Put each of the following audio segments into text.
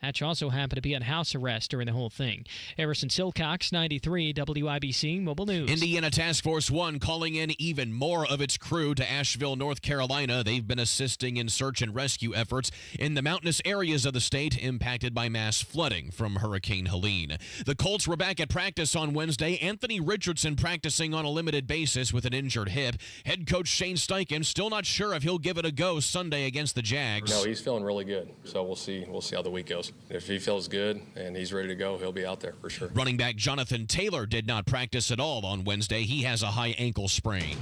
Hatch also happened to be on house arrest during the whole thing. Harrison Silcox, 93 WIBC Mobile News. Indiana Task Force 1 calling in even more of its crew to Asheville, North Carolina. They've been assisting in search and rescue efforts in the mountainous areas of the state impacted by mass flooding from Hurricane Helene. The Colts were back at practice on Wednesday. Anthony Richardson practicing on a limited basis with an injured hip. Head coach Shane Steichen still not sure if he'll give it a go Sunday against the Jags. No, he's feeling really good, so we'll see how the week goes. If he feels good and he's ready to go, he'll be out there for sure. Running back Jonathan Taylor did not practice at all on Wednesday. He has a high ankle sprain.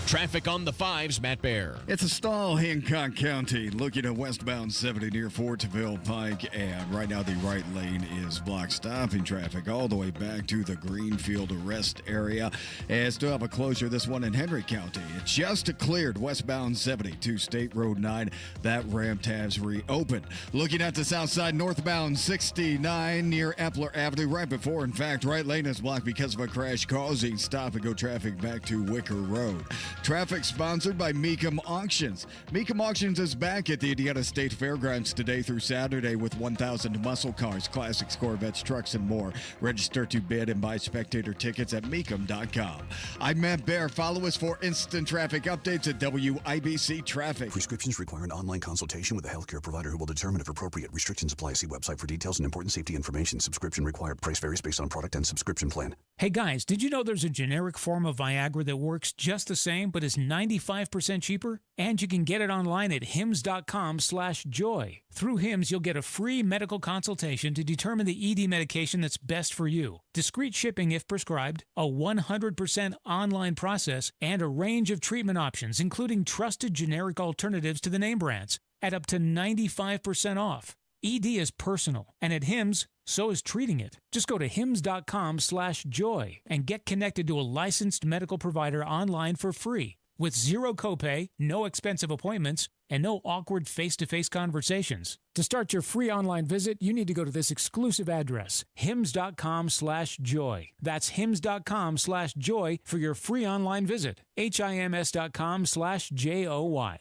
Traffic on the 5s, Matt Bear. It's a stall, Hancock County, looking at westbound 70 near Fortville Pike, and right now the right lane is blocked, stopping traffic all the way back to the Greenfield Arrest area. And still have a closure, this one in Henry County. It just cleared westbound 70 to State Road 9. That ramp has reopened. Looking at the south side, northbound 69 near Epler Avenue, right before, in fact, right lane is blocked because of a crash causing stop-and-go traffic back to Wicker Road. Traffic sponsored by Mecum Auctions. Mecum Auctions is back at the Indiana State Fairgrounds today through Saturday with 1,000 muscle cars, classics, Corvettes, trucks, and more. Register to bid and buy spectator tickets at Mecum.com. I'm Matt Bear. Follow us for instant traffic updates at WIBC Traffic. Prescriptions require an online consultation with a healthcare provider who will determine if appropriate. Restrictions apply. See website for details and important safety information. Subscription required. Price varies based on product and subscription plan. Hey guys, did you know there's a generic form of Viagra that works just the same but is 95% cheaper? And you can get it online at hims.com/joy. Through Hims, you'll get a free medical consultation to determine the ED medication that's best for you. Discreet shipping if prescribed, a 100% online process, and a range of treatment options, including trusted generic alternatives to the name brands, at up to 95% off. ED is personal, and at Hims, so is treating it. Just go to hims.com/joy and get connected to a licensed medical provider online for free with zero copay, no expensive appointments, and no awkward face-to-face conversations. To start your free online visit, you need to go to this exclusive address, hims.com/joy. That's hims.com/joy for your free online visit. hims.com/joy.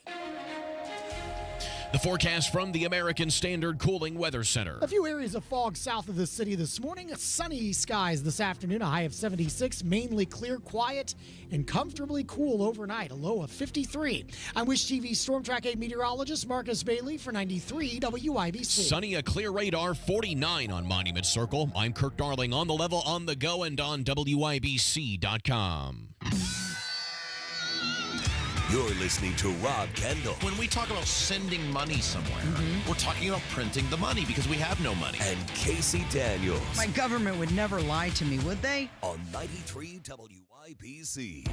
The forecast from the American Standard Cooling Weather Center. A few areas of fog south of the city this morning. Sunny skies this afternoon, a high of 76. Mainly clear, quiet, and comfortably cool overnight, a low of 53. I'm Wish TV Storm Track 8 meteorologist Marcus Bailey for 93 WIBC. Sunny, a clear radar, 49 on Monument Circle. I'm Kirk Darling on the level, on the go, and on WIBC.com. You're listening to Rob Kendall. When we talk about sending money somewhere, we're talking about printing the money because we have no money. And Casey Daniels. My government would never lie to me, would they? On 93 WIBC.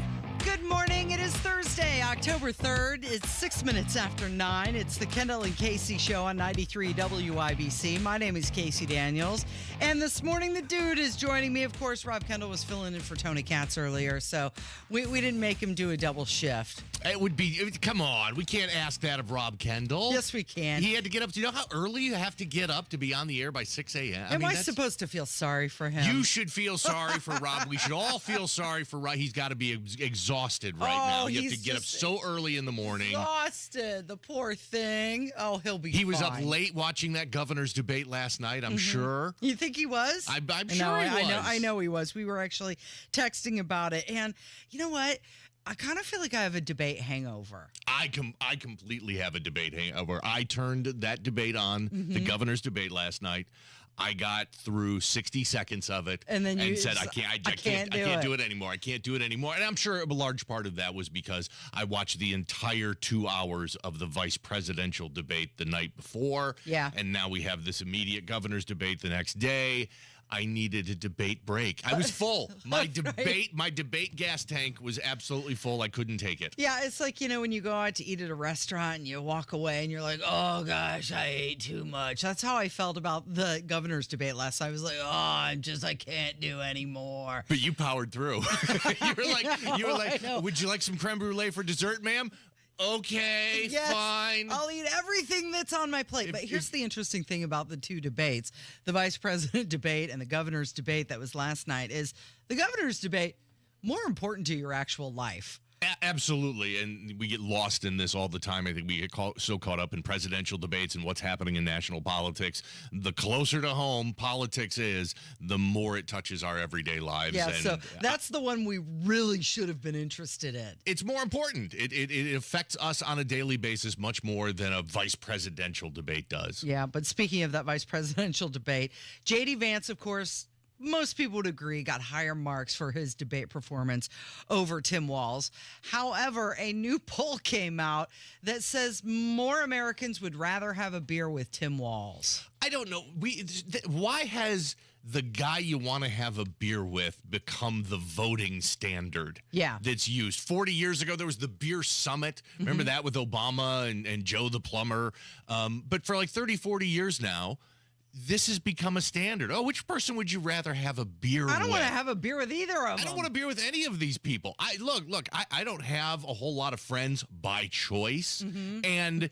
Good morning. It is Thursday, October 3rd. It's 6 minutes after 9. It's the Kendall and Casey Show on 93 WIBC. My name is Casey Daniels. And this morning, the dude is joining me. Of course, Rob Kendall was filling in for Tony Katz earlier, so we didn't make him do a double shift. It would be, come on, we can't ask that of Rob Kendall. Yes, we can. He had to get up. Do you know how early you have to get up to be on the air by 6 a.m.? Am I supposed to feel sorry for him? You should feel sorry for Rob. We should all feel sorry for Rob. He's got to be exhausted right now. You have to get up so early in the morning. Exhausted. The poor thing. Oh, he'll be fine. He was up late watching that governor's debate last night, I'm sure. You think he was? I'm sure he was. I know he was. We were actually texting about it. And you know what? I kind of feel like I have a debate hangover. I completely have a debate hangover. I turned that debate on, the governor's debate last night. I got through 60 seconds of it and then said, I can't do it anymore. I can't do it anymore. And I'm sure a large part of that was because I watched the entire 2 hours of the vice presidential debate the night before. Yeah. And now we have this immediate governor's debate the next day. I needed a debate break. I was full. My debate gas tank was absolutely full. I couldn't take it. Yeah, it's like, when you go out to eat at a restaurant and you walk away and you're like, oh gosh, I ate too much. That's how I felt about the governor's debate last night. I was like, I can't do anymore. But you powered through. you were like, would you like some creme brulee for dessert, ma'am? Okay, yes, fine. I'll eat everything that's on my plate. But here's the interesting thing about the two debates, the vice president debate and the governor's debate that was last night, is the governor's debate more important to your actual life. Absolutely, and we get lost in this all the time. I think we get so caught up in presidential debates and what's happening in national politics. The closer to home politics is, the more it touches our everyday lives. Yeah, and so that's the one we really should have been interested in. it's more important. It affects us on a daily basis much more than a vice presidential debate does. Yeah, but speaking of that vice presidential debate, J.D. Vance, of course, most people would agree, got higher marks for his debate performance over Tim Walz. However, a new poll came out that says more Americans would rather have a beer with Tim Walz. I don't know. Why has the guy you want to have a beer with become the voting standard that's used? 40 years ago, there was the beer summit. Remember that with Obama and Joe the plumber? But for like 30, 40 years now, this has become a standard. Oh, which person would you rather have a beer with? I don't want to have a beer with either of them. I don't want a beer with any of these people. Look, I don't have a whole lot of friends by choice. And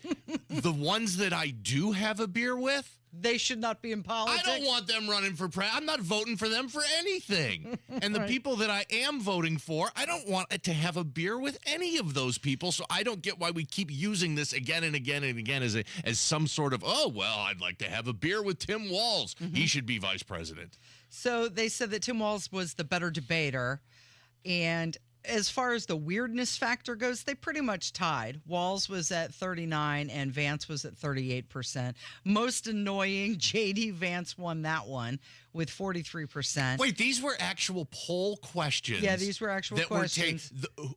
the ones that I do have a beer with, they should not be in politics. I don't want them running for president. I'm not voting for them for anything. And the people that I am voting for, I don't want to have a beer with any of those people. So I don't get why we keep using this again and again and again as some sort of, oh, well, I'd like to have a beer with Tim Walz. He should be vice president. So they said that Tim Walz was the better debater. And as far as the weirdness factor goes, they pretty much tied. Walz was at 39 and Vance was at 38%. Most annoying, J.D. Vance won that one with 43%. Wait, these were actual poll questions. Yeah, these were actual questions.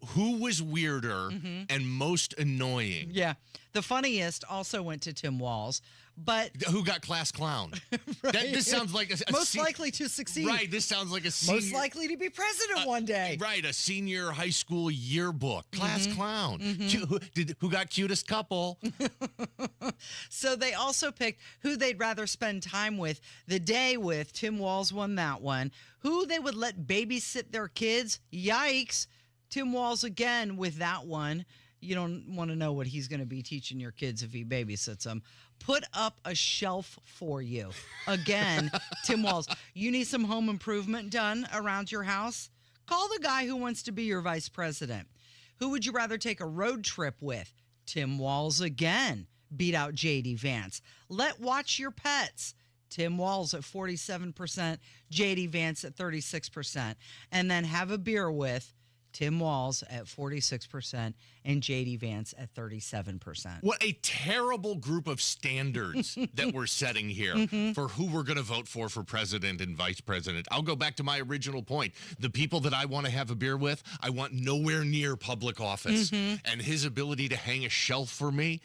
Who was weirder and most annoying? Yeah. The funniest also went to Tim Walz, but who got class clown? Right. This sounds like a most likely to succeed. Right, this sounds like a senior, most likely to be president one day. Right, a senior high school yearbook. Class clown. Who got cutest couple? So they also picked who they'd rather spend time with the day with. Tim Walz won that one. Who they would let babysit their kids. Yikes. Tim Walz again with that one. You don't want to know what he's going to be teaching your kids if he babysits them. Put up a shelf for you. Again, Tim Walz. You need some home improvement done around your house? Call the guy who wants to be your vice president. Who would you rather take a road trip with? Tim Walz again. Beat out J.D. Vance. Watch your pets. Tim Walz at 47%, J.D. Vance at 36%. And then have a beer with Tim Walz at 46% and J.D. Vance at 37%. What a terrible group of standards that we're setting here for who we're going to vote for president and vice president. I'll go back to my original point. The people that I want to have a beer with, I want nowhere near public office. And his ability to hang a shelf for me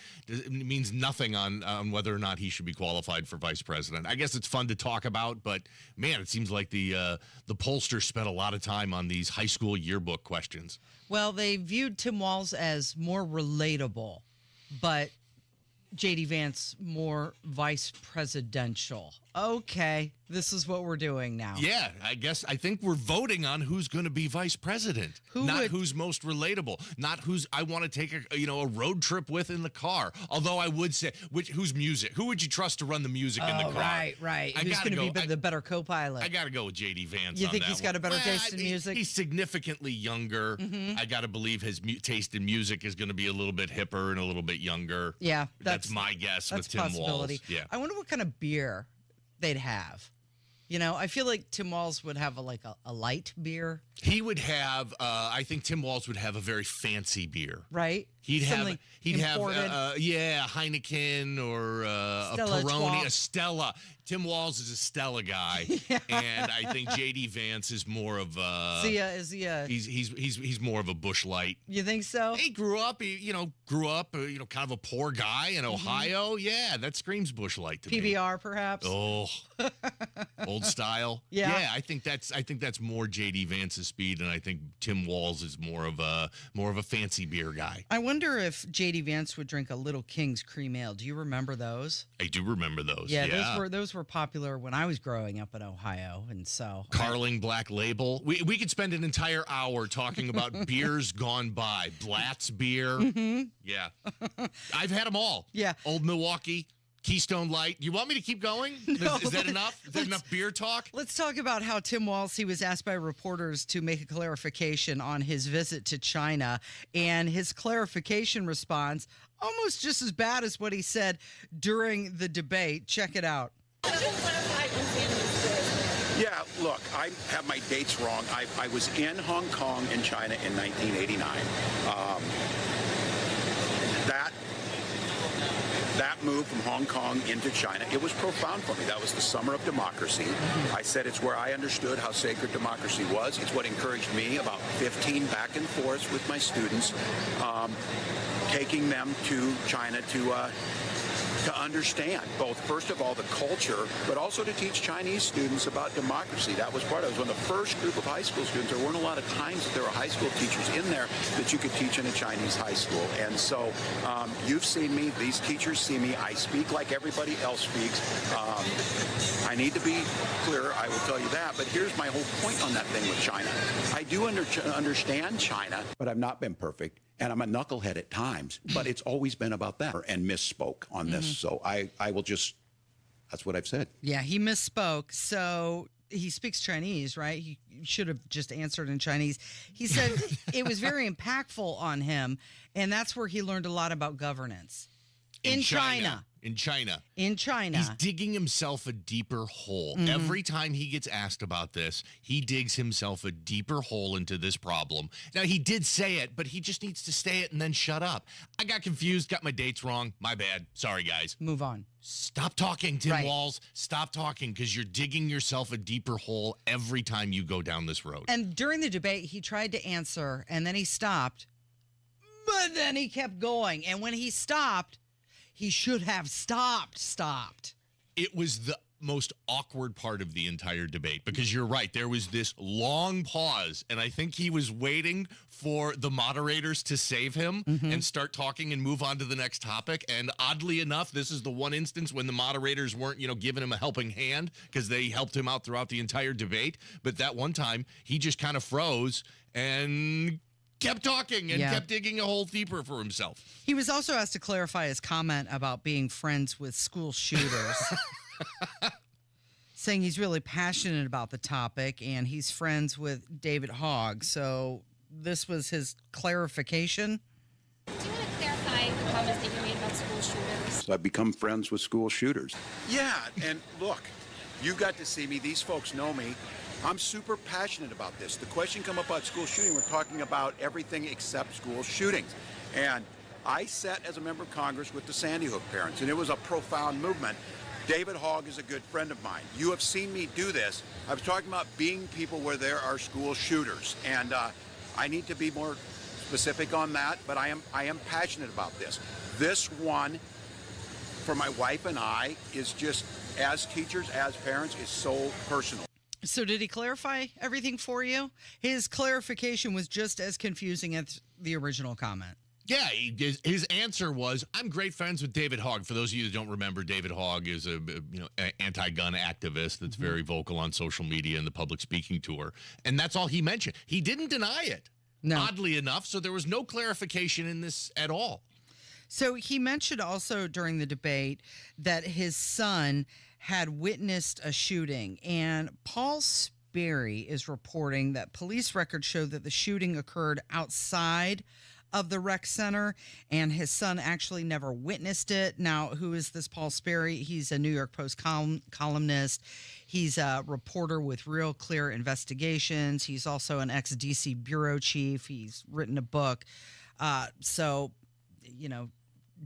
means nothing on whether or not he should be qualified for vice president. I guess it's fun to talk about, but man, it seems like the pollsters spent a lot of time on these high school yearbook questions. Well, they viewed Tim Walz as more relatable, but J.D. Vance more vice presidential. Okay, this is what we're doing now. Yeah, I think we're voting on who's going to be vice president, who's most relatable, not who's I want to take a road trip with in the car. Although I would say, whose music? Who would you trust to run the music in the car? Right. Who's going to be the better co-pilot? I got to go with J.D. Vance. You think he's got a better taste in music? He's significantly younger. I got to believe his taste in music is going to be a little bit hipper and a little bit younger. Yeah, that's my guess with Tim Walz. Yeah, I wonder what kind of beer they'd have. I feel like Tim Walz would have a light beer. He would have. I think Tim Walz would have a very fancy beer. Right. He'd have Heineken or a Peroni, a Stella. Tim Walz is a Stella guy, and I think J.D. Vance is more of a. He's more of a Busch Light. You think so? He grew up, kind of a poor guy in Ohio. Yeah, that screams Busch Light to me. PBR, perhaps. Oh, old style. Yeah, I think that's more J.D. Vance's speed, and I think Tim Walz is more of a fancy beer guy. I wonder if J.D. Vance would drink a Little King's cream ale. Do you remember those? I do remember those. Yeah, those were popular when I was growing up in Ohio, and so Carling Black Label. We could spend an entire hour talking about beers gone by. Blatt's beer. Yeah, I've had them all. Yeah, Old Milwaukee. Keystone Light. You want me to keep going? No, Is that enough? Is that enough beer talk? Let's talk about how Tim Walz, was asked by reporters to make a clarification on his visit to China, and his clarification response almost just as bad as what he said during the debate. Check it out. Yeah, look, I have my dates wrong. I was in Hong Kong and China in 1989. That move from Hong Kong into China, it was profound for me. That was the summer of democracy. I said it's where I understood how sacred democracy was. It's what encouraged me about 15 back and forths with my students, taking them to China to understand both, first of all, the culture, but also to teach Chinese students about democracy. That was part of it. I was one of the first group of high school students. There weren't a lot of times that there were high school teachers in there that you could teach in a Chinese high school. And so you've seen me. These teachers see me. I speak like everybody else speaks. I need to be clear. I will tell you that. But here's my whole point on that thing with China. I do understand China, but I've not been perfect. And I'm a knucklehead at times, but it's always been about that, and misspoke on this. So I will just, that's what I've said. Yeah, he misspoke. So he speaks Chinese, right? He should have just answered in Chinese. He said it was very impactful on him, and that's where he learned a lot about governance. In China. In China. In China. He's digging himself a deeper hole. Every time he gets asked about this, he digs himself a deeper hole into this problem. Now, he did say it, but he just needs to say it and then shut up. I got confused, got my dates wrong. My bad. Sorry, guys. Move on. Stop talking, Tim Walz. Stop talking, because you're digging yourself a deeper hole every time you go down this road. And during the debate, he tried to answer, and then he stopped. But then he kept going. And when he stopped, he should have stopped. It was the most awkward part of the entire debate, because you're right. There was this long pause, and I think he was waiting for the moderators to save him and start talking and move on to the next topic. And oddly enough, this is the one instance when the moderators weren't, giving him a helping hand, because they helped him out throughout the entire debate. But that one time, he just kind of froze and kept talking and kept digging a hole deeper for himself. He was also asked to clarify his comment about being friends with school shooters, saying he's really passionate about the topic and he's friends with David Hogg. So this was his clarification. Do you want to clarify the comments that you made about school shooters? So I've become friends with school shooters. Yeah, and look, you got to see me. These folks know me. I'm super passionate about this. The question come up about school shooting. We're talking about everything except school shootings. And I sat as a member of Congress with the Sandy Hook parents, and it was a profound movement. David Hogg is a good friend of mine. You have seen me do this. I was talking about being people where there are school shooters, and I need to be more specific on that, but I am passionate about this. This one, for my wife and I, is just, as teachers, as parents, is so personal. So did he clarify everything for you? His clarification was just as confusing as the original comment. Yeah, his answer was, I'm great friends with David Hogg. For those of you that don't remember, David Hogg is a anti-gun activist that's very vocal on social media and the public speaking tour. And that's all he mentioned. He didn't deny it, oddly enough, so there was no clarification in this at all. So he mentioned also during the debate that his son had witnessed a shooting, and Paul Sperry is reporting that police records show that the shooting occurred outside of the rec center, and his son actually never witnessed it. Now, who is this Paul Sperry? He's a New York Post columnist. He's a reporter with Real Clear Investigations. He's also an ex-DC bureau chief. He's written a book. So,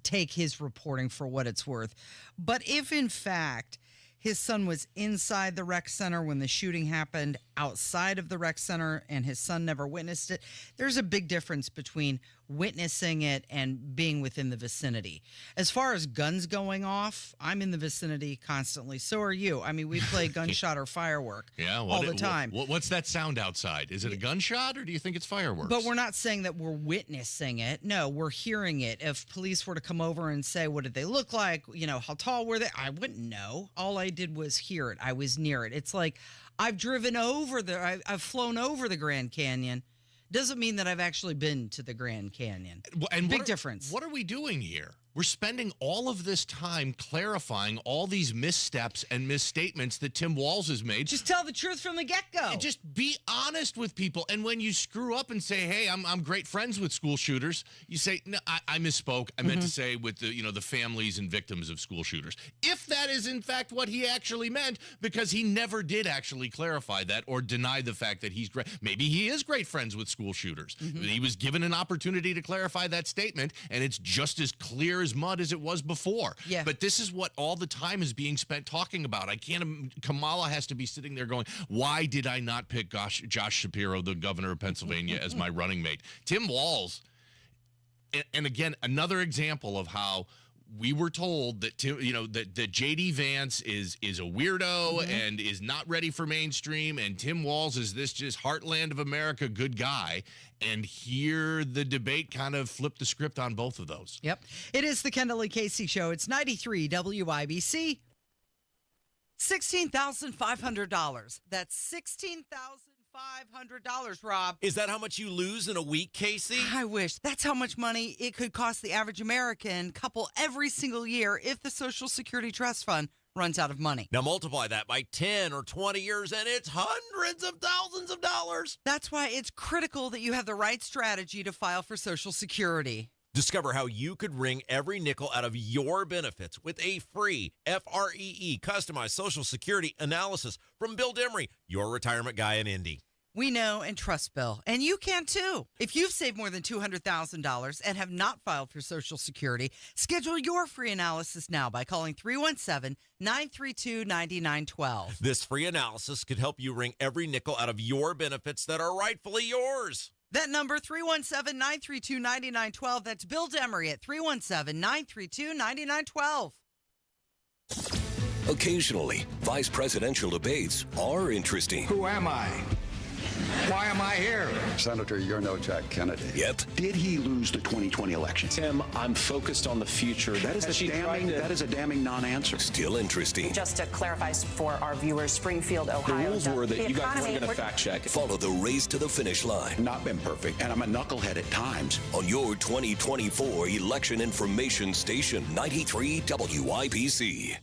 take his reporting for what it's worth. But if, in fact, his son was inside the rec center when the shooting happened, outside of the rec center, and his son never witnessed it, there's a big difference between witnessing it and being within the vicinity. As far as guns going off, I'm in the vicinity constantly. So are you. I mean, we play gunshot or firework all the time. What's that sound outside? Is it a gunshot, or do you think it's fireworks? But we're not saying that we're witnessing it. No, we're hearing it. If police were to come over and say, what did they look like? How tall were they? I wouldn't know. All I did was hear it. I was near it. It's like I've driven over I've flown over the Grand Canyon. Doesn't mean that I've actually been to the Grand Canyon. And big difference. What are we doing here? We're spending all of this time clarifying all these missteps and misstatements that Tim Walz has made. Just tell the truth from the get-go. Just be honest with people. And when you screw up and say, hey, I'm great friends with school shooters, you say, no, I misspoke. I meant to say with the families and victims of school shooters. If that is, in fact, what he actually meant, because he never did actually clarify that or deny the fact that he's great. Maybe he is great friends with school shooters. He was given an opportunity to clarify that statement, and it's just as clear as mud as it was before. Yeah. But this is what all the time is being spent talking about. Kamala has to be sitting there going, why did I not pick Josh Shapiro, the governor of Pennsylvania, as my running mate? Tim Walz, and again, another example of how we were told that that J.D. Vance is a weirdo and is not ready for mainstream, and Tim Walz is this just heartland of America good guy. And here the debate kind of flipped the script on both of those. Yep. It is the Kendall Casey Show. It's 93 WIBC. $16,500. That's $16,500, Rob. Is that how much you lose in a week, Casey? I wish. That's how much money it could cost the average American couple every single year if the Social Security Trust Fund runs out of money. Now multiply that by 10 or 20 years, and it's hundreds of thousands of dollars. That's why it's critical that you have the right strategy to file for Social Security. Discover how you could wring every nickel out of your benefits with a free FREE customized Social Security analysis from Bill Demery, your retirement guy in Indy. We know and trust Bill, and you can too. If you've saved more than $200,000 and have not filed for Social Security, schedule your free analysis now by calling 317-932-9912. This free analysis could help you wring every nickel out of your benefits that are rightfully yours. That number, 317-932-9912. That's Bill Demery at 317-932-9912. Occasionally, vice presidential debates are interesting. Who am I? Why am I here? Senator, you're no Jack Kennedy. Yet, Did he lose the 2020 election? Tim, I'm focused on the future. That is a damning non-answer. still interesting. Just to clarify for our viewers, Springfield, Ohio. The rules were that you guys weren't going to fact check. Follow the race to the finish line. Not been perfect, and I'm a knucklehead at times. On your 2024 election information station, 93 WIBC.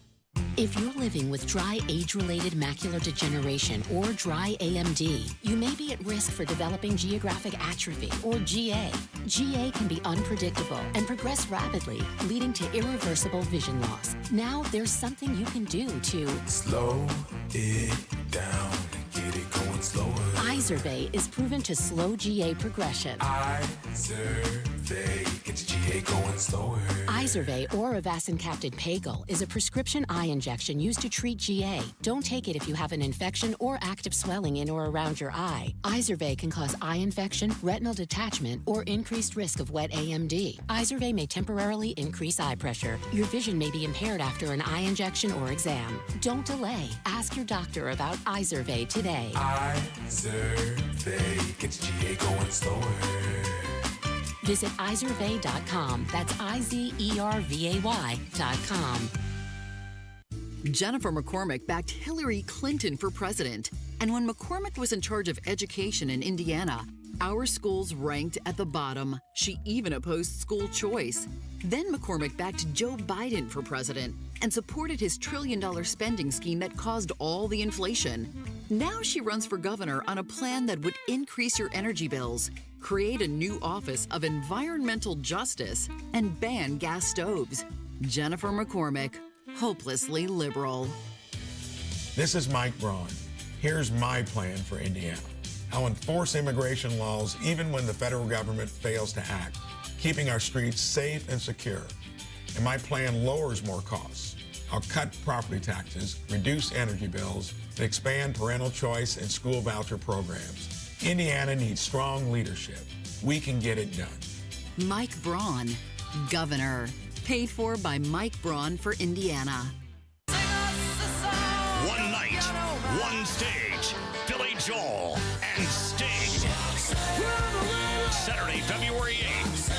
If you're living with dry age-related macular degeneration or dry AMD, you may be at risk for developing geographic atrophy or GA. GA can be unpredictable and progress rapidly, leading to irreversible vision loss. Now there's something you can do to slow it down and get it going slower. Izervay is proven to slow GA progression. Izervay gets GA going slower. Izervay or avacincaptad pagel is a prescription eye injection used to treat GA. Don't take it if you have an infection or active swelling in or around your eye. Izervay can cause eye infection, retinal detachment, or increased risk of wet AMD. Izervay may temporarily increase eye pressure. Your vision may be impaired after an eye injection or exam. Don't delay. Ask your doctor about Izervay today. Izervay gets GA going slower. Visit Izervay.com. That's IZERVAY.com. Jennifer McCormick backed Hillary Clinton for president. And when McCormick was in charge of education in Indiana, our schools ranked at the bottom. She even opposed school choice. Then McCormick backed Joe Biden for president and supported his $1 trillion spending scheme that caused all the inflation. Now she runs for governor on a plan that would increase your energy bills, create a new Office of Environmental Justice, and ban gas stoves. Jennifer McCormick, hopelessly liberal. This is Mike Braun. Here's my plan for Indiana. I'll enforce immigration laws even when the federal government fails to act, keeping our streets safe and secure. And my plan lowers more costs. I'll cut property taxes, reduce energy bills, and expand parental choice and school voucher programs. Indiana needs strong leadership. We can get it done. Mike Braun, governor. Paid for by Mike Braun for Indiana. One night, one stage, Billy Joel and Sting. Saturday, February 8th.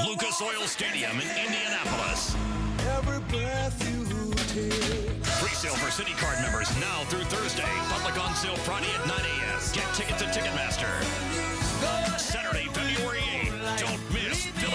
Lucas Oil Stadium in Indianapolis. Every breath you take. Pre-sale for City Card members now through Thursday. Public on sale Friday at 9 a.m. Get tickets at Ticketmaster. Saturday, February 8th. Don't miss Billy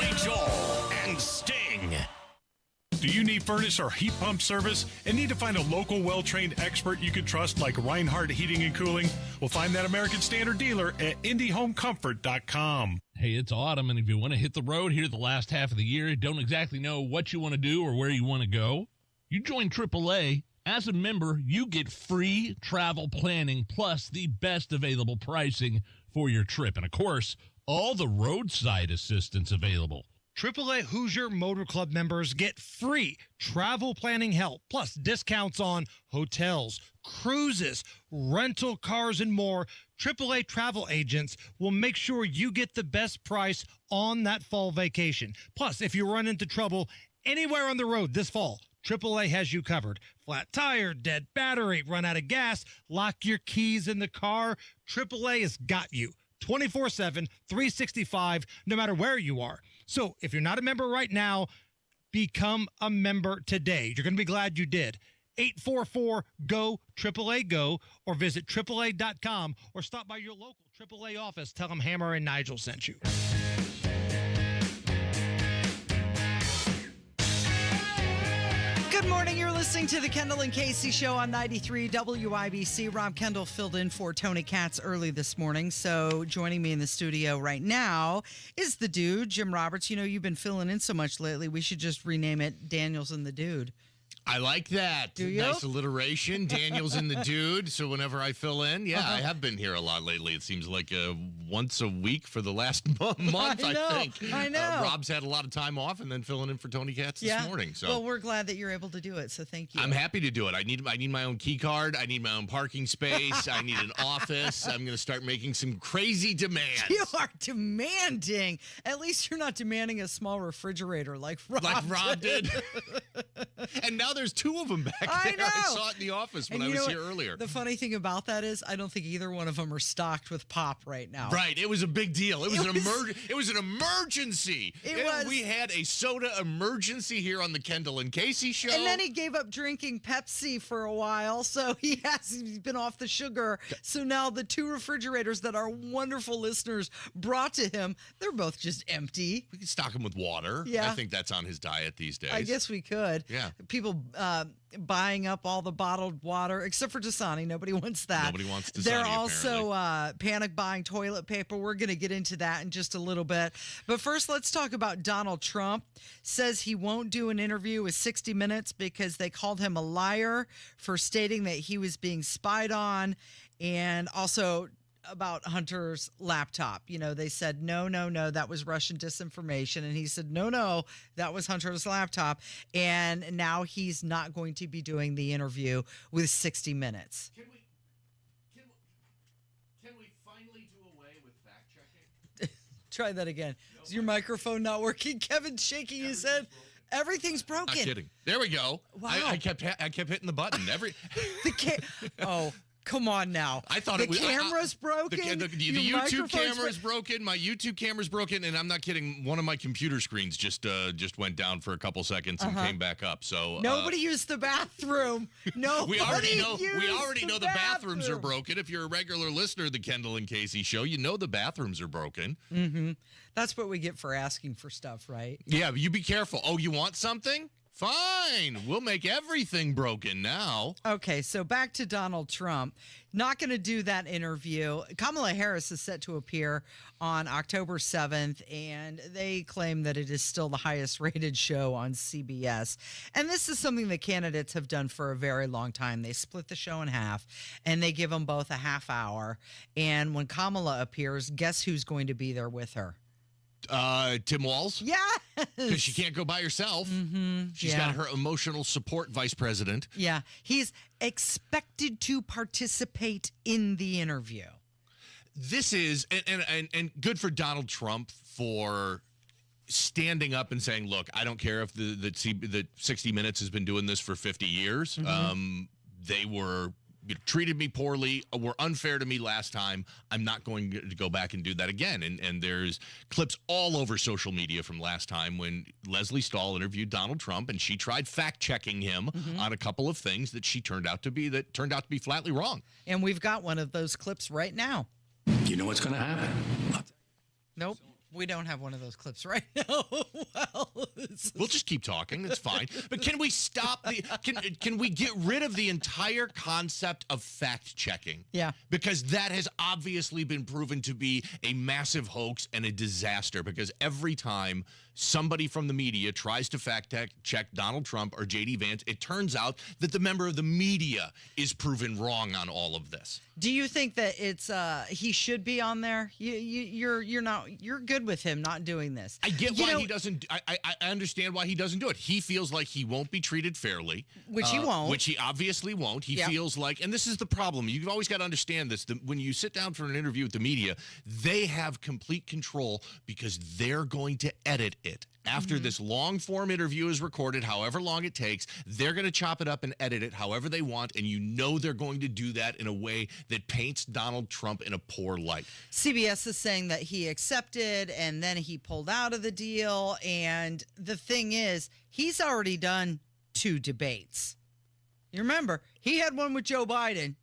Do you need furnace or heat pump service and need to find a local well-trained expert you can trust like Reinhardt Heating and Cooling? Well, find that American Standard dealer at IndyHomeComfort.com. Hey, it's autumn, and if you want to hit the road here the last half of the year, don't exactly know what you want to do or where you want to go, you join AAA. As a member, you get free travel planning plus the best available pricing for your trip. And, of course, all the roadside assistance available. AAA Hoosier Motor Club members get free travel planning help, plus discounts on hotels, cruises, rental cars, and more. AAA travel agents will make sure you get the best price on that fall vacation. Plus, if you run into trouble anywhere on the road this fall, AAA has you covered. Flat tire, dead battery, run out of gas, lock your keys in the car. AAA has got you 24/7, 365, no matter where you are. So if you're not a member right now, become a member today. You're going to be glad you did. 844-GO, AAA-GO, or visit AAA.com, or stop by your local AAA office. Tell them Hammer and Nigel sent you. Good morning. You're listening to the Kendall and Casey Show on 93 WIBC. Rob Kendall filled in for Tony Katz early this morning. So joining me in the studio right now is the dude, Jim Roberts. You know, you've been filling in so much lately. We should just rename it Daniels and the Dude. I like that. Do you? Nice alliteration. Daniels and the Dude. So whenever I fill in, I have been here a lot lately. It seems like once a week for the last month, I think. I know. Rob's had a lot of time off and then filling in for Tony Katz this morning. So well, we're glad that you're able to do it. So thank you. I'm happy to do it. I need my own key card. I need my own parking space. I need an office. I'm going to start making some crazy demands. You are demanding. At least you're not demanding a small refrigerator like Rob did. And now there's two of them back there. I know. I saw it in the office when I was here earlier. The funny thing about that is I don't think either one of them are stocked with pop right now. Right. It was a big deal. It was an emergency. We had a soda emergency here on the Kendall and Casey Show. And then he gave up drinking Pepsi for a while, so he's been off the sugar. So now the two refrigerators that our wonderful listeners brought to him, they're both just empty. We could stock him with water. Yeah. I think that's on his diet these days. I guess we could. Yeah. People buying up all the bottled water, except for Dasani. Nobody wants that. Nobody wants Dasani, They're also panic buying toilet paper. We're going to get into that in just a little bit. But first, let's talk about Donald Trump. Says he won't do an interview with 60 Minutes because they called him a liar for stating that he was being spied on, and also about Hunter's laptop. You know, they said, no, that was Russian disinformation. And he said, no, that was Hunter's laptop. And now he's not going to be doing the interview with 60 Minutes. Can we finally do away with fact checking? Try that again. Is your microphone not working? Kevin's shaking his head. Everything's broken. Not kidding. There we go. Wow. I kept hitting the button. Come on now. I thought the camera's broken. The YouTube camera's broken. My YouTube camera's broken, and I'm not kidding. One of my computer screens just went down for a couple seconds and came back up. So nobody used the bathroom. No, we already know the bathrooms are broken. If you're a regular listener of the Kendall and Casey Show, you know the bathrooms are broken. Mm-hmm. That's what we get for asking for stuff, right? Yeah, but you be careful. Oh, you want something? Fine. We'll make everything broken now. Okay, so back to Donald Trump. Not going to do that interview. Kamala Harris is set to appear on October 7th, and they claim that it is still the highest rated show on CBS. And this is something that candidates have done for a very long time. They split the show in half, and they give them both a half hour. And when Kamala appears, guess who's going to be there with her? Tim Walz? Yeah. Because she can't go by herself. Mm-hmm. She's got her emotional support vice president. Yeah. He's expected to participate in the interview. This is, and good for Donald Trump for standing up and saying, look, I don't care if the 60 Minutes has been doing this for 50 years. Mm-hmm. They treated me poorly, were unfair to me last time. I'm not going to go back and do that again. And there's clips all over social media from last time when Leslie Stahl interviewed Donald Trump, and she tried fact-checking him on a couple of things that turned out to be flatly wrong. And we've got one of those clips right now. You know what's going to happen. Nope. We don't have one of those clips right now. We'll just keep talking. It's fine. But can we stop can we get rid of the entire concept of fact checking? Yeah. Because that has obviously been proven to be a massive hoax and a disaster, because every time somebody from the media tries to fact check Donald Trump or J.D. Vance, it turns out that the member of the media is proven wrong on all of this. Do you think that it's he should be on there? You're good with him not doing this. I get why he doesn't. I understand why he doesn't do it. He feels like he won't be treated fairly, which he won't. Which he obviously won't. He feels like, and this is the problem. You've always got to understand this. When you sit down for an interview with the media, they have complete control because they're going to edit it. After this long-form interview is recorded, however long it takes, they're going to chop it up and edit it however they want, and you know they're going to do that in a way that paints Donald Trump in a poor light. CBS is saying that he accepted, and then he pulled out of the deal, and the thing is, he's already done 2 debates. You remember, he had one with Joe Biden,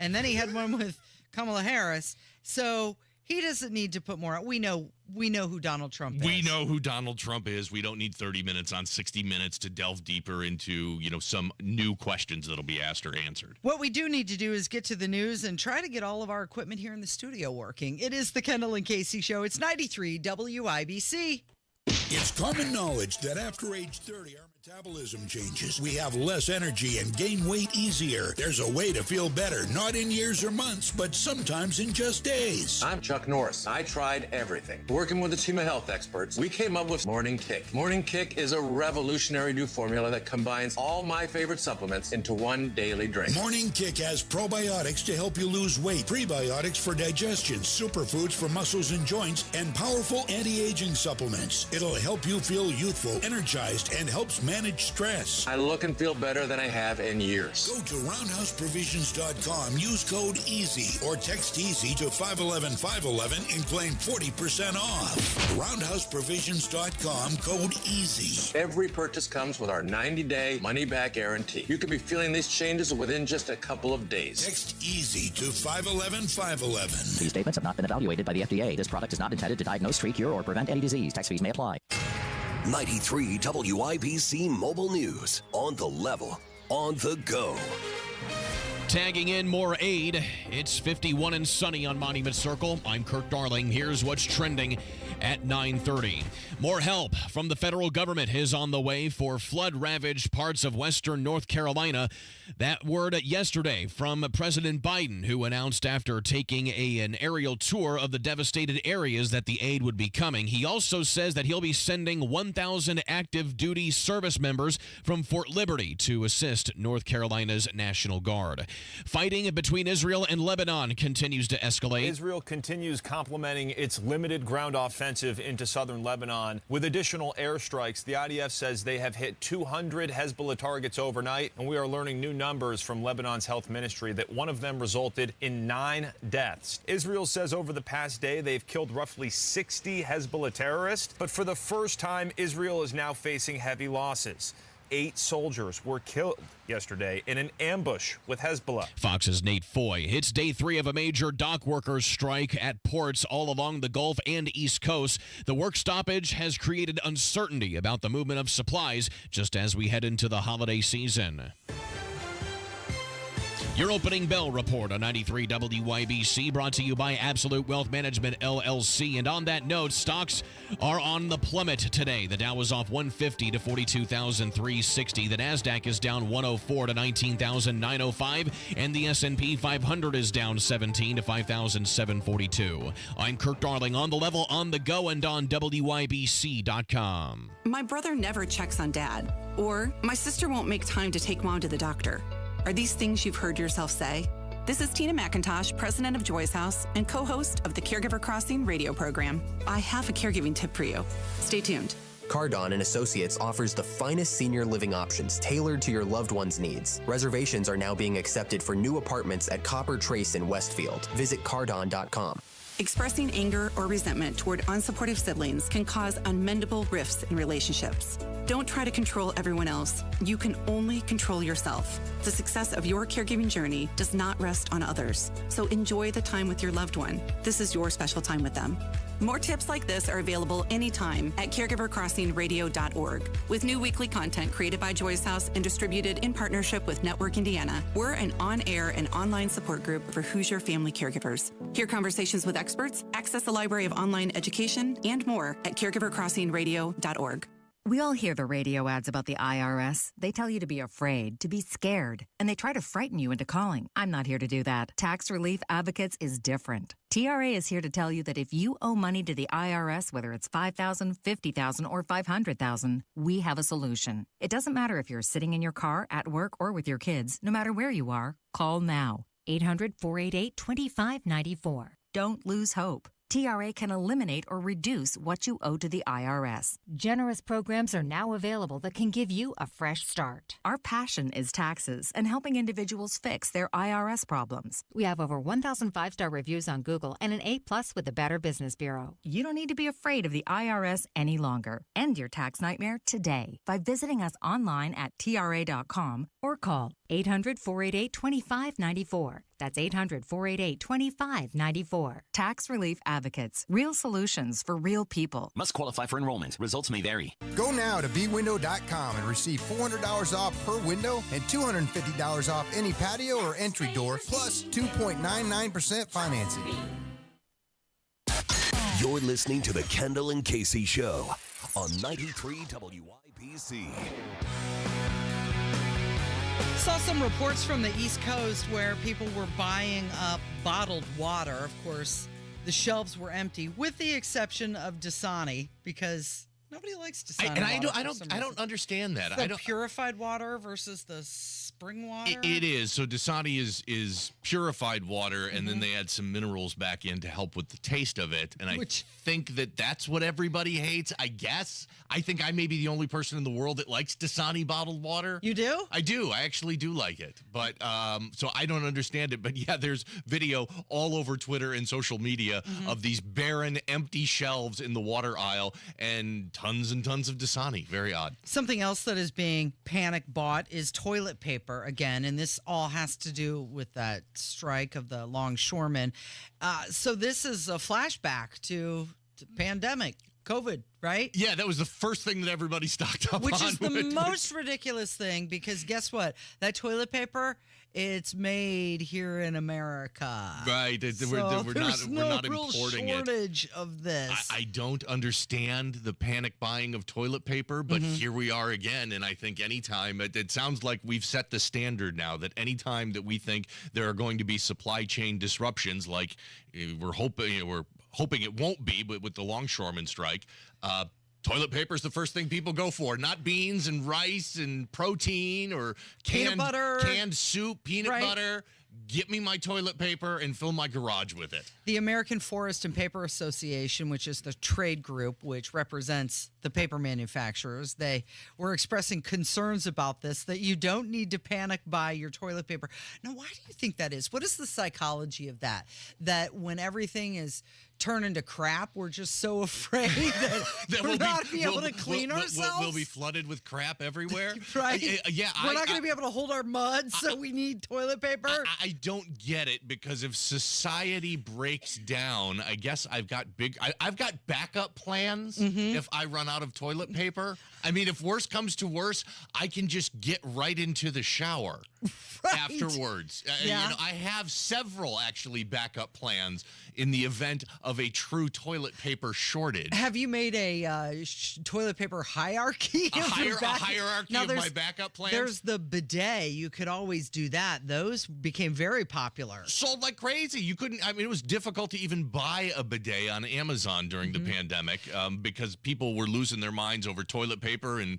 and then he had one with Kamala Harris, so he doesn't need to put more out. We know who Donald Trump is. We know who Donald Trump is. We don't need 30 minutes on 60 Minutes to delve deeper into, some new questions that'll be asked or answered. What we do need to do is get to the news and try to get all of our equipment here in the studio working. It is the Kendall and Casey Show. It's 93 WIBC. It's common knowledge that after age 30, our metabolism changes. We have less energy and gain weight easier. There's a way to feel better, not in years or months, but sometimes in just days. I'm Chuck Norris. I tried everything. Working with a team of health experts, we came up with Morning Kick. Morning Kick is a revolutionary new formula that combines all my favorite supplements into one daily drink. Morning Kick has probiotics to help you lose weight, prebiotics for digestion, superfoods for muscles and joints, and powerful anti-aging supplements. It'll help you feel youthful, energized, and helps manage stress. I look and feel better than I have in years. Go to roundhouseprovisions.com, use code EASY, or text EASY to 511-511 and claim 40% off. Roundhouseprovisions.com, code EASY. Every purchase comes with our 90-day money-back guarantee. You could be feeling these changes within just a couple of days. Text EASY to 511-511. These statements have not been evaluated by the FDA. This product is not intended to diagnose, treat, cure, or prevent any disease. Tax fees may apply. 93 WIBC Mobile News. On the level, on the go. Tagging in more aid. It's 51 and sunny on Monument Circle. I'm Kirk Darling. Here's what's trending at 9:30. More help from the federal government is on the way for flood-ravaged parts of western North Carolina. That word yesterday from President Biden, who announced after taking an aerial tour of the devastated areas that the aid would be coming. He also says that he'll be sending 1,000 active duty service members from Fort Liberty to assist North Carolina's National Guard. Fighting between Israel and Lebanon continues to escalate. Israel continues complementing its limited ground offensive into southern Lebanon with additional airstrikes. The IDF says they have hit 200 Hezbollah targets overnight, and we are learning new numbers from Lebanon's health ministry that one of them resulted in 9 deaths. Israel says over the past day they've killed roughly 60 Hezbollah terrorists, but for the first time, Israel is now facing heavy losses. 8 soldiers were killed yesterday in an ambush with Hezbollah. Fox's Nate Foy. It's day 3 of a major dock workers strike at ports all along the Gulf and East Coast. The work stoppage has created uncertainty about the movement of supplies just as we head into the holiday season. Your opening bell report on 93 WIBC, brought to you by Absolute Wealth Management, LLC. And on that note, stocks are on the plummet today. The Dow is off 150 to 42,360. The NASDAQ is down 104 to 19,905. And the S&P 500 is down 17 to 5,742. I'm Kirk Darling, on the level, on the go, and on WIBC.com. My brother never checks on Dad. Or my sister won't make time to take Mom to the doctor. Are these things you've heard yourself say? This is Tina McIntosh, president of Joy's House and co-host of the Caregiver Crossing radio program. I have a caregiving tip for you. Stay tuned. Cardon and Associates offers the finest senior living options tailored to your loved one's needs. Reservations are now being accepted for new apartments at Copper Trace in Westfield. Visit cardon.com. Expressing anger or resentment toward unsupportive siblings can cause unmendable rifts in relationships. Don't try to control everyone else. You can only control yourself. The success of your caregiving journey does not rest on others. So enjoy the time with your loved one. This is your special time with them. More tips like this are available anytime at caregivercrossingradio.org. With new weekly content created by Joyce House and distributed in partnership with Network Indiana, we're an on-air and online support group for Hoosier family caregivers. Hear conversations with experts, access the library of online education, and more at caregivercrossingradio.org. We all hear the radio ads about the IRS. They tell you to be afraid, to be scared, and they try to frighten you into calling. I'm not here to do that. Tax Relief Advocates is different. TRA is here to tell you that if you owe money to the IRS, whether it's $5,000, $50,000, or $500,000, we have a solution. It doesn't matter if you're sitting in your car, at work, or with your kids. No matter where you are, call now. 800-488-2594. Don't lose hope. TRA can eliminate or reduce what you owe to the IRS. Generous programs are now available that can give you a fresh start. Our passion is taxes and helping individuals fix their IRS problems. We have over 1,000 five-star reviews on Google and an A+ with the Better Business Bureau. You don't need to be afraid of the IRS any longer. End your tax nightmare today by visiting us online at TRA.com or call 800-488-2594. That's 800-488-2594. Tax Relief Advocates. Real solutions for real people. Must qualify for enrollment. Results may vary. Go now to bwindow.com and receive $400 off per window and $250 off any patio or entry door, plus 2.99% financing. You're listening to the Kendall and Casey Show on 93 WIBC. Saw some reports from the East Coast where people were buying up bottled water. Of course, the shelves were empty, with the exception of Dasani, because nobody likes Dasani. I don't understand that. The purified water versus the spring water. It is. So Dasani is purified water, and then they add some minerals back in to help with the taste of it. And I think that's what everybody hates. I guess. I think I may be the only person in the world that likes Dasani bottled water. You do? I do. I actually do like it. But so I don't understand it. But yeah, there's video all over Twitter and social media of these barren, empty shelves in the water aisle and tons of Dasani. Very odd. Something else that is being panic bought is toilet paper again. And this all has to do with that strike of the longshoremen. So this is a flashback to pandemic. COVID, right? Yeah, that was the first thing that everybody stocked up on. Which is the most ridiculous thing, because guess what? That toilet paper, it's made here in America. Right. So we're not real importing shortage of this. I don't understand the panic buying of toilet paper, but here we are again. And I think anytime, it sounds like we've set the standard now that anytime that we think there are going to be supply chain disruptions, like we're hoping it won't be, but with the longshoremen strike, toilet paper is the first thing people go for. Not beans and rice and protein or peanut butter, canned soup, peanut butter. Get me my toilet paper and fill my garage with it. The American Forest and Paper Association, which is the trade group which represents the paper manufacturers, they were expressing concerns about this, that you don't need to panic buy your toilet paper. Now, why do you think that is? What is the psychology of that? That when everything is turned into crap, we're just so afraid that we're not going to be able to clean ourselves? We'll be flooded with crap everywhere. Right? Yeah. We're not going to be able to hold our mud, so we need toilet paper. I don't get it, because if society breaks down, I guess I've got backup plans if I run out of toilet paper. I mean, if worse comes to worse, I can just get right into the shower afterwards. Yeah. I have several actually backup plans in the event of a true toilet paper shortage. Have you made a toilet paper hierarchy? A hierarchy of my backup plans? There's the bidet. You could always do that. Those became very popular. Sold like crazy. You couldn't, it was difficult to even buy a bidet on Amazon during the pandemic because people were losing their minds over toilet paper and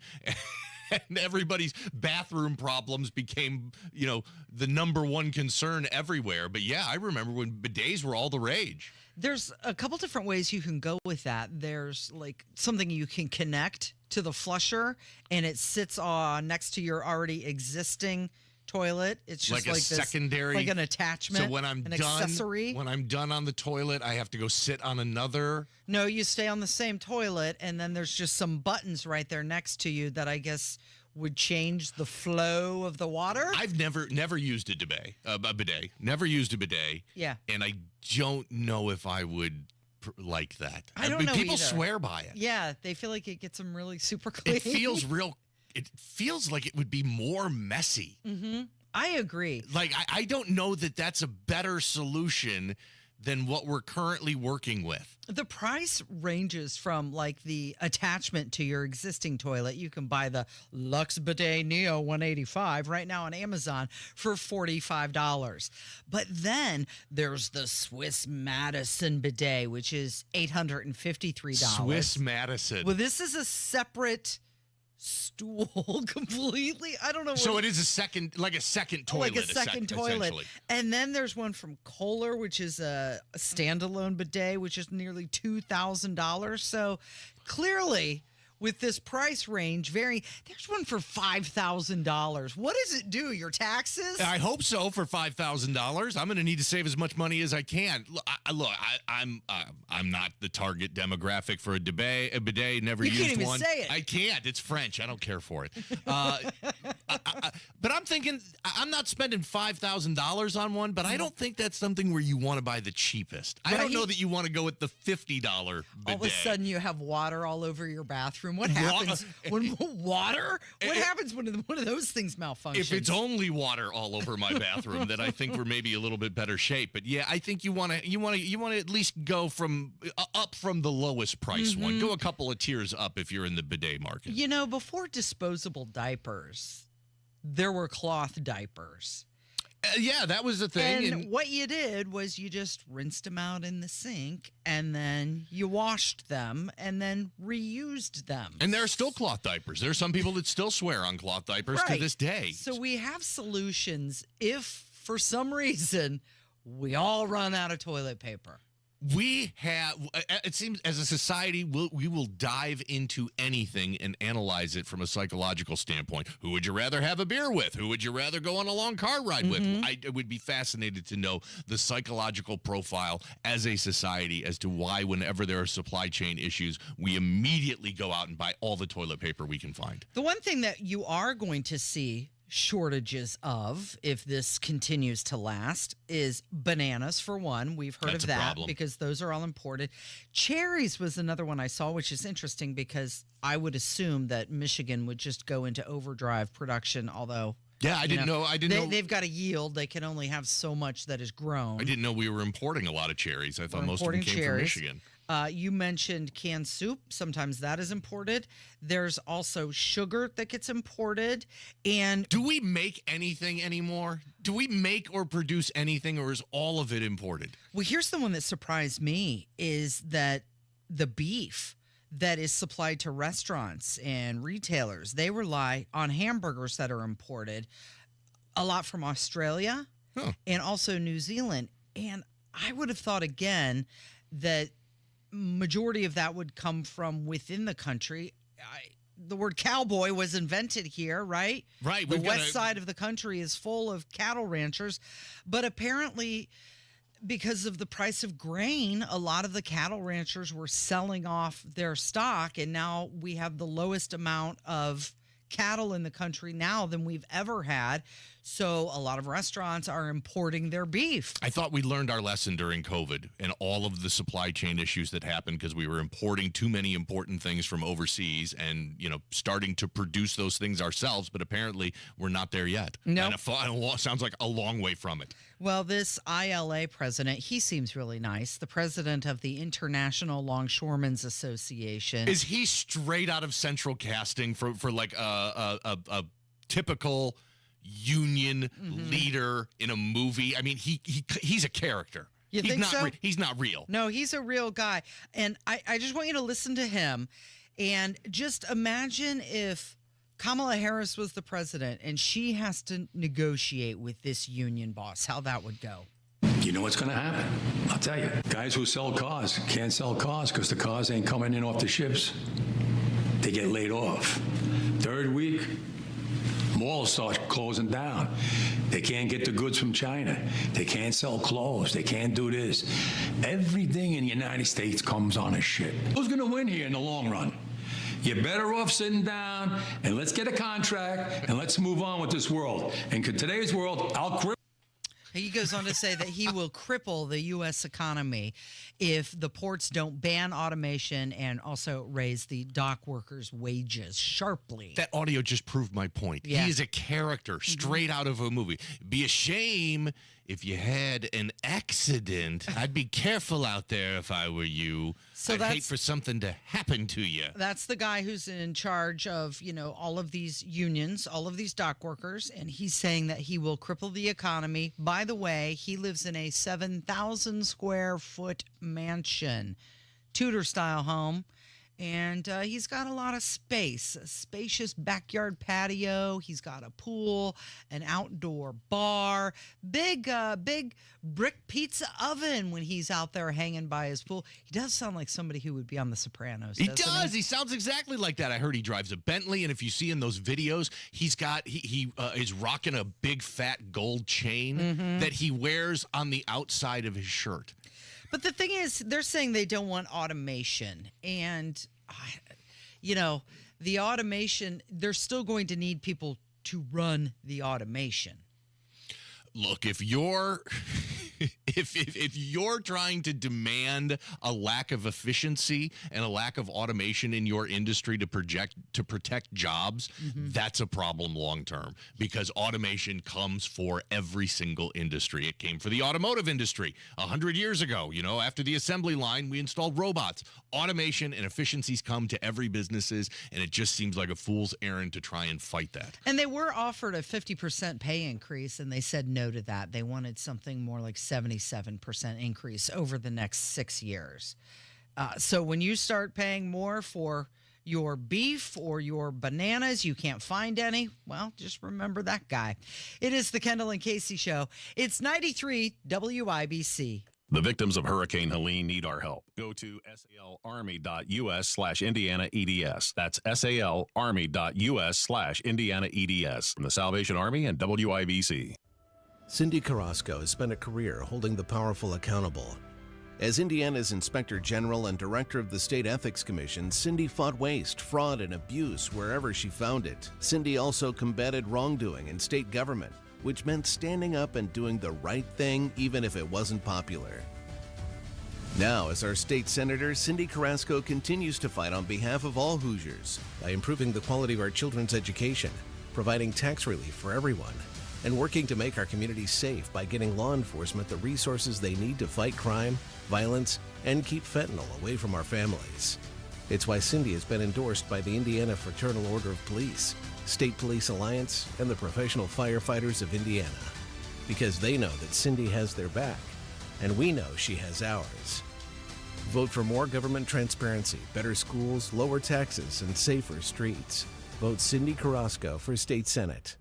everybody's bathroom problems became, the number one concern everywhere. But yeah, I remember when bidets were all the rage. There's a couple different ways you can go with that. There's like something you can connect to the flusher, and it sits next to your already existing toilet. It's just like a secondary, like an attachment. So when I'm done, accessory. When I'm done on the toilet, I have to go sit on another. No, you stay on the same toilet, and then there's just some buttons right there next to you that I guess would change the flow of the water. I've never used a bidet. Never used a bidet. Yeah. And I don't know if I would like that. I don't know People either. swear by it. Yeah, they feel like it gets them really super clean. It feels like it would be more messy. Mm-hmm. I agree. Like, I don't know that that's a better solution than what we're currently working with. The price ranges from like the attachment to your existing toilet. You can buy the Lux Bidet Neo 185 right now on Amazon for $45. But then there's the Swiss Madison Bidet, which is $853. Swiss Madison. Well, this is a separate stool completely. I don't know. So it is a second toilet. Like a second toilet. Essentially. And then there's one from Kohler, which is a standalone bidet, which is nearly $2,000. So clearly, with this price range, there's one for $5,000. What does it do? Your taxes? I hope so. For $5,000, I'm going to need to save as much money as I can. I'm not the target demographic for a bidet. Never you used can't even one. Say it. I can't. It's French. I don't care for it. But I'm thinking I'm not spending $5,000 on one. But I don't think that's something where you want to buy the cheapest. I don't know that you want to go with the $50 bidet. All of a sudden, you have water all over your bathroom. What happens when water? What happens when one of those things malfunctions? If it's only water all over my bathroom, then I think we're maybe a little bit better shape. But yeah, I think you want to at least go up from the lowest price one. Go a couple of tiers up if you're in the bidet market. You know, before disposable diapers, there were cloth diapers. Yeah, that was the thing. And what you did was you just rinsed them out in the sink, and then you washed them, and then reused them. And there are still cloth diapers. There are some people that still swear on cloth diapers to this day. So we have solutions if, for some reason, we all run out of toilet paper. We have, it seems, as a society, we will dive into anything and analyze it from a psychological standpoint. Who would you rather have a beer with? Who would you rather go on a long car ride with? I would be fascinated to know the psychological profile as a society as to why, whenever there are supply chain issues, we immediately go out and buy all the toilet paper we can find. The one thing that you are going to see shortages of, if this continues to last, is bananas, for one. We've heard of that because those are all imported. Cherries was another one I saw, which is interesting because I would assume that Michigan would just go into overdrive production, although I didn't know. They've got a yield. They can only have so much that is grown. I didn't know we were importing a lot of cherries. I thought most of them came from Michigan. You mentioned canned soup. Sometimes that is imported. There's also sugar that gets imported. And do we make anything anymore? Do we make or produce anything, or is all of it imported? Well, here's the one that surprised me is that the beef that is supplied to restaurants and retailers, they rely on hamburgers that are imported, a lot from Australia and also New Zealand. And I would have thought, again, that majority of that would come from within the country. The word cowboy was invented here, right? Right. The west side of the country is full of cattle ranchers, but apparently, because of the price of grain, a lot of the cattle ranchers were selling off their stock, and now we have the lowest amount of cattle in the country now than we've ever had. So a lot of restaurants are importing their beef. I thought we learned our lesson during COVID and all of the supply chain issues that happened because we were importing too many important things from overseas and, starting to produce those things ourselves. But apparently we're not there yet. No. And it sounds like a long way from it. Well, this ILA president, he seems really nice. The president of the International Longshoremen's Association. Is he straight out of central casting for like a typical union leader in a movie? I mean, he's a character. You think so? He's not real. No, he's a real guy. And I just want you to listen to him and just imagine if Kamala Harris was the president and she has to negotiate with this union boss, how that would go. You know what's going to happen. I'll tell you. Guys who sell cars can't sell cars because the cars ain't coming in off the ships. They get laid off. Third week, malls start closing down. They can't get the goods from China. They can't sell clothes. They can't do this. Everything in the United States comes on a ship. Who's going to win here in the long run? You're better off sitting down and let's get a contract and let's move on with this world. And today's world, I'll quit. He goes on to say that he will cripple the U.S. economy if the ports don't ban automation and also raise the dock workers' wages sharply. That audio just proved my point. Yeah. He is a character straight out of a movie. Be a shame if you had an accident. I'd be careful out there if I were you. So I'd hate for something to happen to you. That's the guy who's in charge of, all of these unions, all of these dock workers, and he's saying that he will cripple the economy. By the way, he lives in a 7,000 square foot mansion, Tudor-style home, and he's got a lot of space, a spacious backyard patio. He's got a pool, an outdoor bar, big brick pizza oven when he's out there hanging by his pool. He does sound like somebody who would be on The Sopranos. He does. He sounds exactly like that. I heard he drives a Bentley, and if you see in those videos, he is rocking a big fat gold chain that he wears on the outside of his shirt. But the thing is, they're saying they don't want automation. And, the automation, they're still going to need people to run the automation. Look, if you're if you're trying to demand a lack of efficiency and a lack of automation in your industry to protect jobs, that's a problem long term, because automation comes for every single industry. It came for the automotive industry 100 years ago. After the assembly line, we installed robots. Automation and efficiencies come to every businesses, and it just seems like a fool's errand to try and fight that. And they were offered a 50% pay increase, and they said no to that. They wanted something more like 77% increase over the next 6 years. So when you start paying more for your beef or your bananas, you can't find any, well, just remember that guy. It is the Kendall and Casey Show. It's 93 WIBC. The victims of Hurricane Helene need our help. Go to salarmy.us/Indiana EDS. That's salarmy.us/Indiana EDS. From the Salvation Army and WIBC. Cindy Carrasco has spent a career holding the powerful accountable. As Indiana's Inspector General and Director of the State Ethics Commission, Cindy fought waste, fraud, and abuse wherever she found it. Cindy also combated wrongdoing in state government, which meant standing up and doing the right thing even if it wasn't popular. Now, as our state senator, Cindy Carrasco continues to fight on behalf of all Hoosiers by improving the quality of our children's education, providing tax relief for everyone, and working to make our communities safe by getting law enforcement the resources they need to fight crime, violence, and keep fentanyl away from our families. It's why Cindy has been endorsed by the Indiana Fraternal Order of Police, State Police Alliance, and the Professional Firefighters of Indiana. Because they know that Cindy has their back, and we know she has ours. Vote for more government transparency, better schools, lower taxes, and safer streets. Vote Cindy Carrasco for State Senate.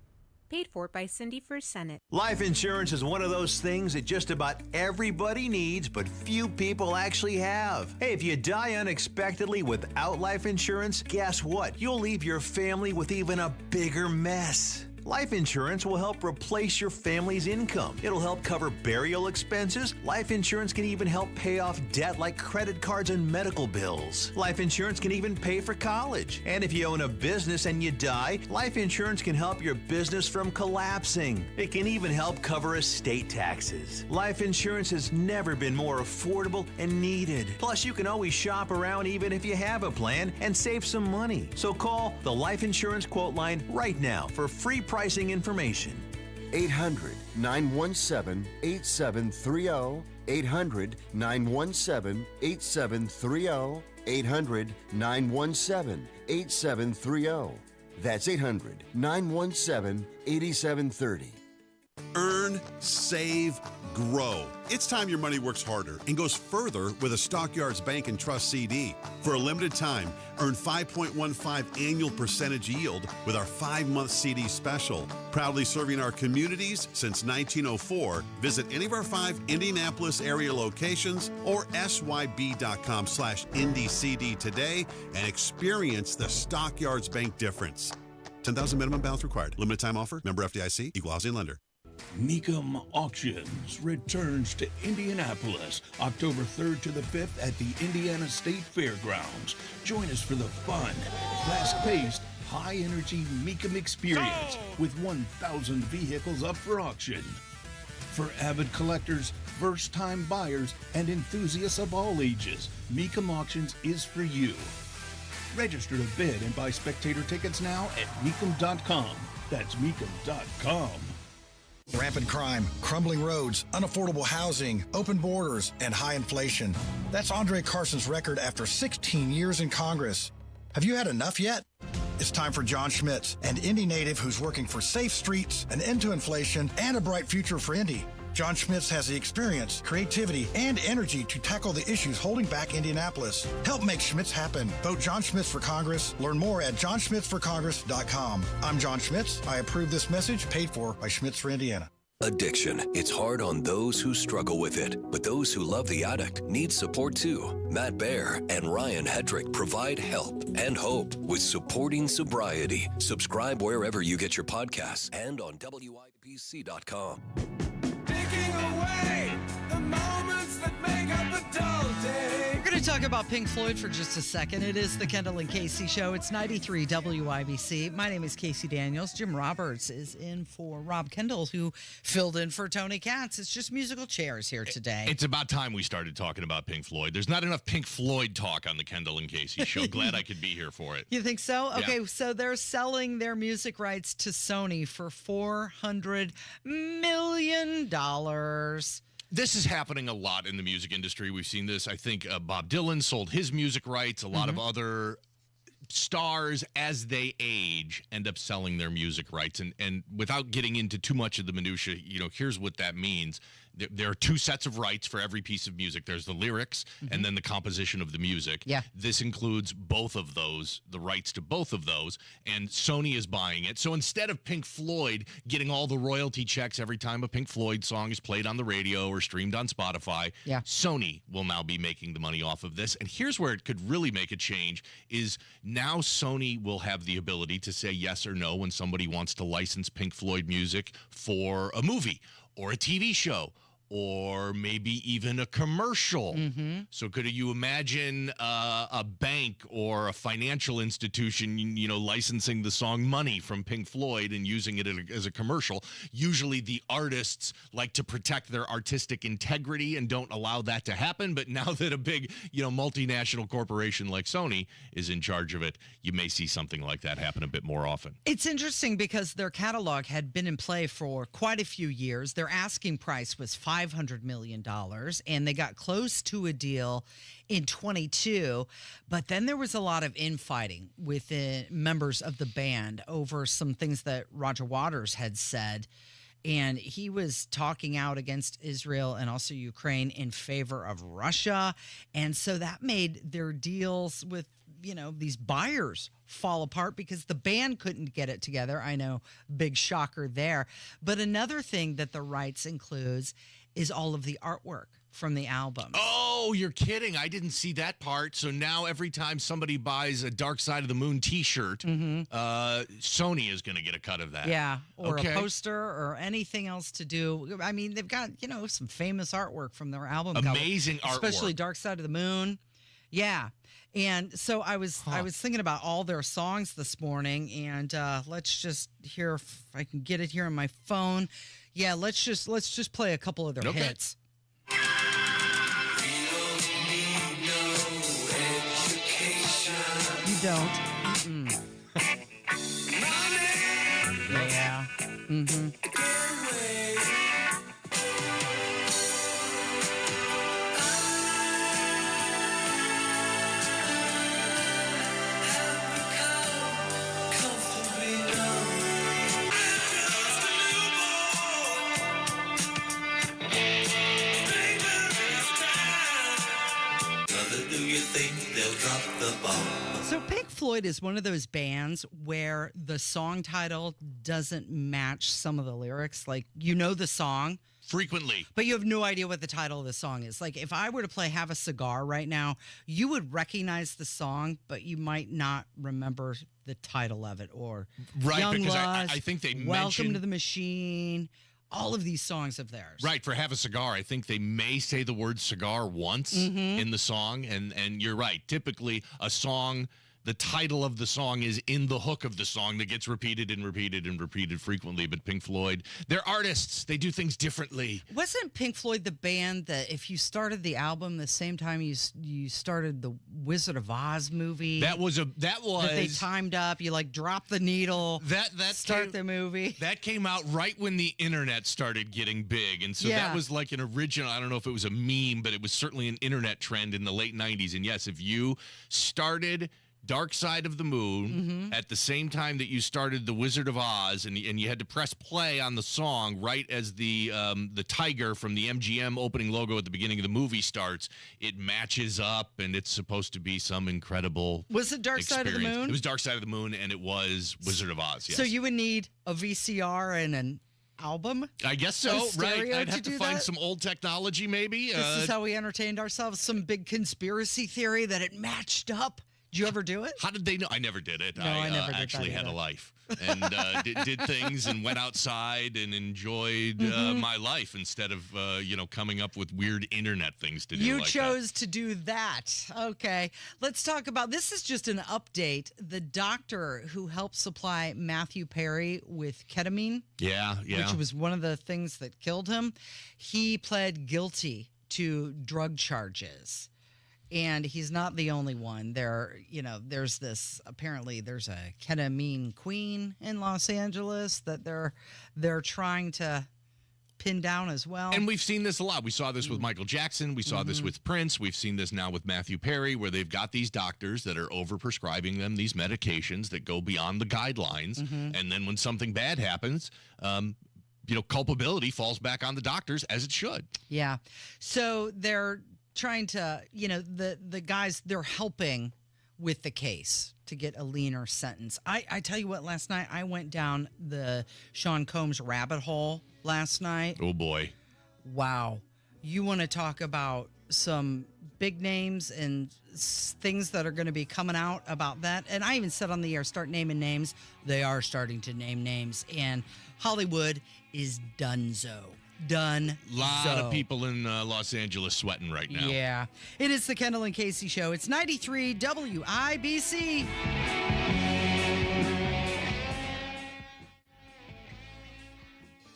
Paid for by Cindy for Senate. Life insurance is one of those things that just about everybody needs, but few people actually have. Hey, if you die unexpectedly without life insurance, guess what? You'll leave your family with even a bigger mess. Life insurance will help replace your family's income. It'll help cover burial expenses. Life insurance can even help pay off debt like credit cards and medical bills. Life insurance can even pay for college. And if you own a business and you die, life insurance can help your business from collapsing. It can even help cover estate taxes. Life insurance has never been more affordable and needed. Plus, you can always shop around even if you have a plan and save some money. So call the Life Insurance Quote Line right now for free pricing information. 800-917-8730. 800-917-8730. 800-917-8730. That's 800-917-8730. Earn, save, grow. It's time your money works harder and goes further with a Stockyards Bank and Trust CD. For a limited time, earn 5.15 annual percentage yield with our 5-month CD special. Proudly serving our communities since 1904. Visit any of our 5 Indianapolis area locations or syb.com/IndyCD today and experience the Stockyards Bank difference. 10,000 minimum balance required. Limited time offer. Member FDIC. Equal housing lender. Mecum Auctions returns to Indianapolis October 3rd to the 5th at the Indiana State Fairgrounds. Join us for the fun, fast-paced, high-energy Mecum experience with 1,000 vehicles up for auction. For avid collectors, first-time buyers, and enthusiasts of all ages, Mecum Auctions is for you. Register to bid and buy spectator tickets now at Mecum.com. That's Mecum.com. Rampant crime, crumbling roads, unaffordable housing, open borders, and high inflation. That's Andre Carson's record after 16 years in Congress. Have you had enough yet? It's time for John Schmitz, an Indy native who's working for safe streets, an end to inflation, and a bright future for Indy. John Schmitz has the experience, creativity, and energy to tackle the issues holding back Indianapolis. Help make Schmitz happen. Vote John Schmitz for Congress. Learn more at johnschmitzforcongress.com. I'm John Schmitz. I approve this message, paid for by Schmitz for Indiana. Addiction. It's hard on those who struggle with it, but those who love the addict need support too. Matt Baer and Ryan Hedrick provide help and hope with Supporting Sobriety. Subscribe wherever you get your podcasts and on WIBC.com. Taking away the moments that make up a dull day. We're going to talk about Pink Floyd for just a second. It is the Kendall and Casey Show. It's 93 WIBC. My name is Casey Daniels. Jim Roberts is in for Rob Kendall, who filled in for Tony Katz. It's just musical chairs here today. It's about time we started talking about Pink Floyd. There's not enough Pink Floyd talk on the Kendall and Casey Show. Glad I could be here for it. You think so? Yeah. Okay, so they're selling their music rights to Sony for $400 million. This is happening a lot in the music industry. We've seen this. I think Bob Dylan sold his music rights. A lot of other stars, as they age, end up selling their music rights. And without getting into too much of the minutia, here's what that means. There are two sets of rights for every piece of music. There's the lyrics and then the composition of the music. Yeah. This includes both of those, the rights to both of those, and Sony is buying it. So instead of Pink Floyd getting all the royalty checks every time a Pink Floyd song is played on the radio or streamed on Spotify, Sony will now be making the money off of this. And here's where it could really make a change is now Sony will have the ability to say yes or no when somebody wants to license Pink Floyd music for a movie or a TV show, or maybe even a commercial. So could you imagine a bank or a financial institution, licensing the song Money from Pink Floyd and using it as a commercial? Usually the artists like to protect their artistic integrity and don't allow that to happen. But now that a big, multinational corporation like Sony is in charge of it, you may see something like that happen a bit more often. It's interesting because their catalog had been in play for quite a few years. Their asking price was $500 million, and they got close to a deal in 22. But then there was a lot of infighting with the members of the band over some things that Roger Waters had said. And he was talking out against Israel and also Ukraine in favor of Russia. And so that made their deals with, these buyers fall apart because the band couldn't get it together. I know, big shocker there. But another thing that the rights includes is all of the artwork from the album. Oh, you're kidding. I didn't see that part. So now every time somebody buys a Dark Side of the Moon t-shirt, Sony is going to get a cut of that. Yeah, or a poster or anything else to do. I mean, they've got, some famous artwork from their album. Amazing artwork. Especially Dark Side of the Moon. Yeah. And so I was thinking about all their songs this morning, and let's just hear if I can get it here on my phone. Yeah, let's just play a couple of their hits. You don't. Yeah. So Pink Floyd is one of those bands where the song title doesn't match some of the lyrics. Like, the song. Frequently. But you have no idea what the title of the song is. Like, if I were to play Have a Cigar right now, you would recognize the song, but you might not remember the title of it. Or Young because Lust, I think they Welcome to the Machine. All of these songs of theirs. Right, for Have a Cigar, I think they may say the word cigar once in the song, and you're right. Typically, a song the title of the song is in the hook of the song that gets repeated and repeated and repeated frequently. But Pink Floyd, they're artists. They do things differently. Wasn't Pink Floyd the band that if you started the album the same time you started the Wizard of Oz movie? That they timed up. You like drop the needle. Start the movie. That came out right when the internet started getting big, and so that was like an original. I don't know if it was a meme, but it was certainly an internet trend in the late '90s. And yes, if you started Dark Side of the Moon at the same time that you started the Wizard of Oz, and you had to press play on the song right as the tiger from the MGM opening logo at the beginning of the movie starts, it matches up, and it's supposed to be some incredible Was it Dark Side of the Moon? It was Dark Side of the Moon, and it was Wizard of Oz, yes. So you would need a VCR and an album? I guess so, right? I'd have to find that? some old technology, maybe. This is how we entertained ourselves. Some big conspiracy theory that it matched up. Did you ever do it? How did they know? I never did it. No, I never did actually that had a either. life and did things and went outside and enjoyed my life instead of coming up with weird internet things to do. You like chose to do that. Okay. Let's talk about this. Is just an update. The doctor who helped supply Matthew Perry with ketamine, Yeah. which was one of the things that killed him, he pled guilty to drug charges. And he's not the only one. There's there's a ketamine queen in Los Angeles that they're trying to pin down as well. And we've seen this a lot. We saw this with Michael Jackson. We saw this with Prince. We've seen this now with Matthew Perry, where they've got these doctors that are overprescribing them these medications that go beyond the guidelines. And then when something bad happens, culpability falls back on the doctors, as it should. Yeah. So they're trying to, the guys, they're helping with the case to get a leaner sentence. I tell you what, last night I went down the Sean Combs rabbit hole last night. Oh, boy. Wow. You want to talk about some big names and things that are going to be coming out about that. And I even said on the air, start naming names. They are starting to name names. And Hollywood is donezo. Done. Lot of people in Los Angeles sweating right now. Yeah. It is the Kendall and Casey Show. It's 93 WIBC.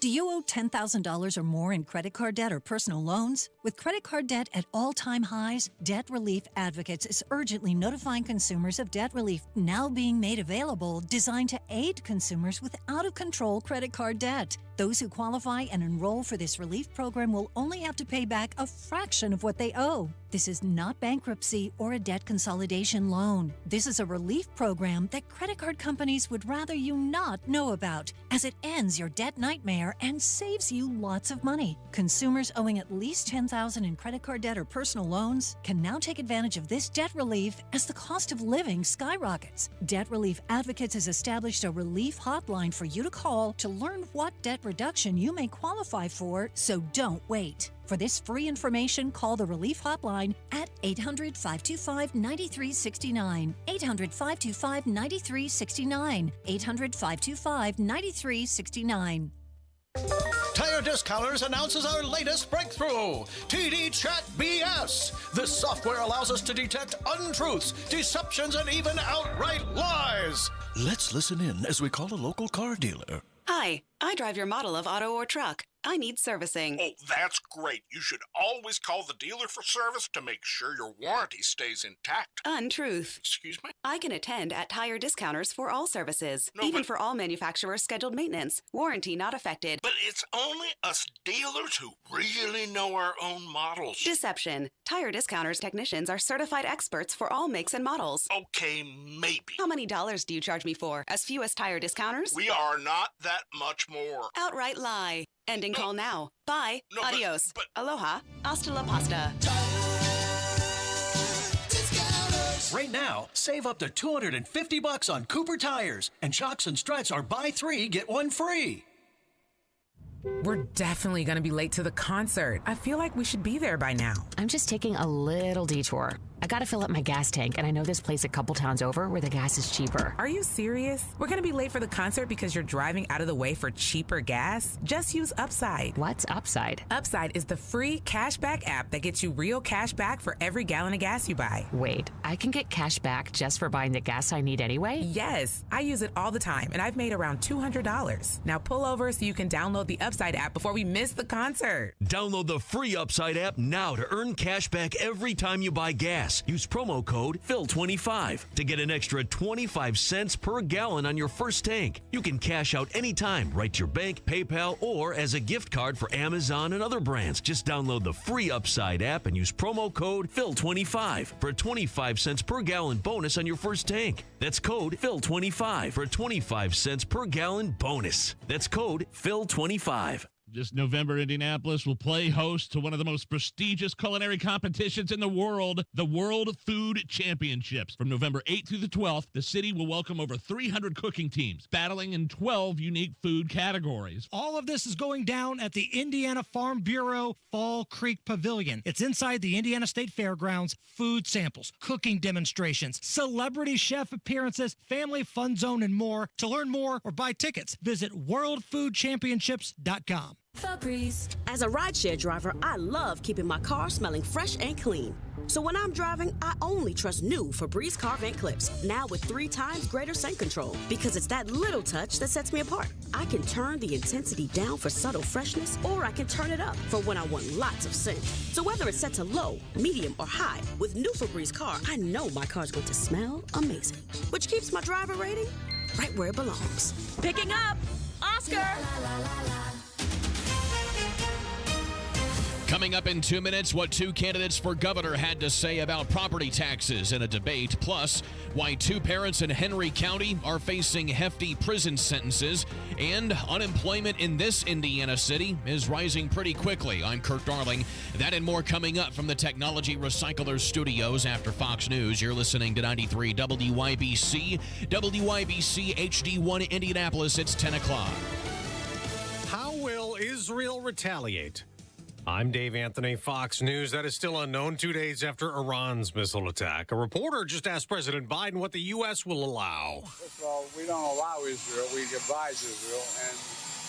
Do you owe $10,000 or more in credit card debt or personal loans? With credit card debt at all-time highs, Debt Relief Advocates is urgently notifying consumers of debt relief now being made available, designed to aid consumers with out-of-control credit card debt. Those who qualify and enroll for this relief program will only have to pay back a fraction of what they owe. This is not bankruptcy or a debt consolidation loan. This is a relief program that credit card companies would rather you not know about, as it ends your debt nightmare and saves you lots of money. Consumers owing at least $10,000 in credit card debt or personal loans can now take advantage of this debt relief as the cost of living skyrockets. Debt Relief Advocates has established a relief hotline for you to call to learn what debt reduction you may qualify for, so don't wait. For this free information, call the Relief Hotline at 800-525-9369. 800-525-9369. 800-525-9369. Tire Discounters announces our latest breakthrough, TD Chat BS. This software allows us to detect untruths, deceptions, and even outright lies. Let's listen in as we call a local car dealer. Hi, I drive your model of auto or truck. I need servicing. Oh, that's great. You should always call the dealer for service to make sure your warranty stays intact. Untruth. Excuse me? I can attend at Tire Discounters for all services, even for all manufacturers' scheduled maintenance. Warranty not affected. But it's only us dealers who really know our own models. Deception. Tire Discounters technicians are certified experts for all makes and models. Okay, maybe. How many dollars do you charge me for? As few as Tire Discounters? We are not that much more. Outright lie. Ending call now. Bye. No, Adios. Aloha. Hasta la pasta. Right now, save up to $250 on Cooper tires, and Shocks and Struts are buy 3, get 1 free. We're definitely going to be late to the concert. I feel like we should be there by now. I'm just taking a little detour. I gotta fill up my gas tank, and I know this place a couple towns over where the gas is cheaper. Are you serious? We're gonna be late for the concert because you're driving out of the way for cheaper gas? Just use Upside. What's Upside? Upside is the free cashback app that gets you real cash back for every gallon of gas you buy. Wait, I can get cash back just for buying the gas I need anyway? Yes, I use it all the time, and I've made around $200. Now pull over so you can download the Upside app before we miss the concert. Download the free Upside app now to earn cash back every time you buy gas. Use promo code PHIL25 to get an extra 25 cents per gallon on your first tank. You can cash out anytime, right to your bank, PayPal, or as a gift card for Amazon and other brands. Just download the free Upside app and use promo code PHIL25 for a 25 cents per gallon bonus on your first tank. That's code PHIL25 for a 25 cents per gallon bonus. That's code PHIL25. This November, Indianapolis will play host to one of the most prestigious culinary competitions in the world, the World Food Championships. From November 8th through the 12th, the city will welcome over 300 cooking teams, battling in 12 unique food categories. All of this is going down at the Indiana Farm Bureau Fall Creek Pavilion. It's inside the Indiana State Fairgrounds. Food samples, cooking demonstrations, celebrity chef appearances, family fun zone, and more. To learn more or buy tickets, visit worldfoodchampionships.com. Febreze. As a rideshare driver, I love keeping my car smelling fresh and clean. So when I'm driving, I only trust new Febreze car vent clips, now with 3 times greater scent control, because it's that little touch that sets me apart. I can turn the intensity down for subtle freshness, or I can turn it up for when I want lots of scent. So whether it's set to low, medium, or high, with new Febreze car, I know my car's going to smell amazing, which keeps my driver rating right where it belongs. Picking up Oscar! Coming up in 2 minutes, what 2 candidates for governor had to say about property taxes in a debate, plus why 2 parents in Henry County are facing hefty prison sentences, and unemployment in this Indiana city is rising pretty quickly. I'm Kurt Darling. That and more coming up from the Technology Recyclers Studios after Fox News. You're listening to 93 WYBC, WYBC HD1 Indianapolis. It's 10 o'clock. How will Israel retaliate? I'm Dave Anthony, Fox News. That is still unknown 2 days after Iran's missile attack. A reporter just asked President Biden what the U.S. will allow. First of all, we don't allow Israel. We advise Israel, and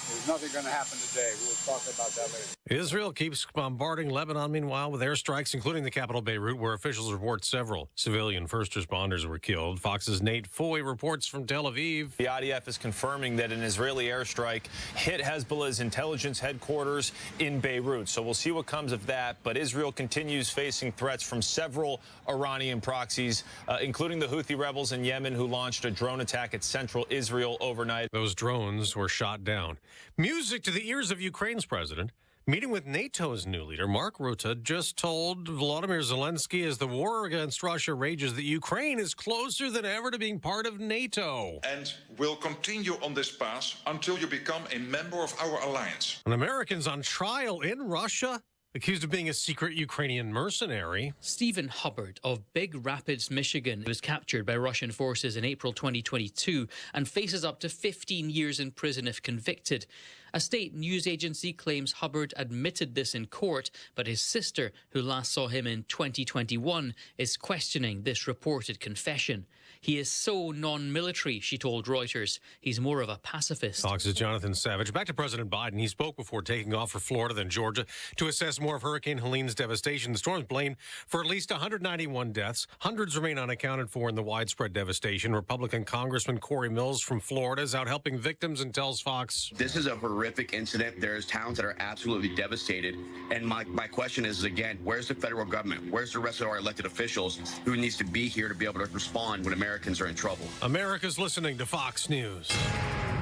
there's nothing going to happen today. We'll talk about that later. Israel keeps bombarding Lebanon, meanwhile, with airstrikes, including the capital Beirut, where officials report several civilian first responders were killed. Fox's Nate Foy reports from Tel Aviv. The IDF is confirming that an Israeli airstrike hit Hezbollah's intelligence headquarters in Beirut. So we'll see what comes of that. But Israel continues facing threats from several Iranian proxies, including the Houthi rebels in Yemen, who launched a drone attack at central Israel overnight. Those drones were shot down. Music to the ears of Ukraine's president. Meeting with NATO's new leader, Mark Rutte, just told Volodymyr Zelensky as the war against Russia rages that Ukraine is closer than ever to being part of NATO. And will continue on this path until you become a member of our alliance. An American's on trial in Russia, accused of being a secret Ukrainian mercenary. Stephen Hubbard of Big Rapids, Michigan, was captured by Russian forces in April 2022 and faces up to 15 years in prison if convicted. A state news agency claims Hubbard admitted this in court, but his sister, who last saw him in 2021, is questioning this reported confession. He is so non-military, she told Reuters. He's more of a pacifist. Fox's Jonathan Savage. Back to President Biden. He spoke before taking off for Florida, then Georgia, to assess more of Hurricane Helene's devastation. The storm's blamed for at least 191 deaths. Hundreds remain unaccounted for in the widespread devastation. Republican Congressman Corey Mills from Florida is out helping victims and tells Fox. This is a horrific incident. There's towns that are absolutely devastated. And my question is, again, where's the federal government? Where's the rest of our elected officials who needs to be here to be able to respond when Americans are in trouble? America's listening to Fox News.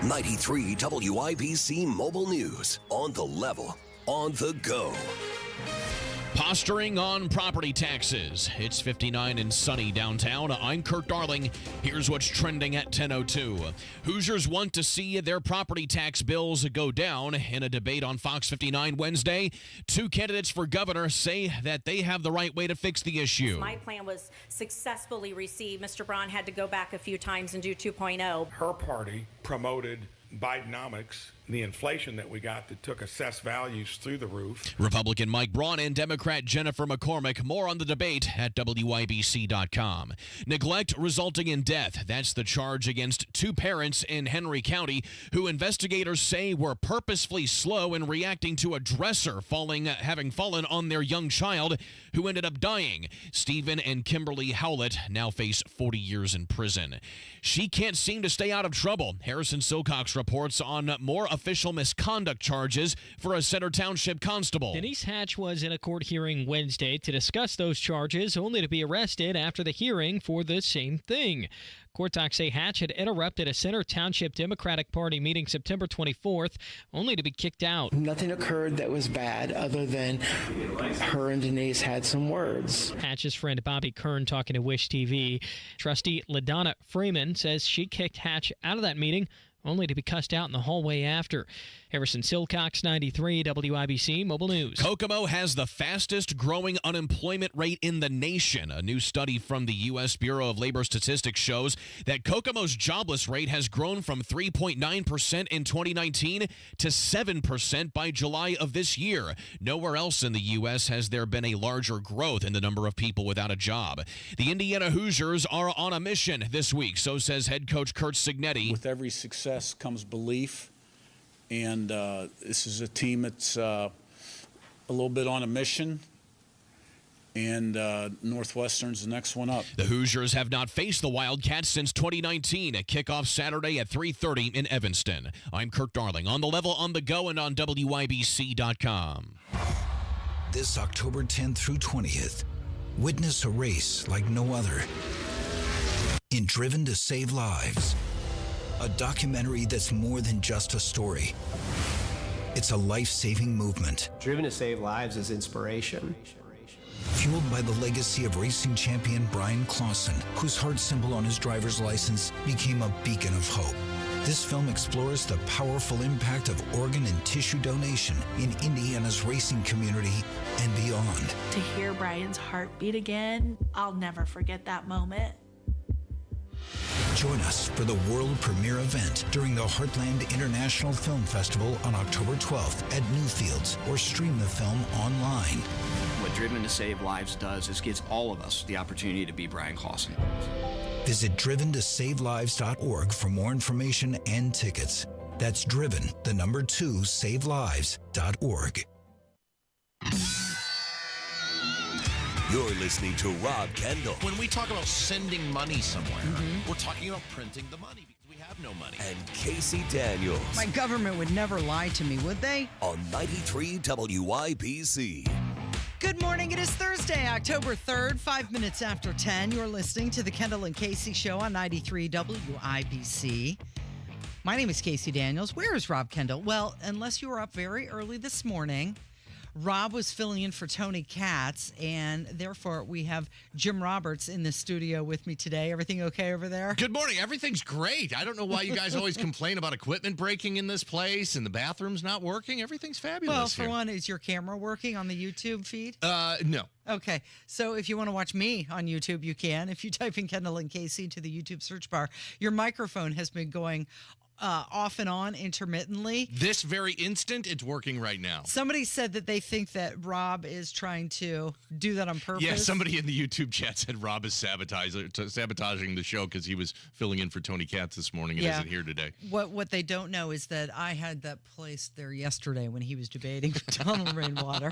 93 WIBC Mobile News. On the level, on the go. Posturing on property taxes. It's 59 and sunny downtown. I'm Kurt Darling. Here's what's trending at 10:02. Hoosiers want to see their property tax bills go down. In a debate on Fox 59 Wednesday, 2 candidates for governor say that they have the right way to fix the issue. My plan was successfully received. Mr. Braun had to go back a few times and do 2.0. Her party promoted Bidenomics, the inflation that we got that took assessed values through the roof. Republican Mike Braun and Democrat Jennifer McCormick. More on the debate at WIBC.com. Neglect resulting in death. That's the charge against two parents in Henry County who investigators say were purposefully slow in reacting to a dresser having fallen on their young child who ended up dying. Stephen and Kimberly Howlett now face 40 years in prison. She can't seem to stay out of trouble. Harrison Silcox reports on more official misconduct charges for a Center Township constable. Denise Hatch was in a court hearing Wednesday to discuss those charges, only to be arrested after the hearing for the same thing. Court docs say Hatch had interrupted a Center Township Democratic Party meeting September 24th, only to be kicked out. Nothing occurred that was bad other than her and Denise had some words. Hatch's friend Bobby Kern talking to Wish TV. Trustee LaDonna Freeman says she kicked Hatch out of that meeting, only to be cussed out in the hallway after. Harrison Silcox, 93 WIBC Mobile News. Kokomo has the fastest growing unemployment rate in the nation. A new study from the U.S. Bureau of Labor Statistics shows that Kokomo's jobless rate has grown from 3.9% in 2019 to 7% by July of this year. Nowhere else in the U.S. has there been a larger growth in the number of people without a job. The Indiana Hoosiers are on a mission this week, so says head coach Kurt Signetti. With every success comes belief. And this is a team that's a little bit on a mission, and Northwestern's the next one up. The Hoosiers have not faced the Wildcats since 2019. A kickoff Saturday at 3:30 in Evanston. I'm Kirk Darling, on the level, on the go, and on WIBC.com. This October 10th through 20th, witness a race like no other in Driven to Save Lives. A documentary that's more than just a story. It's a life-saving movement. Driven to Save Lives is inspiration. Fueled by the legacy of racing champion Brian Clausen, whose heart symbol on his driver's license became a beacon of hope. This film explores the powerful impact of organ and tissue donation in Indiana's racing community and beyond. To hear Brian's heart beat again, I'll never forget that moment. Join us for the world premiere event during the Heartland International Film Festival on October 12th at Newfields, or stream the film online. What Driven to Save Lives does is gives all of us the opportunity to be Brian Clausen. Visit driventosavelives.org for more information and tickets. That's driven, the number 2, savelives.org. You're listening to Rob Kendall. When we talk about sending money somewhere, we're talking about printing the money because we have no money. And Casey Daniels. My government would never lie to me, would they? On 93 WIBC. Good morning. It is Thursday, October 3rd, 5 minutes after 10. You're listening to the Kendall and Casey Show on 93 WIBC. My name is Casey Daniels. Where is Rob Kendall? Well, unless you were up very early this morning, Rob was filling in for Tony Katz, and therefore we have Jim Roberts in the studio with me today. Everything okay over there? Good morning. Everything's great. I don't know why you guys always complain about equipment breaking in this place and the bathrooms not working. Everything's fabulous. Well, for one, is your camera working on the YouTube feed? No. Okay, so if you want to watch me on YouTube, you can. If you type in Kendall and Casey into the YouTube search bar, your microphone has been going off and on intermittently. This very instant, it's working right now. Somebody said that they think that Rob is trying to do that on purpose. Yeah, somebody in the YouTube chat said Rob is sabotaging the show because he was filling in for Tony Katz this morning and isn't here today. What they don't know is that I had that placed there yesterday when he was debating for Donald Rainwater.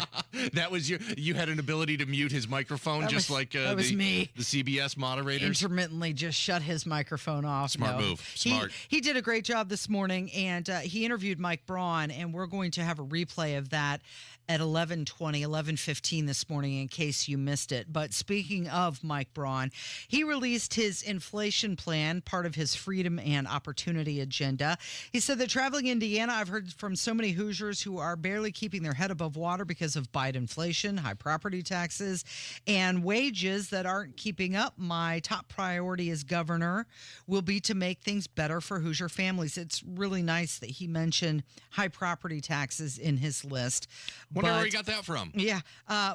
That was you had an ability to mute his microphone like that was me. The CBS moderators. Intermittently just shut his microphone off. Smart move. Smart. He did a great job this morning, and he interviewed Mike Braun, and we're going to have a replay of that at 11:15 this morning in case you missed it. But speaking of Mike Braun, he released his inflation plan, part of his freedom and opportunity agenda. He said that traveling Indiana, I've heard from so many Hoosiers who are barely keeping their head above water because of Biden inflation, high property taxes, and wages that aren't keeping up. My top priority as governor will be to make things better for Hoosier families. It's really nice that he mentioned high property taxes in his list. Wonder where he got that from. Yeah,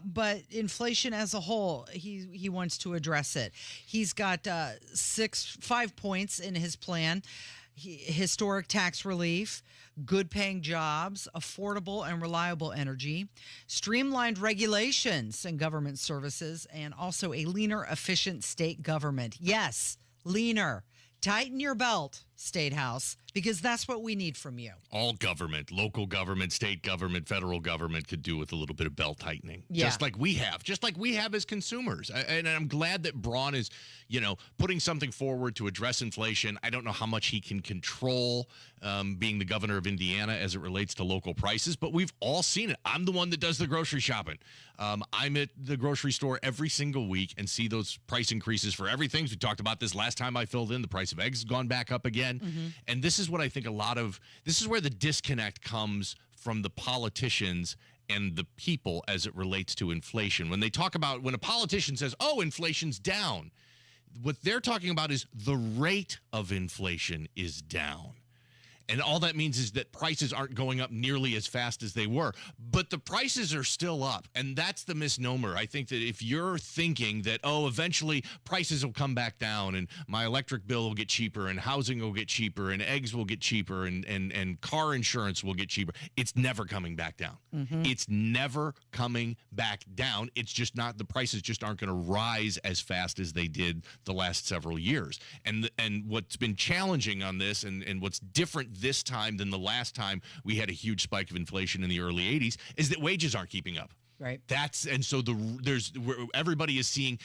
but inflation as a whole, he wants to address it. He's got 5 points in his plan. historic tax relief, good paying jobs, affordable and reliable energy, streamlined regulations and government services, and also a leaner, efficient state government. Yes, leaner. Tighten your belt, State House, because that's what we need from you. All government, local government, state government, federal government could do with a little bit of belt tightening. Yeah. Just like we have as consumers. And I'm glad that Braun is, putting something forward to address inflation. I don't know how much he can control being the governor of Indiana as it relates to local prices, but we've all seen it. I'm the one that does the grocery shopping. I'm at the grocery store every single week and see those price increases for everything. We talked about this last time I filled in. The price of eggs has gone back up again. And this is what I think this is where the disconnect comes from the politicians and the people as it relates to inflation. When a politician says, oh, inflation's down, what they're talking about is the rate of inflation is down. And all that means is that prices aren't going up nearly as fast as they were. But the prices are still up. And that's the misnomer. I think that if you're thinking that, eventually prices will come back down and my electric bill will get cheaper and housing will get cheaper and eggs will get cheaper and car insurance will get cheaper, it's never coming back down. It's never coming back down. It's just not, the prices just aren't going to rise as fast as they did the last several years. And what's been challenging on this and what's different this time than the last time we had a huge spike of inflation in the early 80s is that wages aren't keeping up. Right. Everybody is seeing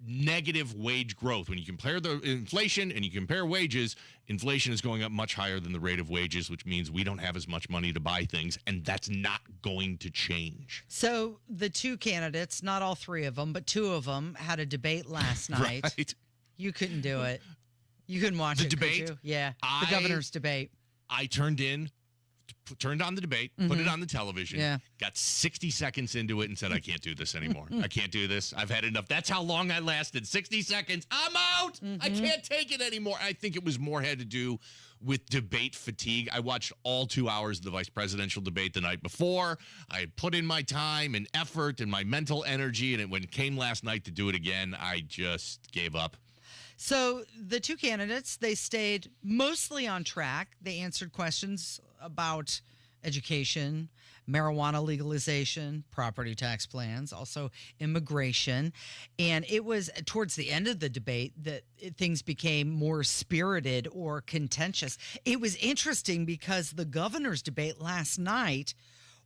negative wage growth. When you compare the inflation and you compare wages, inflation is going up much higher than the rate of wages, which means we don't have as much money to buy things, and that's not going to change. So the two candidates, not all three of them, but two of them had a debate last night. Right. You couldn't do it. You couldn't watch The it, debate? could you? Yeah, the governor's debate. I turned on the debate, put it on the television, got 60 seconds into it and said, I can't do this anymore. I can't do this. I've had enough. That's how long I lasted. 60 seconds. I'm out. I can't take it anymore. I think it was more had to do with debate fatigue. I watched all 2 hours of the vice presidential debate the night before. I put in my time and effort and my mental energy, and when it came last night to do it again, I just gave up. So the two candidates, they stayed mostly on track. They answered questions about education, marijuana legalization, property tax plans, also immigration. And it was towards the end of the debate that things became more spirited or contentious. It was interesting because the governor's debate last night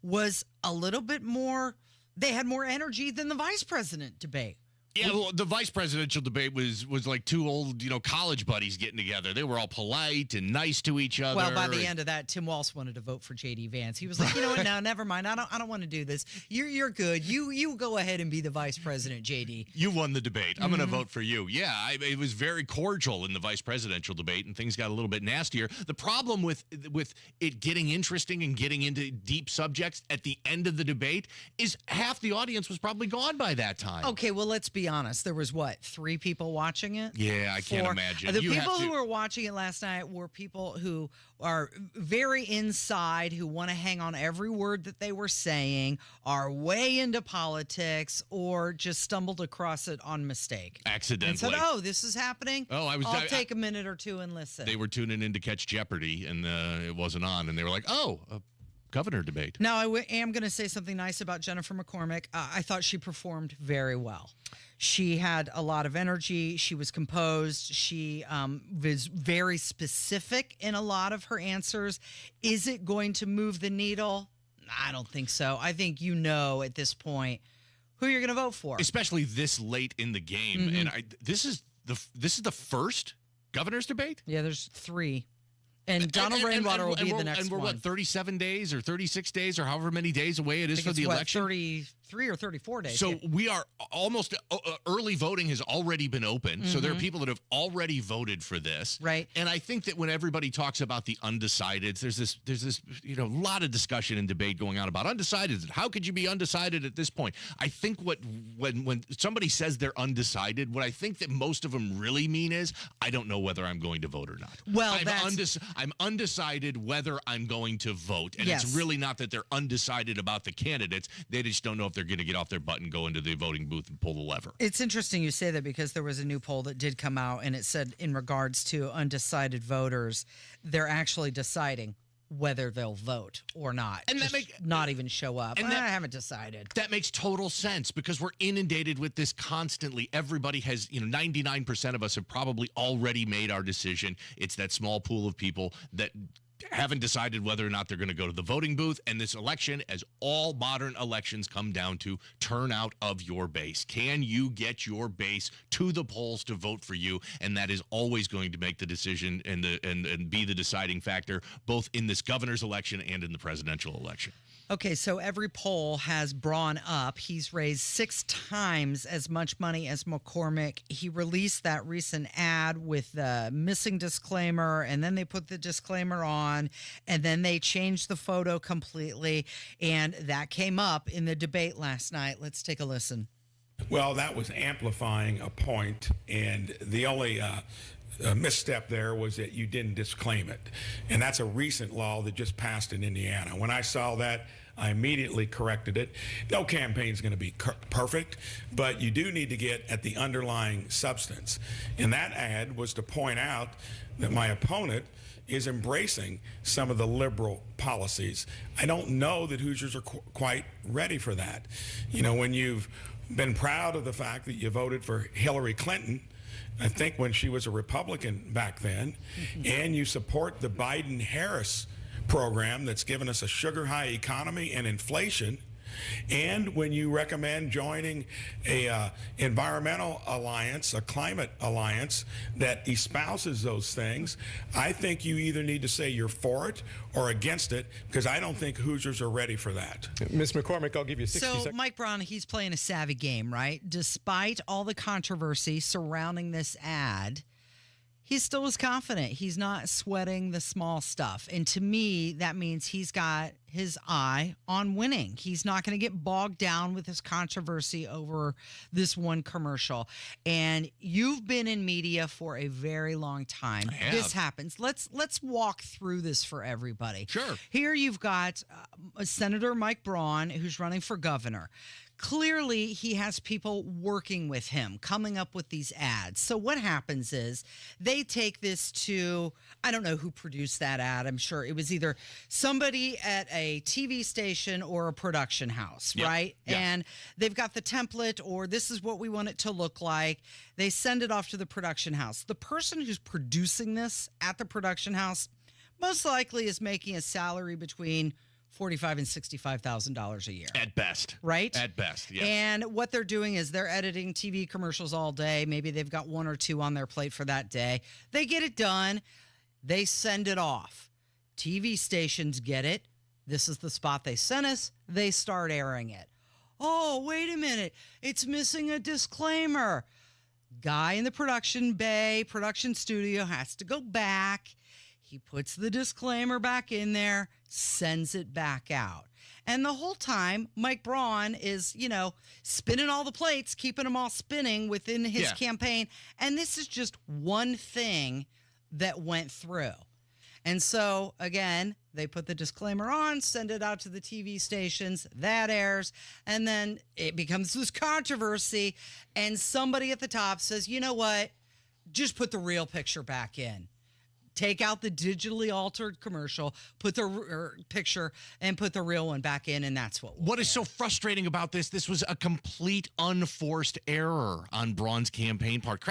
was a little bit more, they had more energy than the vice president debate. Yeah, well, the vice presidential debate was like two old, college buddies getting together. They were all polite and nice to each other. Well, by the end of that, Tim Walz wanted to vote for J.D. Vance. He was like, you know what? No, never mind. I don't want to do this. You're good. You go ahead and be the vice president, J.D. You won the debate. I'm going to vote for you. Yeah, it was very cordial in the vice presidential debate, and things got a little bit nastier. The problem with it getting interesting and getting into deep subjects at the end of the debate is half the audience was probably gone by that time. Okay, well, let's be honest. There was, 3 people watching it? Yeah, I can't imagine. The people who were watching it last night were people who are very inside, who want to hang on every word that they were saying, are way into politics, or just stumbled across it on mistake. Accidentally. And said, this is happening. I'll take a minute or two and listen. They were tuning in to catch Jeopardy, and it wasn't on, and they were like, governor debate. Now, I am going to say something nice about Jennifer McCormick. I thought she performed very well. She had a lot of energy. She was composed. She was very specific in a lot of her answers. Is it going to move the needle? I don't think so. I think at this point who you're going to vote for. Especially this late in the game. And this is the first governor's debate? Yeah, there's 3. And Donald Rainwater will be the next one. And we're, 37 days or 36 days or however many days away it is for the election? 33 or 34 days. So we are almost, early voting has already been open. So there are people that have already voted for this. Right. And I think that when everybody talks about the undecideds, there's this lot of discussion and debate going on about undecideds. How could you be undecided at this point? I think when somebody says they're undecided, what I think that most of them really mean is, I don't know whether I'm going to vote or not. Well, I'm undecided whether I'm going to vote. And Yes. it's really not that they're undecided about the candidates. They just don't know if they're they're going to get off their butt and go into the voting booth and pull the lever. It's interesting you say that because there was a new poll that did come out, and it said in regards to undecided voters, they're actually deciding whether they'll vote or not. And that not even show up. And I haven't decided. That makes total sense because we're inundated with this constantly. Everybody has, 99% of us have probably already made our decision. It's that small pool of people that haven't decided whether or not they're going to go to the voting booth. And this election, as all modern elections come down to, turnout of your base. Can you get your base to the polls to vote for you? And that is always going to make the decision and be the deciding factor, both in this governor's election and in the presidential election. Okay, so every poll has Braun up. He's raised 6 times as much money as McCormick. He released that recent ad with the missing disclaimer, and then they put the disclaimer on, and then they changed the photo completely, and that came up in the debate last night. Let's take a listen. Well, that was amplifying a point, and the only misstep there was that you didn't disclaim it. And that's a recent law that just passed in Indiana. When I saw that, I immediately corrected it. No campaign is going to be perfect, but you do need to get at the underlying substance. And that ad was to point out that my opponent is embracing some of the liberal policies. I don't know that Hoosiers are quite ready for that. When you've been proud of the fact that you voted for Hillary Clinton, I think when she was a Republican back then, and you support the Biden-Harris program that's given us a sugar-high economy and inflation, and when you recommend joining a environmental alliance, a climate alliance that espouses those things, I think you either need to say you're for it or against it, because I don't think Hoosiers are ready for that. Ms. McCormick, I'll give you 60 seconds. So Mike Braun, he's playing a savvy game, right? Despite all the controversy surrounding this ad, he still is confident. He's not sweating the small stuff. And to me, that means he's got his eye on winning. He's not going to get bogged down with this controversy over this one commercial. And you've been in media for a very long time. This happens. Let's walk through this for everybody. Sure. Here you've got Senator Mike Braun, who's running for governor. Clearly, he has people working with him, coming up with these ads. So what happens is they take this to, I don't know who produced that ad. I'm sure it was either somebody at a TV station or a production house, right? Yeah. And they've got the template, or this is what we want it to look like. They send it off to the production house. The person who's producing this at the production house most likely is making a salary between $45,000 and $65,000 a year. At best. Right? At best, yes. And what they're doing is they're editing TV commercials all day. Maybe they've got 1 or 2 on their plate for that day. They get it done. They send it off. TV stations get it. This is the spot they sent us. They start airing it. Oh, wait a minute. It's missing a disclaimer. Guy in the production bay, production studio has to go back. He puts the disclaimer back in there, sends it back out. And the whole time, Mike Braun is, spinning all the plates, keeping them all spinning within his campaign. And this is just one thing that went through. And so, again, they put the disclaimer on, send it out to the TV stations, that airs, and then it becomes this controversy. And somebody at the top says, you know what? Just put the real picture back in. Take out the digitally altered commercial, put the picture, and put the real one back in, and that's what is so frustrating about this was a complete unforced error on Braun's campaign part.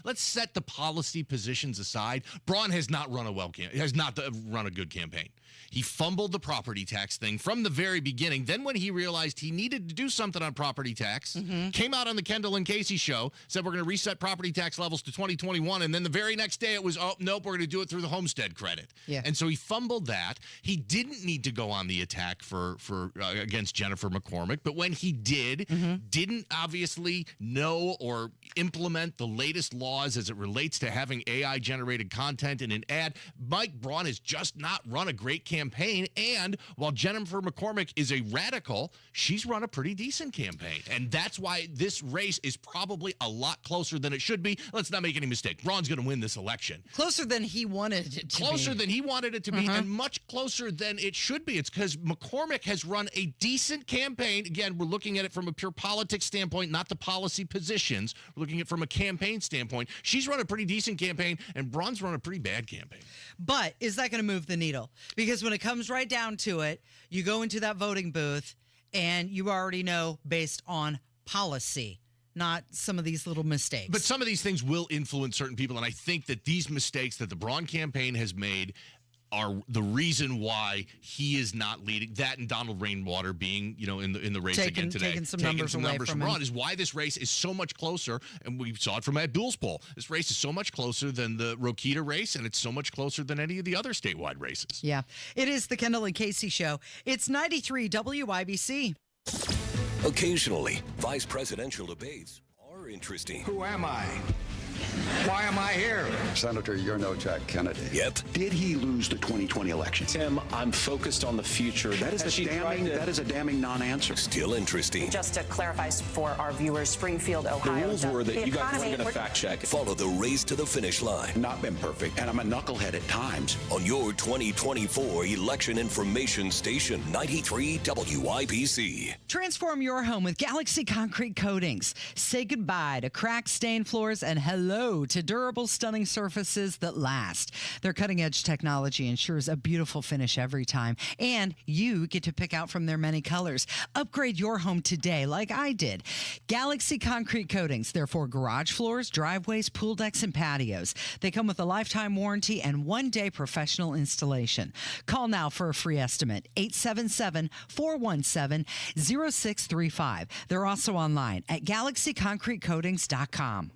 Let's set the policy positions aside. Braun has not run a good campaign. He fumbled the property tax thing from the very beginning. Then when he realized he needed to do something on property tax, came out on the Kendall and Casey show, said we're going to reset property tax levels to 2021, and then the very next day it was, oh, nope, we're going to do it through the homestead credit. Yeah. And so he fumbled that. He didn't need to go on the attack for against Jennifer McCormick, but when he did, didn't obviously know or implement the latest laws as it relates to having AI-generated content in an ad. Mike Braun has just not run a great campaign, and while Jennifer McCormick is a radical, she's run a pretty decent campaign, and that's why this race is probably a lot closer than it should be. Let's not make any mistake. Braun's going to win this election. Closer than he wanted it to be. Closer than he wanted it to be, and much closer than it should be. It's because McCormick has run a decent campaign. Again, we're looking at it from a pure politics standpoint, not the policy positions. We're looking at it from a campaign standpoint. She's run a pretty decent campaign, and Braun's run a pretty bad campaign. But is that going to move the needle? Because when it comes right down to it, you go into that voting booth, and you already know based on policy, not some of these little mistakes. But some of these things will influence certain people, and I think that these mistakes that the Braun campaign has made are the reason why he is not leading. That and Donald Rainwater being, in the race again today. Taking some numbers away from Braun him. is why this race is so much closer, and we saw it from Abdul's poll. This race is so much closer than the Rokita race, and it's so much closer than any of the other statewide races. Yeah. It is the Kendall and Casey Show. It's 93 WIBC. Occasionally, vice presidential debates are interesting. Who am I? Why am I here? Senator, you're no Jack Kennedy. Yet, Did he lose the 2020 election? Tim, I'm focused on the future. That is a damning non-answer. still interesting. Just to clarify for our viewers, Springfield, The Ohio. rules were that you guys weren't going to fact check. Follow the race to the finish line Not been perfect, and I'm a knucklehead at times. on your 2024 election information station, 93 WIBC. Transform your home with Galaxy Concrete Coatings. Say goodbye to cracked, stained floors and hello to durable, stunning surfaces that last. Their cutting-edge technology ensures a beautiful finish every time, and you get to pick out from their many colors. Upgrade your home today like I did. Galaxy Concrete Coatings. They're for garage floors, driveways, pool decks, and patios. They come with a lifetime warranty and one-day professional installation. Call now for a free estimate. 877-417-0635. They're also online at galaxyconcretecoatings.com.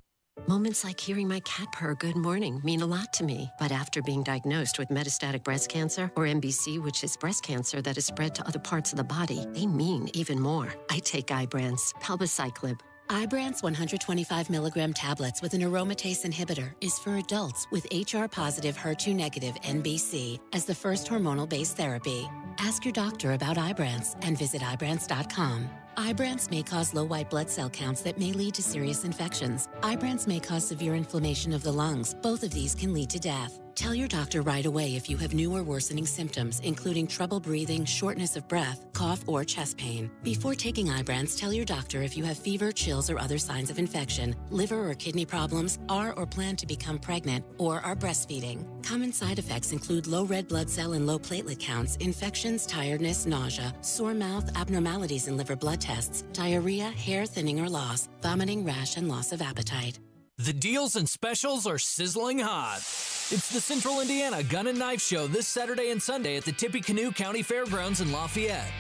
Moments like hearing my cat purr good morning mean a lot to me. But after being diagnosed with metastatic breast cancer, or MBC, which is breast cancer that is spread to other parts of the body, they mean even more. I take Ibrance, palbociclib. Ibrance 125 milligram tablets with an aromatase inhibitor is for adults with HR-positive, HER2-negative MBC as the first hormonal-based therapy. Ask your doctor about Ibrance and visit Ibrance.com. Ibrance may cause low white blood cell counts that may lead to serious infections. Ibrance may cause severe inflammation of the lungs. Both of these can lead to death. Tell your doctor right away if you have new or worsening symptoms, including trouble breathing, shortness of breath, cough, or chest pain. Before taking Ibrance, tell your doctor if you have fever, chills, or other signs of infection, liver or kidney problems, are or plan to become pregnant, or are breastfeeding. Common side effects include low red blood cell and low platelet counts, infections, tiredness, nausea, sore mouth, abnormalities in liver blood tests, diarrhea, hair thinning or loss, vomiting, rash, and loss of appetite. The deals and specials are sizzling hot. It's the Central Indiana Gun and Knife Show this Saturday and Sunday at the Tippecanoe County Fairgrounds in Lafayette.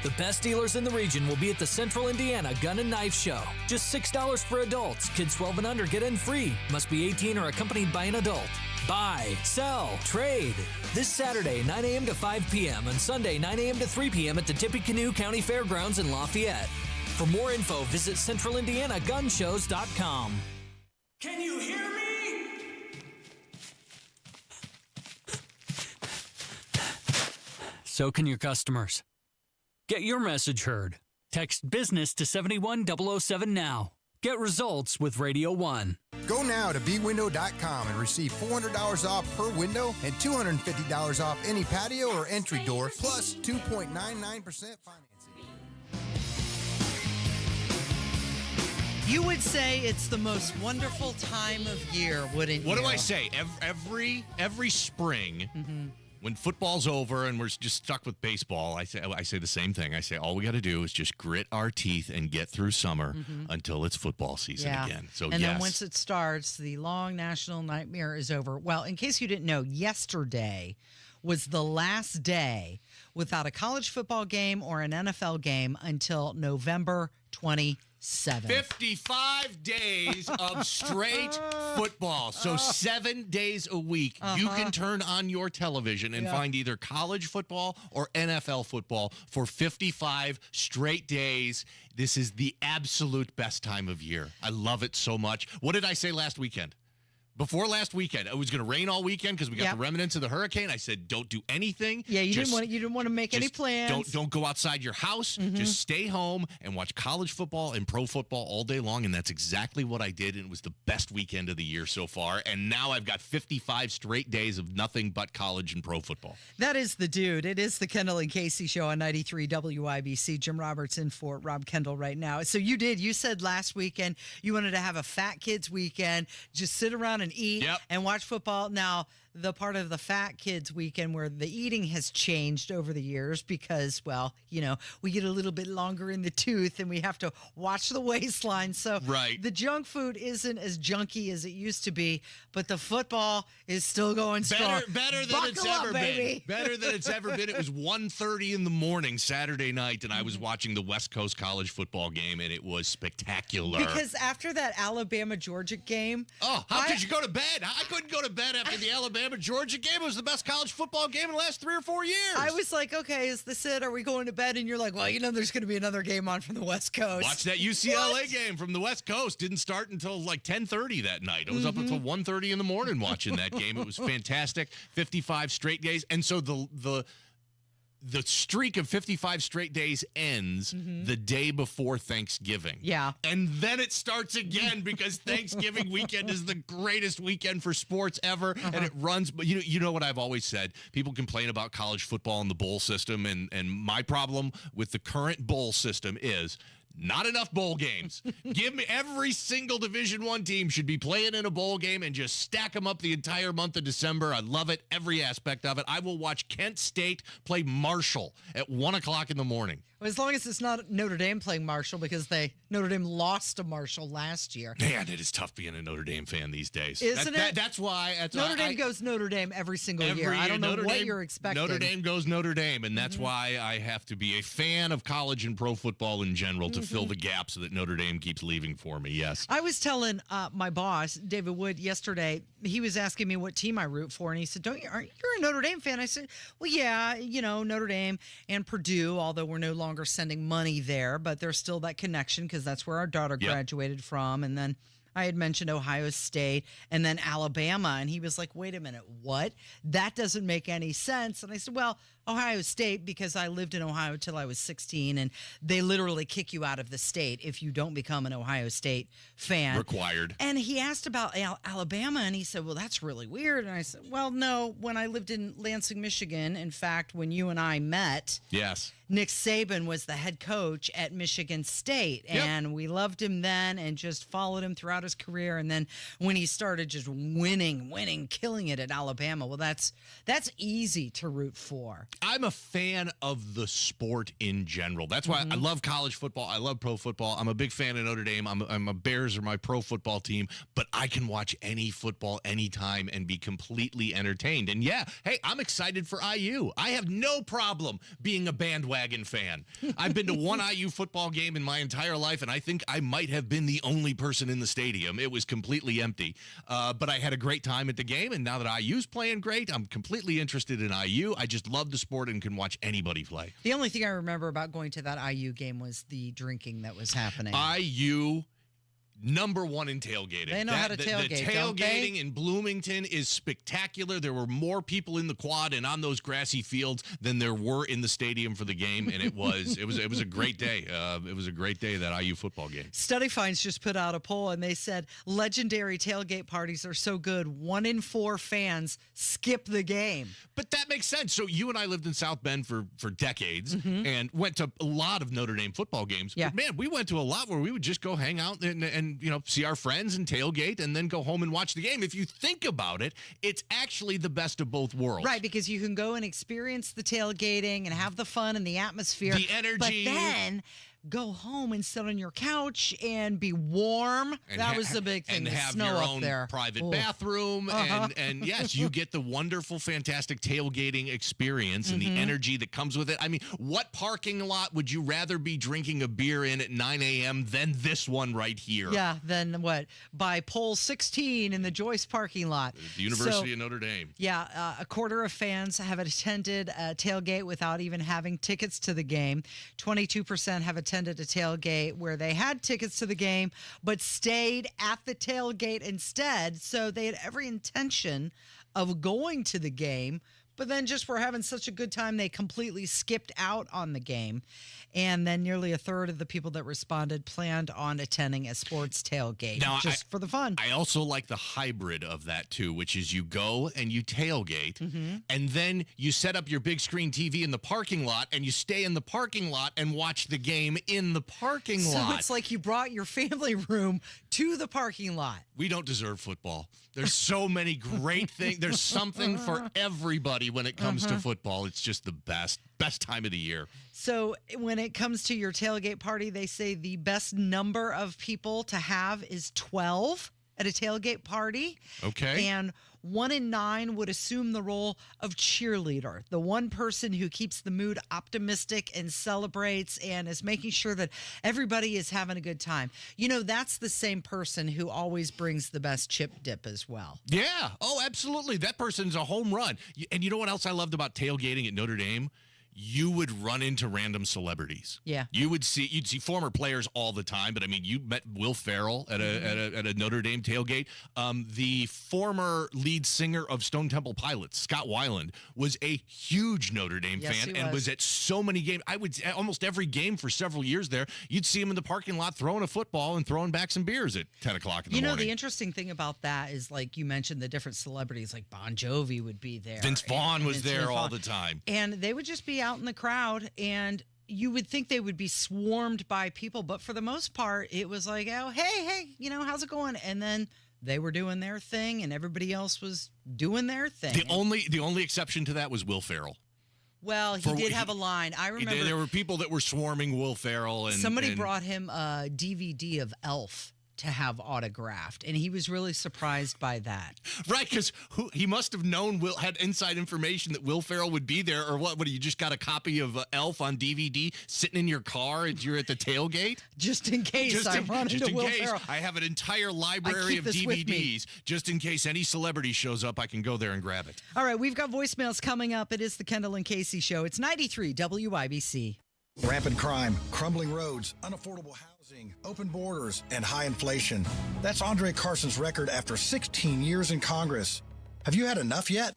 The best dealers in the region will be at the Central Indiana Gun and Knife Show. Just $6 for adults. Kids 12 and under get in free. Must be 18 or accompanied by an adult. Buy, sell, trade. This Saturday, 9 a.m. to 5 p.m. and Sunday, 9 a.m. to 3 p.m. at the Tippecanoe County Fairgrounds in Lafayette. For more info, visit CentralIndianaGunShows.com. Can you hear me? So can your customers. Get your message heard. Text BUSINESS to 71007 now. Get results with Radio 1. Go now to bwindow.com and receive $400 off per window and $250 off any patio or entry door, plus 2.99% financing. You would say it's the most wonderful time of year, wouldn't you? What do I say? Every spring, when football's over and we're just stuck with baseball, I say the same thing. I say all we got to do is just grit our teeth and get through summer until it's football season again. So and then once it starts, the long national nightmare is over. Well, in case you didn't know, yesterday was the last day without a college football game or an NFL game until November 27th. 55 days of straight football. So 7 days a week, you can turn on your television and find either college football or NFL football for 55 straight days. This is the absolute best time of year. I love it so much. What did I say last weekend? Before last weekend, it was going to rain all weekend because we got the remnants of the hurricane. I said, don't do anything. Yeah, you didn't want to make any plans. Don't go outside your house. Just stay home and watch college football and pro football all day long. And that's exactly what I did. And it was the best weekend of the year so far. And now I've got 55 straight days of nothing but college and pro football. That is the dude. It is the Kendall and Casey show on 93 WIBC. Jim Roberts in for Rob Kendall right now. So you said last weekend you wanted to have a fat kids weekend, just sit around and eat and watch football. Now, the part of the fat kids weekend where the eating has changed over the years because, well, we get a little bit longer in the tooth and we have to watch the waistline. So the junk food isn't as junky as it used to be, but the football is still going strong. Better than it's ever been. Better than it's ever been. It was 1:30 in the morning Saturday night, and I was watching the West Coast college football game, and it was spectacular. Because after that Alabama-Georgia game... Oh, how could you go to bed? I couldn't go to bed after the Alabama-Georgia game. It was the best college football game in the last 3 or 4 years. I was like, okay, is this it? Are we going to bed? And you're like, well, there's going to be another game on from the West Coast. Watch that UCLA game from the West Coast. Didn't start until like 10:30 that night. I was up until 1:30 in the morning watching that game. It was fantastic. 55 straight days. And so the streak of 55 straight days ends the day before Thanksgiving. Yeah. And then it starts again because Thanksgiving weekend is the greatest weekend for sports ever. And it runs. But you know what I've always said? People complain about college football and the bowl system. And my problem with the current bowl system is not enough bowl games. Give me every single Division I team should be playing in a bowl game and just stack them up the entire month of December. I love it, every aspect of it. I will watch Kent State play Marshall at 1 o'clock in the morning. Well, as long as it's not Notre Dame playing Marshall, because Notre Dame lost to Marshall last year. Man, it is tough being a Notre Dame fan these days. Isn't it? That's why. Notre Dame goes Notre Dame every single year. I don't know what you're expecting. Notre Dame goes Notre Dame, and that's why I have to be a fan of college and pro football in general to fill the gap so that Notre Dame keeps leaving for me. Yes. I was telling my boss, David Wood, yesterday, he was asking me what team I root for, and he said, you're a Notre Dame fan? I said, well, yeah, Notre Dame and Purdue, although we're no longer sending money there, but there's still that connection because that's where our daughter graduated from. And then I had mentioned Ohio State and then Alabama, and he was like, wait a minute, what? That doesn't make any sense. And I said, well, Ohio State, because I lived in Ohio till I was 16, and they literally kick you out of the state if you don't become an Ohio State fan. Required. And he asked about Alabama, and he said, well, that's really weird. And I said, well, no, when I lived in Lansing, Michigan, in fact, when you and I met, yes, Nick Saban was the head coach at Michigan State, and we loved him then and just followed him throughout his career. And then when he started just winning, killing it at Alabama, well, that's easy to root for. I'm a fan of the sport in general. That's why I love college football. I love pro football. I'm a big fan of Notre Dame. I'm a Bears are my pro football team, but I can watch any football anytime and be completely entertained. And yeah, hey, I'm excited for IU. I have no problem being a bandwagon fan. I've been to one IU football game in my entire life, and I think I might have been the only person in the stadium. It was completely empty, but I had a great time at the game, and now that IU's playing great, I'm completely interested in IU. I just love the sport and can watch anybody play. The only thing I remember about going to that IU game was the drinking that was happening. IU number one in tailgating. They know how to tailgate. The tailgating in Bloomington is spectacular. There were more people in the quad and on those grassy fields than there were in the stadium for the game, and it was a great day. It was a great day, that IU football game. Study Finds just put out a poll, and they said legendary tailgate parties are so good, 1 in 4 fans skip the game. But that makes sense. So you and I lived in South Bend for decades and went to a lot of Notre Dame football games. Yeah. But man, we went to a lot where we would just go hang out and see our friends and tailgate and then go home and watch the game. If you think about it, it's actually the best of both worlds. Right, because you can go and experience the tailgating and have the fun and the atmosphere. The energy. But then go home and sit on your couch and be warm. And that was the big thing. And the have snow your up own there. private bathroom. And yes, you get the wonderful, fantastic tailgating experience and the energy that comes with it. I mean, what parking lot would you rather be drinking a beer in at 9 a.m. than this one right here? Yeah, then what? By pole 16 in the Joyce parking lot. The University of Notre Dame. Yeah, a quarter of fans have attended a tailgate without even having tickets to the game. 22% have attended attended a tailgate where they had tickets to the game but stayed at the tailgate instead. So they had every intention of going to the game, but then just were having such a good time, they completely skipped out on the game. And then nearly a third of the people that responded planned on attending a sports tailgate just for the fun. I also like the hybrid of that, too, which is you go and you tailgate, and then you set up your big screen TV in the parking lot, and you stay in the parking lot and watch the game in the parking lot. So it's like you brought your family room to the parking lot. We don't deserve football. There's so many great things. There's something for everybody when it comes to football. It's just the best time of the year. So when it comes to your tailgate party, they say the best number of people to have is 12 at a tailgate party. Okay. And 1 in 9 would assume the role of cheerleader, the one person who keeps the mood optimistic and celebrates and is making sure that everybody is having a good time. You know, that's the same person who always brings the best chip dip as well. Yeah. Oh, absolutely. That person's a home run. And you know what else I loved about tailgating at Notre Dame? You would run into random celebrities. Yeah. You'd see former players all the time, but I mean, you met Will Ferrell at a Notre Dame tailgate. The former lead singer of Stone Temple Pilots, Scott Weiland, was a huge Notre Dame fan and was at so many games. I would almost every game for several years there. You'd see him in the parking lot throwing a football and throwing back some beers at 10 o'clock in the morning. You know, the interesting thing about that is, like you mentioned, the different celebrities, like Bon Jovi would be there. Vince Vaughn was there all the time. And they would just be out in the crowd, and you would think they would be swarmed by people, but for the most part, it was like, oh, hey, you know, how's it going? And then they were doing their thing, and everybody else was doing their thing. The only exception to that was Will Ferrell. Well, he did have a line. I remember there were people that were swarming Will Ferrell, and somebody brought him a DVD of Elf to have autographed, and he was really surprised by that. Right, because he must have known had inside information that Will Ferrell would be there, or what? You just got a copy of Elf on DVD sitting in your car and you're at the tailgate? Just in case I run into Will Ferrell. I have an entire library of DVDs. Just in case any celebrity shows up, I can go there and grab it. All right, we've got voicemails coming up. It is the Kendall and Casey Show. It's 93 WIBC. Rampant crime, crumbling roads, unaffordable housing, open borders, and high inflation. That's Andre Carson's record after 16 years in Congress. Have you had enough yet?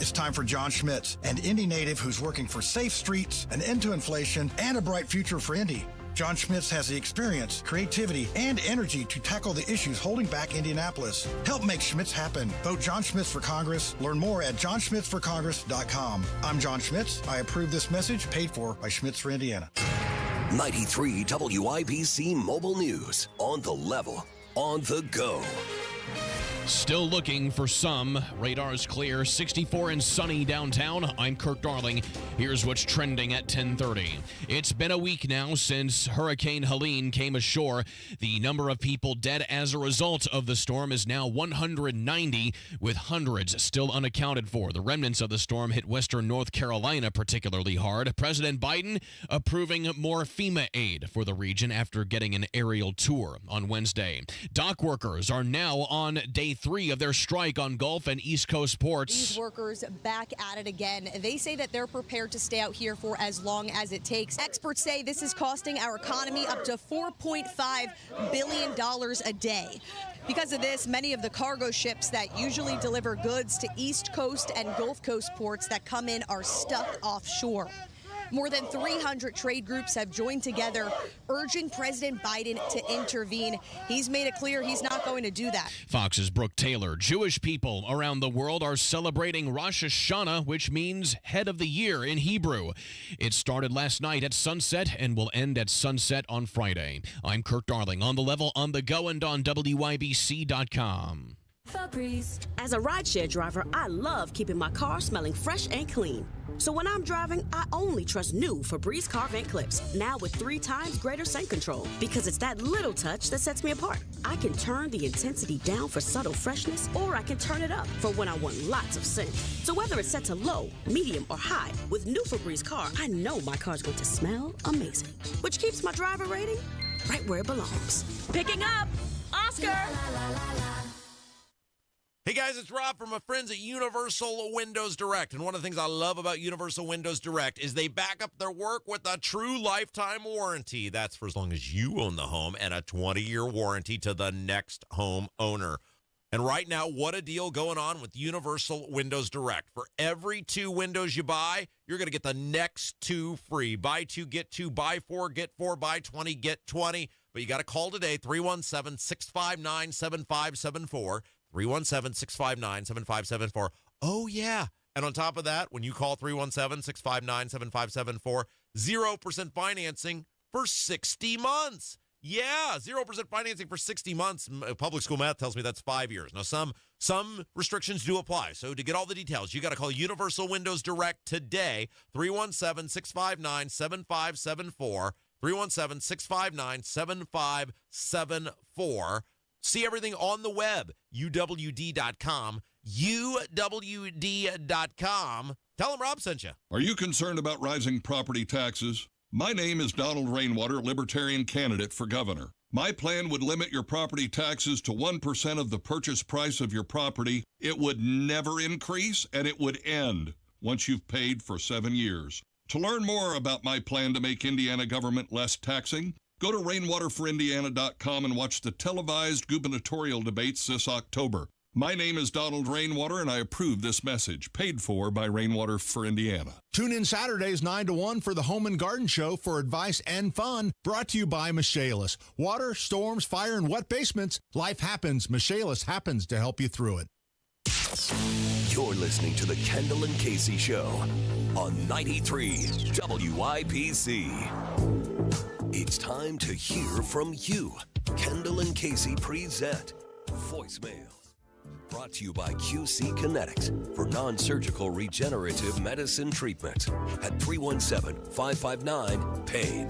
It's time for John Schmitz, an Indy native who's working for safe streets, an end to inflation, and a bright future for Indy. John Schmitz has the experience, creativity, and energy to tackle the issues holding back Indianapolis. Help make Schmitz happen. Vote John Schmitz for Congress. Learn more at johnschmitzforcongress.com. I'm John Schmitz. I approve this message, paid for by Schmitz for Indiana. 93 WIBC Mobile News. On the level, on the go. Still looking for some. Radar's clear. 64 and sunny downtown. I'm Kirk Darling. Here's what's trending at 10:30. It's been a week now since Hurricane Helene came ashore. The number of people dead as a result of the storm is now 190, with hundreds still unaccounted for. The remnants of the storm hit western North Carolina particularly hard. President Biden approving more FEMA aid for the region after getting an aerial tour on Wednesday. Dock workers are now on day 3 of their strike on Gulf and East Coast ports. These workers back at it again. They say that they're prepared to stay out here for as long as it takes. Experts say this is costing our economy up to $4.5 billion a day. Because of this, many of the cargo ships that usually deliver goods to East Coast and Gulf Coast ports that come in are stuck offshore. More than 300 trade groups have joined together, urging President Biden to intervene. He's made it clear he's not going to do that. Fox's Brooke Taylor. Jewish people around the world are celebrating Rosh Hashanah, which means head of the year in Hebrew. It started last night at sunset and will end at sunset on Friday. I'm Kirk Darling, on the level, on the go, and on WIBC.com. Febreze. As a rideshare driver, I love keeping my car smelling fresh and clean. So when I'm driving, I only trust new Febreze car vent clips, now with 3 times greater scent control, because it's that little touch that sets me apart. I can turn the intensity down for subtle freshness, or I can turn it up for when I want lots of scent. So whether it's set to low, medium, or high, with new Febreze car, I know my car's going to smell amazing, which keeps my driver rating right where it belongs. Picking up, Oscar. Hey guys, it's Rob from my friends at Universal Windows Direct. And one of the things I love about Universal Windows Direct is they back up their work with a true lifetime warranty. That's for as long as you own the home, and a 20-year warranty to the next home owner. And right now, what a deal going on with Universal Windows Direct. For every 2 windows you buy, you're going to get the next 2 free. Buy 2, get 2, buy 4, get 4, buy 20, get 20. But you got to call today, 317-659-7574. 317-659-7574. Oh, yeah. And on top of that, when you call 317-659-7574, 0% financing for 60 months. Yeah, 0% financing for 60 months. Public school math tells me that's 5 years. Now, some restrictions do apply. So to get all the details, you got to call Universal Windows Direct today, 317-659-7574, 317-659-7574. See everything on the web, uwd.com, uwd.com. Tell them Rob sent you. Are you concerned about rising property taxes? My name is Donald Rainwater, Libertarian candidate for governor. My plan would limit your property taxes to 1% of the purchase price of your property. It would never increase, and it would end once you've paid for 7 years. To learn more about my plan to make Indiana government less taxing, go to rainwaterforindiana.com and watch the televised gubernatorial debates this October. My name is Donald Rainwater, and I approve this message, paid for by Rainwater for Indiana. Tune in Saturdays 9 to 1 for the Home and Garden Show for advice and fun, brought to you by Michaelis. Water, storms, fire, and wet basements. Life happens. Michaelis happens to help you through it. You're listening to the Kendall and Casey Show on 93 WIBC. It's time to hear from you. Kendall and Casey present Voicemail. Brought to you by QC Kinetics for non-surgical regenerative medicine treatment at 317-559-PAIN.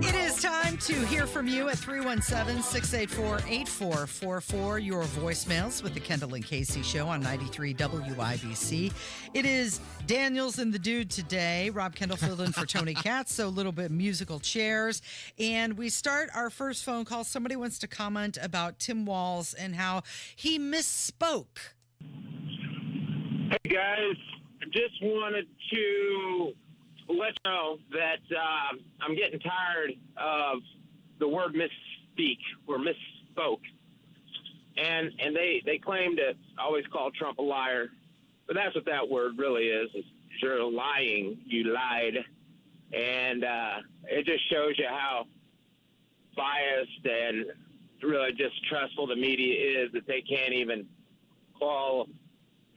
It is time to hear from you at 317-684-8444. Your voicemails with the Kendall and Casey Show on 93 WIBC. It is Daniels and the Dude today. Rob Kendall filled in for Tony Katz, so a little bit musical chairs. And we start our first phone call. Somebody wants to comment about Tim Walz and how he misspoke. Hey, guys. I just wanted to let you know that I'm getting tired of the word misspeak or misspoke. And they claim to always call Trump a liar. But that's what that word really is. You're lying. You lied. And it just shows you how biased and really distrustful the media is that they can't even call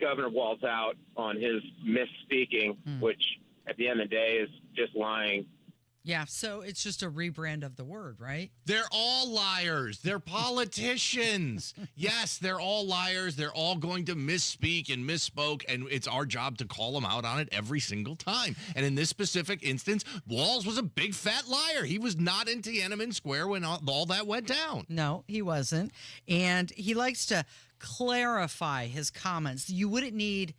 Governor Walz out on his misspeaking, which at the end of the day is just lying. Yeah, so it's just a rebrand of the word, right? They're all liars. They're politicians. Yes, they're all liars. They're all going to misspeak and misspoke, and it's our job to call them out on it every single time. And in this specific instance, Walz was a big fat liar. He was not in Tiananmen Square when all that went down. No, he wasn't. And he likes to clarify his comments. You wouldn't need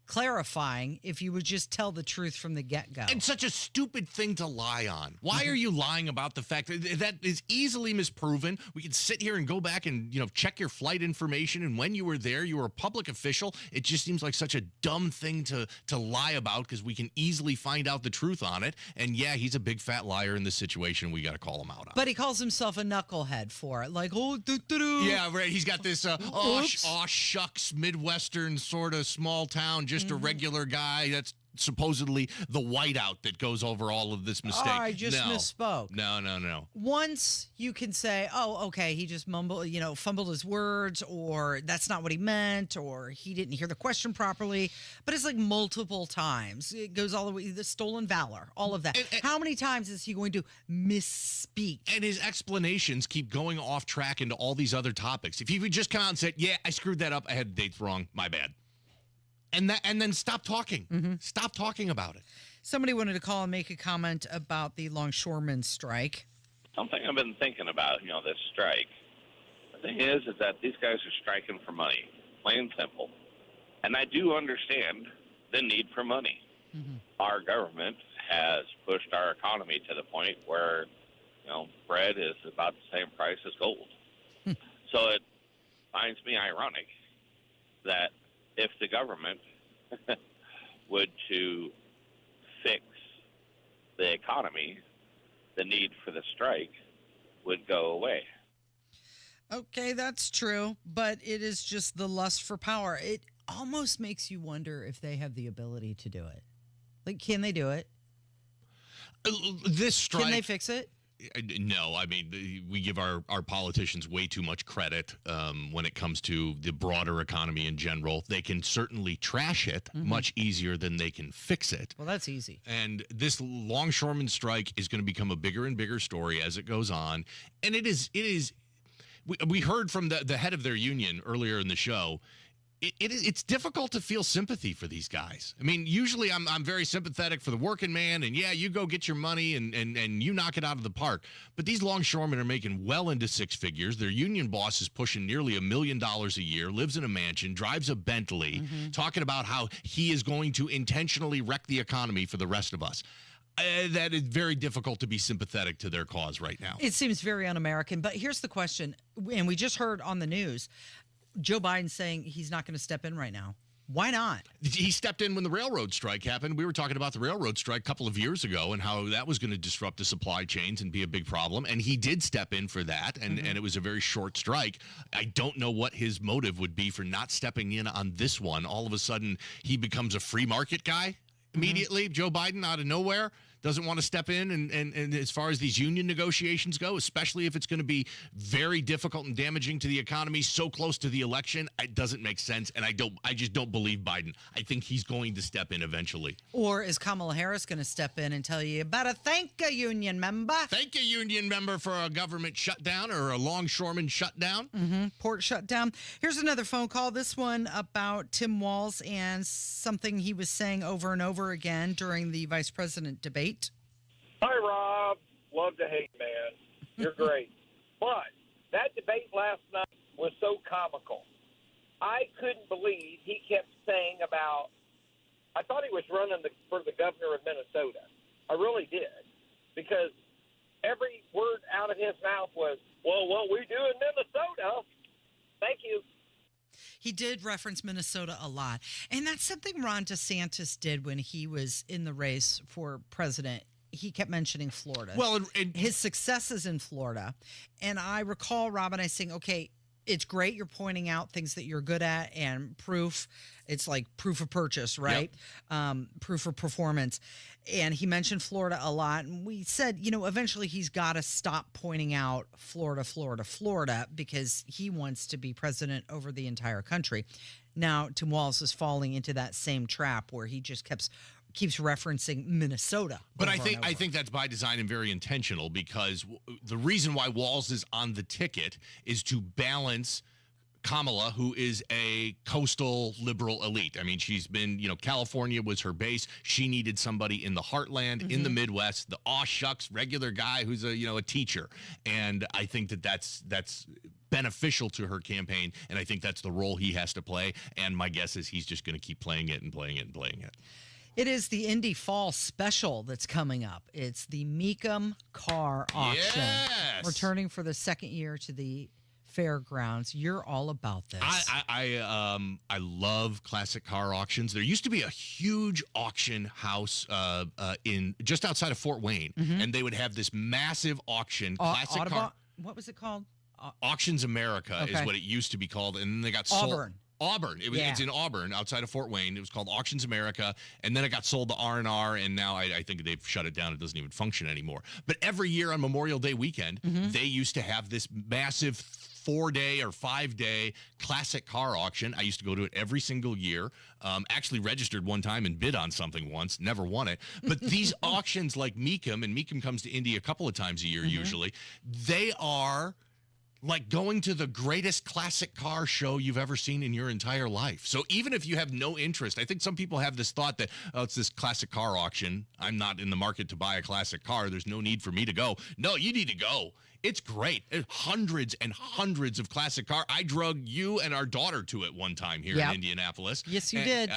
clarifying if you would just tell the truth from the get-go. It's such a stupid thing to lie on. Why are you lying about the fact that is easily misproven? We can sit here and go back and, check your flight information, and when you were there, you were a public official. It just seems like such a dumb thing to lie about, because we can easily find out the truth on it. And yeah, he's a big fat liar in this situation. We got to call him out on it. But he calls himself a knucklehead for it. Like, yeah, right. He's got this aw shucks Midwestern sort of small town, just a regular guy. That's supposedly the whiteout that goes over all of this mistake. I just misspoke. No. Once you can say, oh, okay, he just fumbled his words, or that's not what he meant, or he didn't hear the question properly. But it's like multiple times. It goes all the way, the stolen valor, all of that. How many times is he going to misspeak? And his explanations keep going off track into all these other topics. If he would just come out and say, yeah, I screwed that up, I had the dates wrong, my bad. And then stop talking. Stop talking about it. Somebody wanted to call and make a comment about the longshoremen strike. Something I've been thinking about, this strike. The thing is that these guys are striking for money, plain and simple. And I do understand the need for money. Our government has pushed our economy to the point where, bread is about the same price as gold. So it finds me ironic that if the government would to fix the economy, the need for the strike would go away. Okay, that's true, but it is just the lust for power. It almost makes you wonder if they have the ability to do it. Like, can they do it? This strike. Can they fix it? No, I mean, we give our politicians way too much credit when it comes to the broader economy in general. They can certainly trash it much easier than they can fix it. Well, that's easy. And this longshoreman strike is going to become a bigger and bigger story as it goes on. And it is. We heard from the head of their union earlier in the show. It's difficult to feel sympathy for these guys. I mean, usually I'm very sympathetic for the working man, and yeah, you go get your money and you knock it out of the park. But these longshoremen are making well into six figures. Their union boss is pushing nearly $1 million a year, lives in a mansion, drives a Bentley, talking about how he is going to intentionally wreck the economy for the rest of us. That is very difficult to be sympathetic to their cause right now. It seems very un-American. But here's the question, and we just heard on the news, Joe Biden saying he's not going to step in right now. Why not? He stepped in when the railroad strike happened. We were talking about the railroad strike a couple of years ago and how that was going to disrupt the supply chains and be a big problem. And he did step in for that, and it was a very short strike. I don't know what his motive would be for not stepping in on this one. All of a sudden, he becomes a free market guy immediately. Joe Biden out of nowhere. Doesn't want to step in and as far as these union negotiations go, especially if it's going to be very difficult and damaging to the economy so close to the election, it doesn't make sense. And I just don't believe Biden. I think he's going to step in eventually. Or is Kamala Harris going to step in and tell you better thank a union member? Thank a union member for a government shutdown or a longshoreman shutdown. Port shutdown. Here's another phone call. This one about Tim Walz and something he was saying over and over again during the vice president debate. Hi, Rob. Love to hate, man. You're great. But that debate last night was so comical. I couldn't believe he kept saying about, I thought he was running for the governor of Minnesota. I really did. Because every word out of his mouth was, well, what we do in Minnesota. Thank you. He did reference Minnesota a lot. And that's something Ron DeSantis did when he was in the race for president. He kept mentioning Florida. Well, his successes in Florida. And I recall Rob and I saying, okay, it's great you're pointing out things that you're good at and proof. It's like proof of purchase, right? Yep. Proof of performance. And he mentioned Florida a lot. And we said, eventually he's got to stop pointing out Florida, because he wants to be president over the entire country. Now, Tim Walz is falling into that same trap where he just keeps referencing Minnesota. But I think that's by design and very intentional, because the reason why Walz is on the ticket is to balance Kamala, who is a coastal liberal elite. I mean, she's been, California was her base. She needed somebody in the heartland, in the Midwest, the aw shucks regular guy who's a teacher. And I think that's beneficial to her campaign, and I think that's the role he has to play. And my guess is he's just going to keep playing it and playing it and playing it. It is the Indy Fall Special that's coming up. It's the Mecum Car Auction. Yes! Returning for the second year to the fairgrounds. You're all about this. I love classic car auctions. There used to be a huge auction house in just outside of Fort Wayne, and they would have this massive auction. Classic car. What was it called? Auctions America is what it used to be called, and then they got sold. Auburn. It's in Auburn, outside of Fort Wayne. It was called Auctions America, and then it got sold to R&R, and now I think they've shut it down. It doesn't even function anymore. But every year on Memorial Day weekend, they used to have this massive 4-day or 5-day classic car auction. I used to go to it every single year. Actually registered one time and bid on something once. Never won it. But these auctions like Mecum, and Mecum comes to Indy a couple of times a year usually, they are like going to the greatest classic car show you've ever seen in your entire life. So even if you have no interest, I think some people have this thought that, it's this classic car auction. I'm not in the market to buy a classic car. There's no need for me to go. No, you need to go. It's great. Hundreds and hundreds of classic car. I drug you and our daughter to it one time here in Indianapolis. Yes, you did.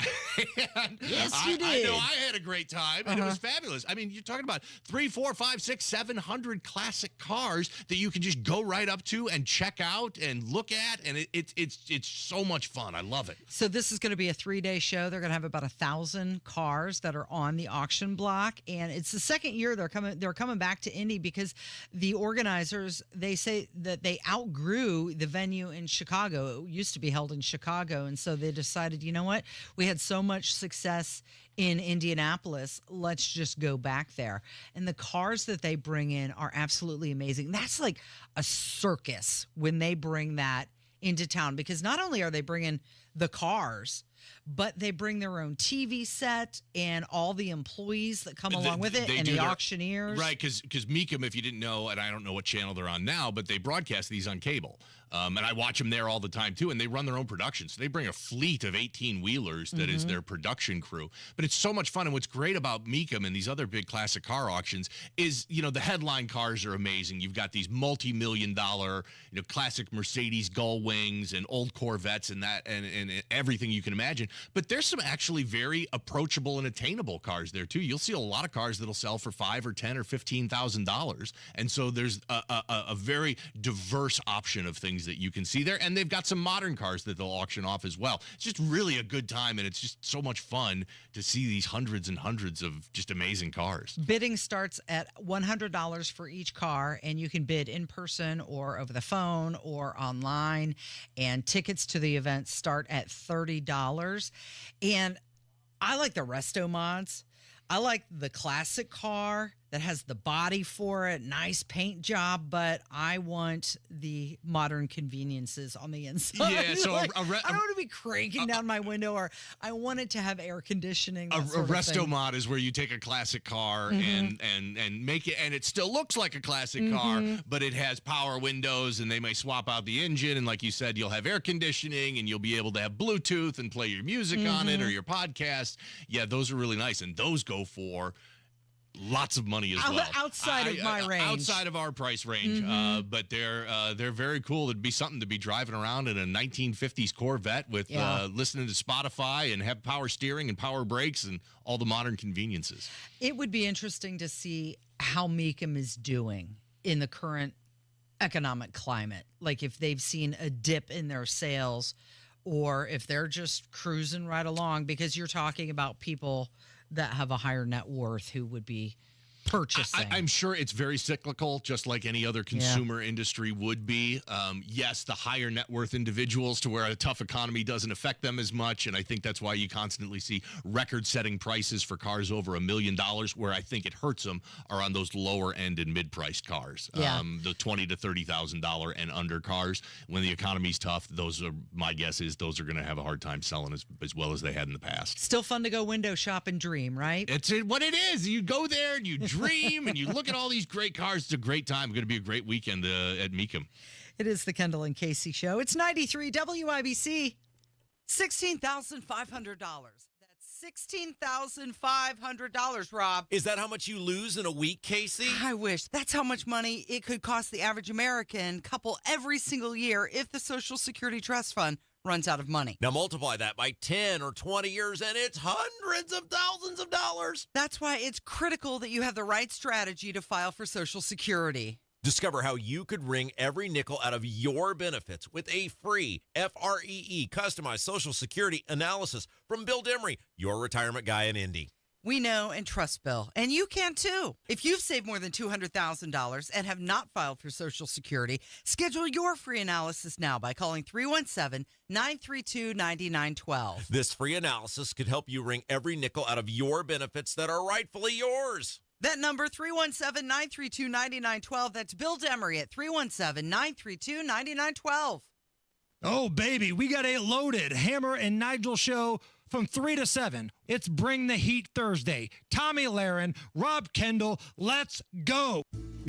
Yes, you did. I know I had a great time, and it was fabulous. I mean, you're talking about 300, 400, 500, 600, 700 classic cars that you can just go right up to and check out and look at, and it's so much fun. I love it. So this is going to be a 3-day show. They're going to have about 1,000 cars that are on the auction block, and it's the second year they're coming back to Indy because the organizers, they say that they outgrew the venue in Chicago. It used to be held in Chicago, and so they decided, you know what? We had so much success in Indianapolis, let's just go back there. And the cars that they bring in are absolutely amazing. That's like a circus when they bring that into town, because not only are they bringing the cars, but they bring their own TV set and all the employees that come along with it, and the auctioneers. Right, because Meekum, if you didn't know, and I don't know what channel they're on now, but they broadcast these on cable. And I watch them there all the time, too, and they run their own production. So they bring a fleet of 18-wheelers that is their production crew. But it's so much fun, and what's great about Meekum and these other big classic car auctions is, the headline cars are amazing. You've got these multi-million-dollar, classic Mercedes Gull Wings and old Corvettes and that and everything you can imagine. But there's some actually very approachable and attainable cars there, too. You'll see a lot of cars that'll sell for $5,000 or $10,000 or $15,000. And so there's a very diverse option of things that you can see there, and they've got some modern cars that they'll auction off as well. It's just really a good time, and it's just so much fun to see these hundreds and hundreds of just amazing cars. Bidding starts at $100 for each car, and you can bid in person or over the phone or online, and tickets to the event start at $30. And I like the resto mods. I like the classic car that has the body for it, nice paint job, but I want the modern conveniences on the inside. Yeah, so I don't want to be cranking down my window, or I want it to have air conditioning. A resto mod is where you take a classic car and make it, and it still looks like a classic car, but it has power windows, and they may swap out the engine, and like you said, you'll have air conditioning, and you'll be able to have Bluetooth and play your music on it or your podcast. Yeah, those are really nice, and those go for lots of money as well. Outside of my range. Outside of our price range. But they're very cool. It'd be something to be driving around in a 1950s Corvette with listening to Spotify and have power steering and power brakes and all the modern conveniences. It would be interesting to see how Meekum is doing in the current economic climate. Like if they've seen a dip in their sales or if they're just cruising right along, because you're talking about people that have a higher net worth who would be purchasing. I'm sure it's very cyclical, just like any other consumer industry would be. Yes, the higher net worth individuals to where a tough economy doesn't affect them as much, and I think that's why you constantly see record-setting prices for cars over $1 million, where I think it hurts them are on those lower-end and mid-priced cars. The $20,000 to $30,000 and under cars. When the economy's tough, my guess is those are going to have a hard time selling as well as they had in the past. Still fun to go window shop and dream, right? It's what it is. You go there and you dream and you look at all these great cars. It's a great time. It's going to be a great weekend at Meekum. It is the Kendall and Casey Show. It's 93 WIBC. $16,500. That's $16,500, Rob. Is that how much you lose in a week, Casey? I wish. That's how much money it could cost the average American couple every single year if the Social Security Trust Fund runs out of money. Now multiply that by 10 or 20 years, and it's hundreds of thousands of dollars. That's why it's critical that you have the right strategy to file for Social Security. Discover how you could wring every nickel out of your benefits with a free FREE customized Social Security analysis from Bill Demery, your retirement guy in Indy. We know and trust Bill, and you can too. If you've saved more than $200,000 and have not filed for Social Security, schedule your free analysis now by calling 317-932-9912. This free analysis could help you wring every nickel out of your benefits that are rightfully yours. That number, 317-932-9912. That's Bill Demery at 317-932-9912. Oh, baby, we got a loaded Hammer and Nigel show from 3 to 7. It's Bring the Heat Thursday. Tommy Lahren, Rob Kendall, let's go.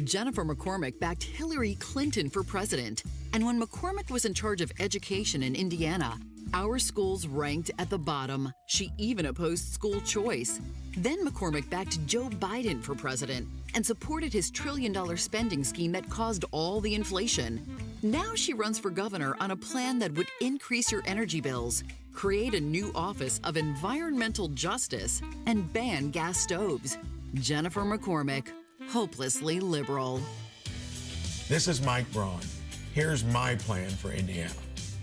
Jennifer McCormick backed Hillary Clinton for president. And when McCormick was in charge of education in Indiana, our schools ranked at the bottom. She even opposed school choice. Then McCormick backed Joe Biden for president and supported his trillion-dollar spending scheme that caused all the inflation. Now she runs for governor on a plan that would increase your energy bills, create a new office of environmental justice, and ban gas stoves. Jennifer McCormick, hopelessly liberal. This is Mike Braun. Here's my plan for Indiana.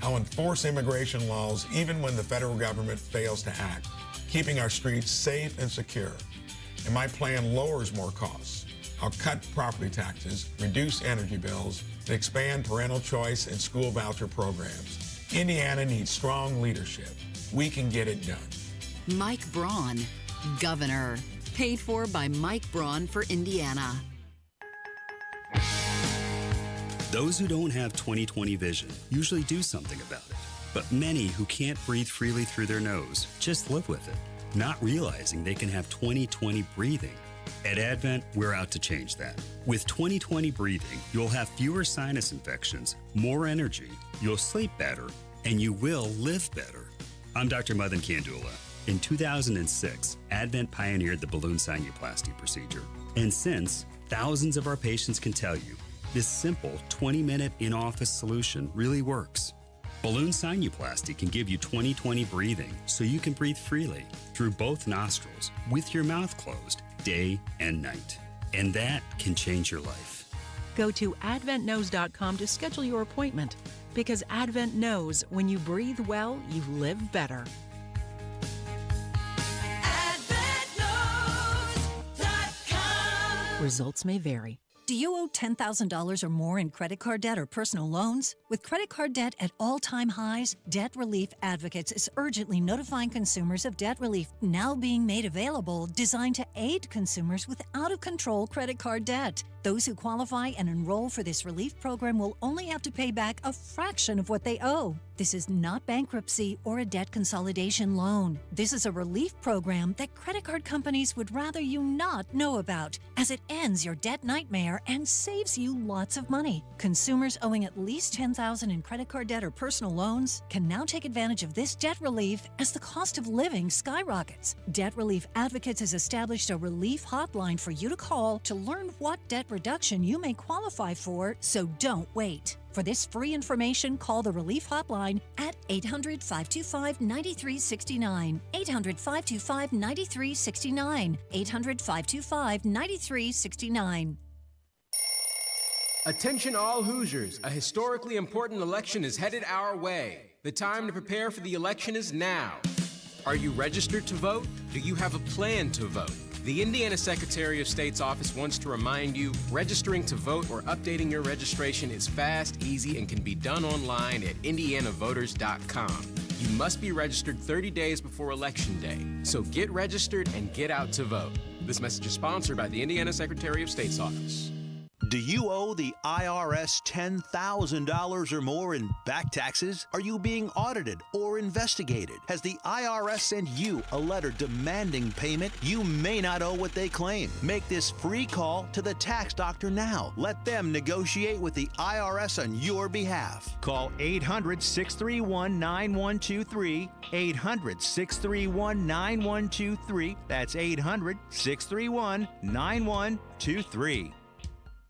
I'll enforce immigration laws even when the federal government fails to act, keeping our streets safe and secure. And my plan lowers more costs. I'll cut property taxes, reduce energy bills, and expand parental choice and school voucher programs. Indiana needs strong leadership. We can get it done. Mike Braun, Governor. Paid for by Mike Braun for Indiana. Those who don't have 20/20 vision usually do something about it. But many who can't breathe freely through their nose just live with it, not realizing they can have 20/20 breathing. At Advent, we're out to change that. With 20/20 breathing, you'll have fewer sinus infections, more energy, you'll sleep better, and you will live better. I'm Dr. Madan Kandula. In 2006, Advent pioneered the balloon sinuplasty procedure. And since, thousands of our patients can tell you, this simple 20-minute in-office solution really works. Balloon sinuplasty can give you 20/20 breathing so you can breathe freely through both nostrils with your mouth closed day and night. And that can change your life. Go to adventknows.com to schedule your appointment because Advent knows when you breathe well, you live better. Results may vary. Do you owe $10,000 or more in credit card debt or personal loans? With credit card debt at all-time highs, Debt Relief Advocates is urgently notifying consumers of debt relief now being made available designed to aid consumers with out-of-control credit card debt. Those who qualify and enroll for this relief program will only have to pay back a fraction of what they owe. This is not bankruptcy or a debt consolidation loan. This is a relief program that credit card companies would rather you not know about, as it ends your debt nightmare and saves you lots of money. Consumers owing at least $10,000 in credit card debt or personal loans can now take advantage of this debt relief as the cost of living skyrockets. Debt Relief Advocates has established a relief hotline for you to call to learn what debt reduction you may qualify for, so don't wait. For this free information, call the Relief Hotline at 800-525-9369, 800-525-9369, 800-525-9369. Attention all Hoosiers, a historically important election is headed our way. The time to prepare for the election is now. Are you registered to vote? Do you have a plan to vote? The Indiana Secretary of State's office wants to remind you, registering to vote or updating your registration is fast, easy, and can be done online at indianavoters.com. You must be registered 30 days before Election Day, so get registered and get out to vote. This message is sponsored by the Indiana Secretary of State's office. Do you owe the IRS $10,000 or more in back taxes? Are you being audited or investigated? Has the IRS sent you a letter demanding payment? You may not owe what they claim. Make this free call to the tax doctor now. Let them negotiate with the IRS on your behalf. Call 800-631-9123, 800-631-9123. That's 800-631-9123.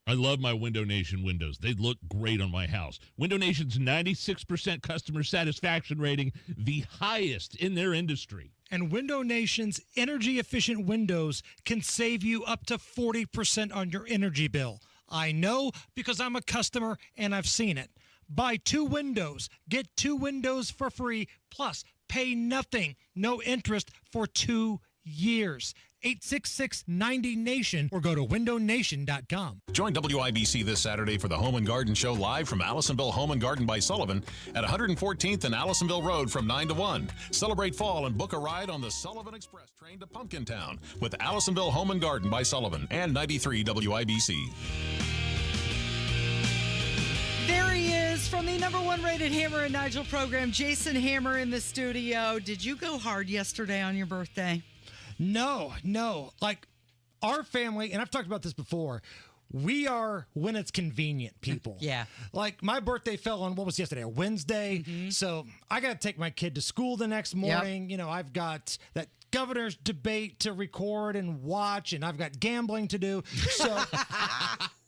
I love my Window Nation windows. They look great on my house. Window Nation's 96% customer satisfaction rating, the highest in their industry. And Window Nation's energy-efficient windows can save you up to 40% on your energy bill. I know because I'm a customer and I've seen it. Buy 2 windows, get 2 windows for free, plus pay nothing, no interest for 2 years. 866-90-NATION or go to windownation.com. Join WIBC this Saturday for the Home and Garden Show live from Allisonville Home and Garden by Sullivan at 114th and Allisonville Road from 9 to 1. Celebrate fall and book a ride on the Sullivan Express train to Pumpkintown with Allisonville Home and Garden by Sullivan and 93 WIBC. There he is from the #1 rated Hammer and Nigel program, Jason Hammer in the studio. Did you go hard yesterday on your birthday? No. Like, our family, and I've talked about this before, we are when it's convenient people. Yeah. Like, my birthday fell on, what was yesterday, a Wednesday? Mm-hmm. So I got to take my kid to school the next morning. Yep. You know, I've got that governor's debate to record and watch, and I've got gambling to do. So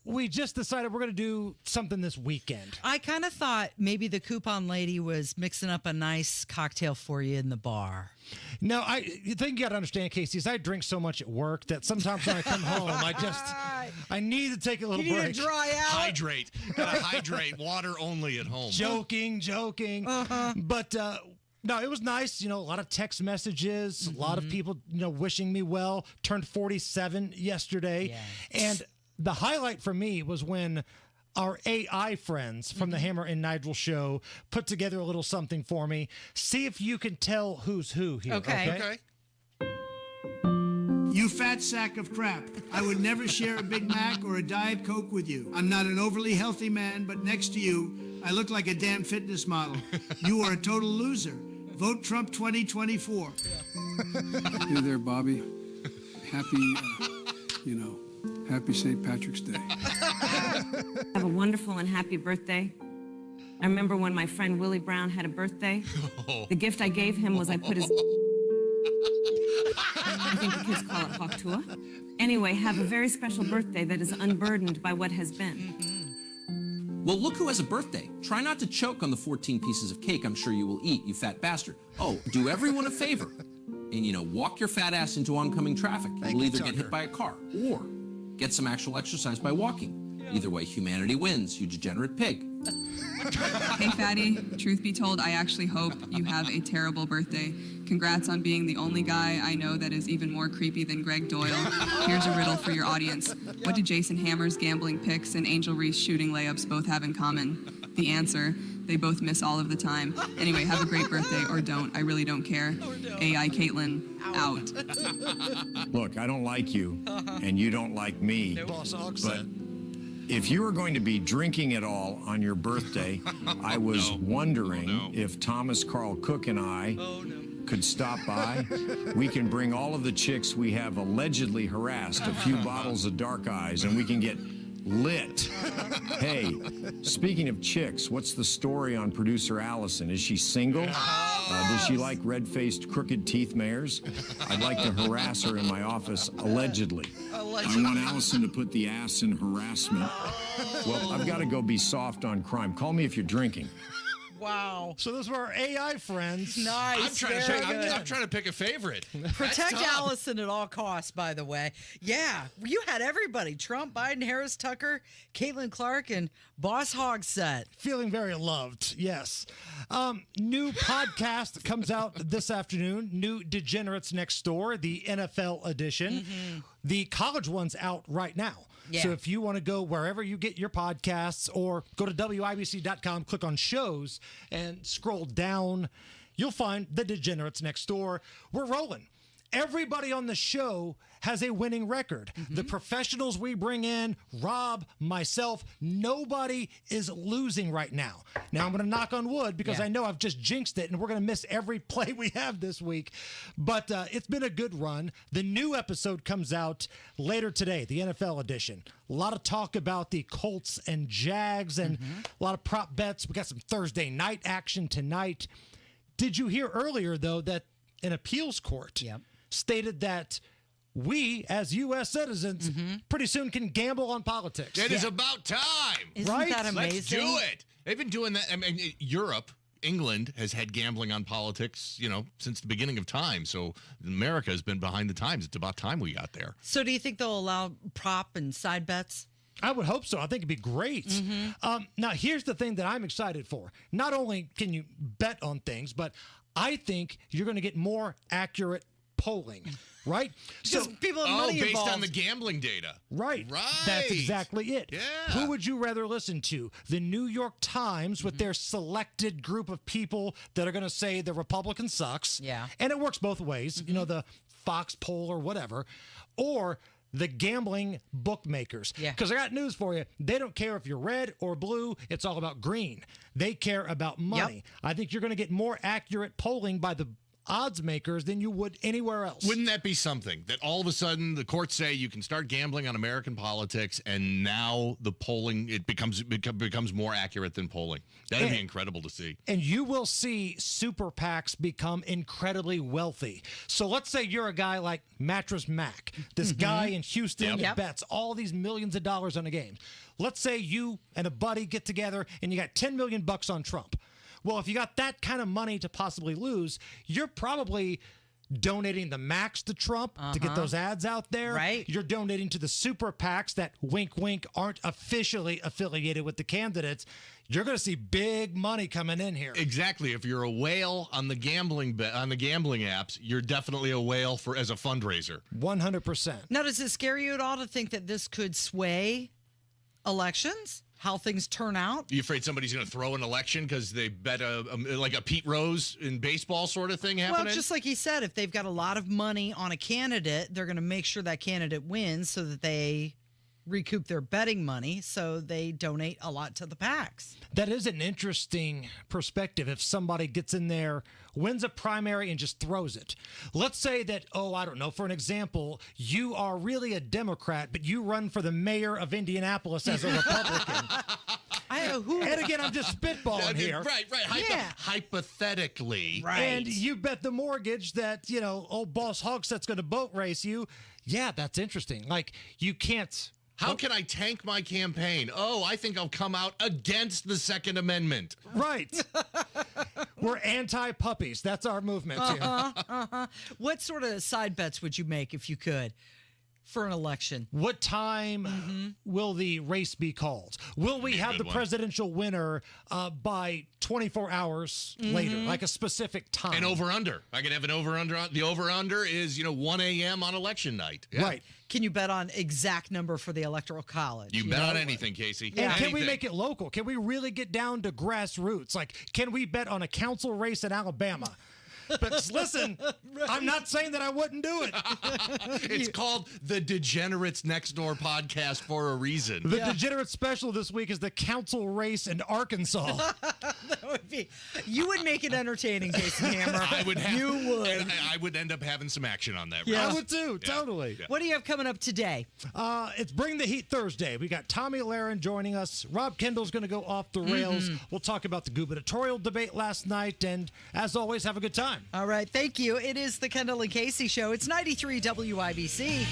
we just decided we're going to do something this weekend. I kind of thought maybe the coupon lady was mixing up a nice cocktail for you in the bar. No, you think you got to understand, Casey, is I drink so much at work that sometimes when I come home, I need to take a little break. You need to dry out. Hydrate. Gotta hydrate. Water only at home. Joking. But no, it was nice. A lot of text messages, a lot of people, wishing me well. Turned 47 yesterday. Yeah. And the highlight for me was when our AI friends from the Hammer and Nigel show put together a little something for me. See if you can tell who's who here. Okay. You fat sack of crap. I would never share a Big Mac or a Diet Coke with you. I'm not an overly healthy man, but next to you, I look like a damn fitness model. You are a total loser. Vote Trump 2024. Hey there, Bobby. Happy, happy St. Patrick's Day. Have a wonderful and happy birthday. I remember when my friend Willie Brown had a birthday. The gift I gave him was I put his... I think the kids call it Hawktua. Anyway, have a very special birthday that is unburdened by what has been. Well, look who has a birthday. Try not to choke on the 14 pieces of cake I'm sure you will eat, you fat bastard. Oh, do everyone a favor. And, walk your fat ass into oncoming traffic. You'll either get hit by a car or get some actual exercise by walking. Either way, humanity wins, you degenerate pig. Hey, fatty. Truth be told, I actually hope you have a terrible birthday. Congrats on being the only guy I know that is even more creepy than Greg Doyle. Here's a riddle for your audience. What do Jason Hammer's gambling picks and Angel Reese shooting layups both have in common? The answer, they both miss all of the time. Anyway, have a great birthday, or don't. I really don't care. AI Caitlin, out. Look, I don't like you, and you don't like me. But if you were going to be drinking it all on your birthday, I was wondering if Thomas Carl Cook and I could stop by. We can bring all of the chicks we have allegedly harassed, a few bottles of Dark Eyes, and we can get lit. Hey, speaking of chicks, what's the story on producer Allison? Is she single? Does she like red-faced, crooked teeth mares? I'd like to harass her in my office, allegedly. I want Allison to put the ass in harassment. Well, I've got to go be soft on crime. Call me if you're drinking. Wow. So those were our AI friends. Nice. I'm trying to pick a favorite. Protect Allison at all costs, by the way. Yeah, you had everybody. Trump, Biden, Harris, Tucker, Caitlin Clark, and Boss Hog set. Feeling very loved, yes. New podcast comes out this afternoon. New Degenerates Next Door, the NFL edition. The college one's out right now. Yeah. So if you want to go wherever you get your podcasts or go to WIBC.com, click on shows and scroll down, you'll find the Degenerates Next Door. We're rolling. Everybody on the show has a winning record. The professionals we bring in, Rob, myself, nobody is losing right now. Now, I'm going to knock on wood because I know I've just jinxed it, and we're going to miss every play we have this week. But it's been a good run. The new episode comes out later today, the NFL edition. A lot of talk about the Colts and Jags and a lot of prop bets. We got some Thursday night action tonight. Did you hear earlier, though, that an appeals court stated that we, as U.S. citizens, pretty soon can gamble on politics. It is about time. Isn't that amazing? Let's do it. They've been doing that. I mean, Europe, England has had gambling on politics, since the beginning of time. So America has been behind the times. It's about time we got there. So do you think they'll allow prop and side bets? I would hope so. I think it'd be great. Now, here's the thing that I'm excited for. Not only can you bet on things, but I think you're going to get more accurate polling, right? So people have money based involved. on the gambling data. Right. That's exactly it. Yeah. Who would you rather listen to? The New York Times with their selected group of people that are going to say the Republican sucks. Yeah. And it works both ways, the Fox poll or whatever, or the gambling bookmakers. Yeah. Because I got news for you. They don't care if you're red or blue. It's all about green. They care about money. I think you're going to get more accurate polling by the odds makers than you would anywhere else. Wouldn't that be something that all of a sudden the courts say you can start gambling on American politics, and now the polling becomes more accurate than polling? That'd be incredible to see. And you will see super PACs become incredibly wealthy. So let's say you're a guy like Mattress Mac, this guy in Houston that bets all these millions of dollars on a game. Let's say you and a buddy get together and you got $10 million on Trump. Well, if you got that kind of money to possibly lose, you're probably donating the max to Trump to get those ads out there. Right. You're donating to the super PACs that, wink, wink, aren't officially affiliated with the candidates. You're going to see big money coming in here. Exactly. If you're a whale on the gambling apps, you're definitely a whale as a fundraiser. 100%. Now, does it scare you at all to think that this could sway elections? How things turn out? Are you afraid somebody's going to throw an election because they bet like a Pete Rose in baseball sort of thing happening? Well, just like he said, if they've got a lot of money on a candidate, they're going to make sure that candidate wins so that they recoup their betting money, so they donate a lot to the PACs. That is an interesting perspective. If somebody gets in there, wins a primary, and just throws it. Let's say that, I don't know, for an example, you are really a Democrat, but you run for the mayor of Indianapolis as a Republican. And again, I'm just spitballing here. Right. Hypothetically. Right. And you bet the mortgage that, old boss Hogset's going to boat race you. Yeah, that's interesting. Like, you can't... How can I tank my campaign? I think I'll come out against the Second Amendment. Right. We're anti-puppies. That's our movement. What sort of side bets would you make if you could for an election? What time will the race be called? Will we have the presidential winner by 24 hours later, like a specific time? An over-under. I could have an over-under. The over-under is, 1 a.m. on election night. Yeah. Right. Can you bet on exact number for the Electoral College? You bet on anything, Casey. And can we make it local? Can we really get down to grassroots? Like, can we bet on a council race in Alabama? But listen, I'm not saying that I wouldn't do it. It's called the Degenerates Next Door podcast for a reason. The Degenerate special this week is the council race in Arkansas. That would be. You would make it entertaining, Jason Hammer. You would. I would end up having some action on that. Yeah, I would too. Totally. What do you have coming up today? It's Bring the Heat Thursday. We got Tommy Lahren joining us. Rob Kendall's going to go off the rails. We'll talk about the gubernatorial debate last night, and as always, have a good time. All right, thank you. It is the Kendall and Casey Show. It's 93 WIBC.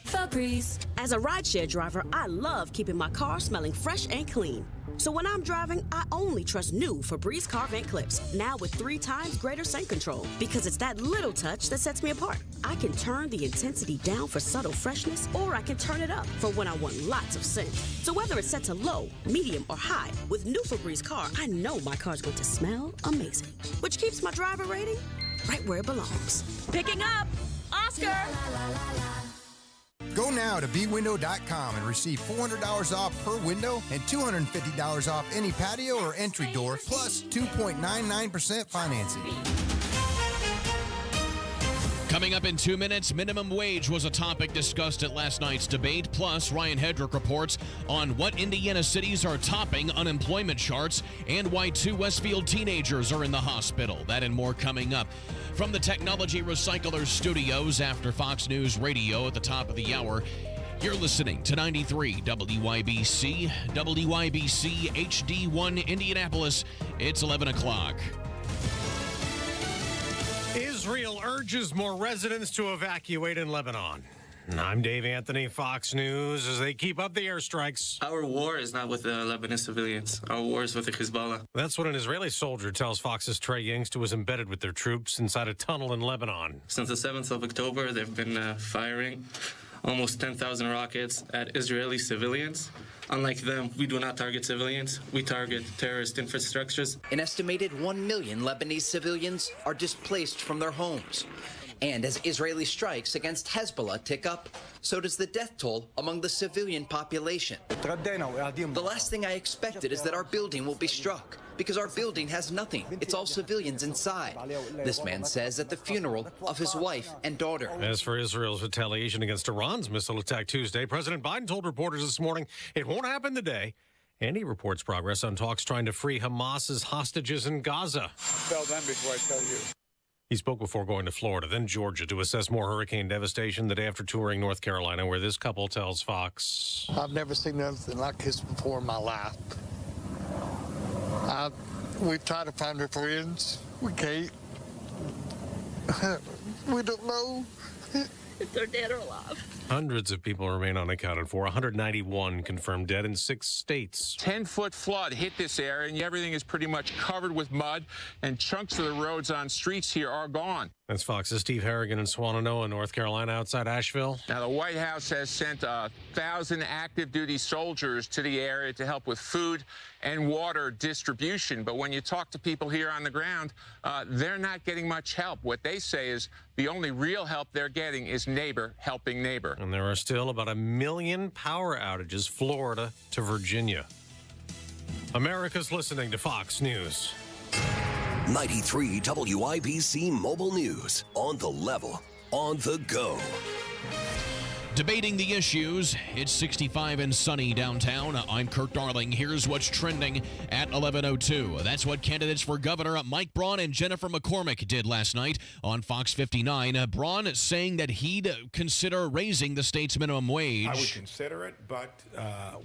Febreze. As a rideshare driver, I love keeping my car smelling fresh and clean. So when I'm driving, I only trust new Febreze car vent clips, now with 3 times greater scent control, because it's that little touch that sets me apart. I can turn the intensity down for subtle freshness, or I can turn it up for when I want lots of scent. So whether it's set to low, medium, or high, with new Febreze car, I know my car's going to smell amazing, which keeps my driver rating right where it belongs. Picking up Oscar! Go now to bwindow.com and receive $400 off per window and $250 off any patio or entry door, plus 2.99% financing. Coming up in 2 minutes, minimum wage was a topic discussed at last night's debate. Plus, Ryan Hedrick reports on what Indiana cities are topping unemployment charts and why 2 Westfield teenagers are in the hospital. That and more coming up. From the Technology Recyclers studios after Fox News Radio at the top of the hour, you're listening to 93 WIBC, WIBC HD1 Indianapolis. It's 11 o'clock. Israel urges more residents to evacuate in Lebanon. I'm Dave Anthony, Fox News, as they keep up the airstrikes. Our war is not with the Lebanese civilians. Our war is with the Hezbollah. That's what an Israeli soldier tells Fox's Trey Yingst, who was embedded with their troops inside a tunnel in Lebanon. Since the 7th of October, they've been firing almost 10,000 rockets at Israeli civilians. Unlike them, we do not target civilians. We target terrorist infrastructures. An estimated 1 million Lebanese civilians are displaced from their homes. And as Israeli strikes against Hezbollah tick up, so does the death toll among the civilian population. The last thing I expected is that our building will be struck, because our building has nothing. It's all civilians inside. This man says at the funeral of his wife and daughter. As for Israel's retaliation against Iran's missile attack Tuesday, President Biden told reporters this morning it won't happen today, And he reports progress on talks trying to free Hamas's hostages in Gaza. I'll tell them before I tell you. He spoke before going to Florida, then Georgia, to assess more hurricane devastation the day after touring North Carolina, where this couple tells Fox. I've never seen anything like this before in my life. We've tried to find our friends. We can't. We don't know if they're dead or alive. Hundreds of people remain unaccounted for. 191 confirmed dead in 6 states. 10-foot flood hit this area, and everything is pretty much covered with mud, and chunks of the roads on streets here are gone. That's Fox's Steve Harrigan in Swannanoa, North Carolina, outside Asheville. Now, the White House has sent 1,000 active duty soldiers to the area to help with food and water distribution. But when you talk to people here on the ground, they're not getting much help. What they say is the only real help they're getting is neighbor helping neighbor. And there are still about 1 million power outages, Florida to Virginia. America's listening to Fox News. 93 WIBC Mobile News. On the level, on the go. Debating the issues, it's 65 and sunny downtown. I'm Kirk Darling. Here's what's trending at 11:02. That's what candidates for governor Mike Braun and Jennifer McCormick did last night on Fox 59. Braun saying that he'd consider raising the state's minimum wage. I would consider it, but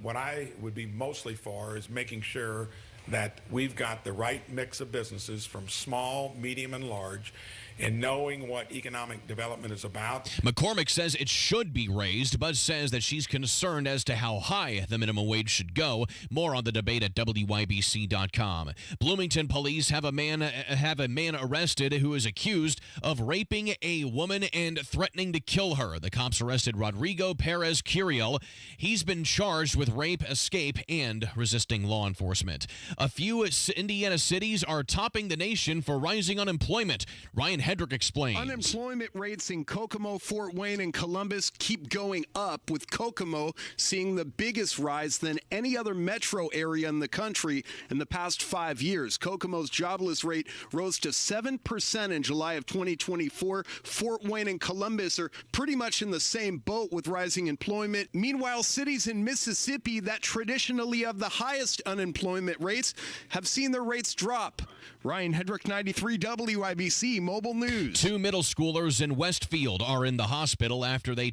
what I would be mostly for is making sure that we've got the right mix of businesses from small, medium, and large, and knowing what economic development is about. McCormick says it should be raised, but says that she's concerned as to how high the minimum wage should go. More on the debate at WYBC.com. Bloomington police have a man arrested who is accused of raping a woman and threatening to kill her. The cops arrested Rodrigo Perez Curiel. He's been charged with rape, escape, and resisting law enforcement. A few Indiana cities are topping the nation for rising unemployment. Ryan Hedrick explains. Unemployment rates in Kokomo, Fort Wayne, and Columbus keep going up, with Kokomo seeing the biggest rise than any other metro area in the country in the past 5 years. Kokomo's jobless rate rose to 7% in July of 2024. Fort Wayne and Columbus are pretty much in the same boat with rising employment. Meanwhile, cities in Mississippi that traditionally have the highest unemployment rates have seen their rates drop. Ryan Hedrick, 93 WIBC Mobile News. 2 middle schoolers in Westfield are in the hospital after they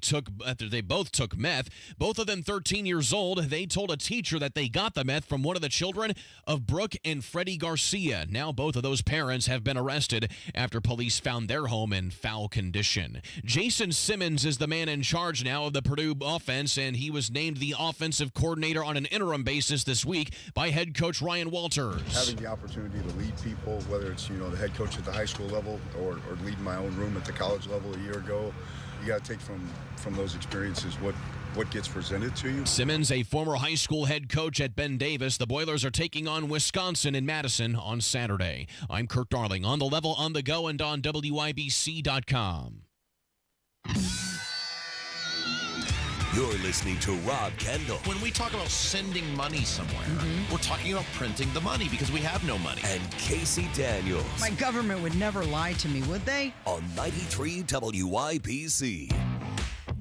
both took meth. Both of them 13 years old. They told a teacher that they got the meth from one of the children of Brooke and Freddie Garcia. Now both of those parents have been arrested after police found their home in foul condition. Jason Simmons is the man in charge now of the Purdue offense, and he was named the offensive coordinator on an interim basis this week by head coach Ryan Walters. Having the opportunity to lead people, whether it's the head coach at the high school level or leading my own room at the college level a year ago, you got to take from those experiences what gets presented to you. Simmons, a former high school head coach at Ben Davis. The Boilers are taking on Wisconsin in Madison on Saturday. I'm Kirk Darling, on the level, on the go, and on WIBC.com. You're listening to Rob Kendall. When we talk about sending money somewhere, we're talking about printing the money because we have no money. And Casey Daniels. My government would never lie to me, would they? On 93 WIBC.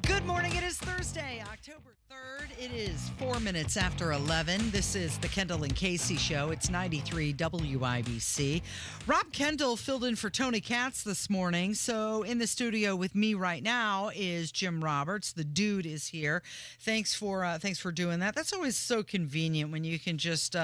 Good morning. It is Thursday, October 3rd. It is 4 minutes after 11. This is the Kendall and Casey Show. It's 93 WIBC. Rob Kendall filled in for Tony Katz this morning. So in the studio with me right now is Jim Roberts. The dude is here. Thanks for doing that. That's always so convenient when you can just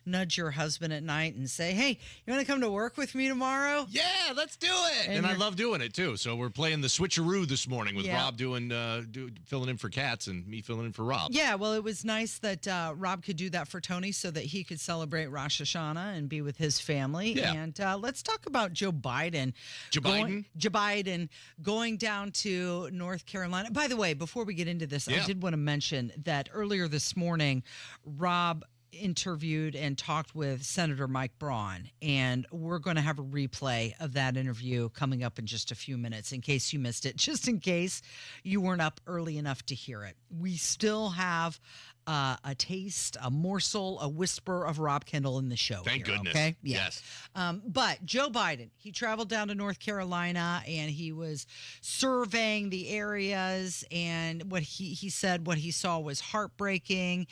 nudge your husband at night and say, hey, you want to come to work with me tomorrow? Yeah, let's do it. And I love doing it, too. So we're playing the switcheroo this morning with Rob filling in for Katz and me filling in for Rob. Yeah, well, it was nice that Rob could do that for Tony so that he could celebrate Rosh Hashanah and be with his family. Yeah. And let's talk about Joe Biden. Joe Biden going down to North Carolina. By the way, before we get into this, I did want to mention that earlier this morning, Rob interviewed and talked with Senator Mike Braun, and we're going to have a replay of that interview coming up in just a few minutes in case you missed it, just in case you weren't up early enough to hear it. We still have a taste, a morsel, a whisper of Rob Kendall in the show. Thank goodness. Okay? Yeah. Yes. But Joe Biden, he traveled down to North Carolina and he was surveying the areas, and what he said what he saw was heartbreaking,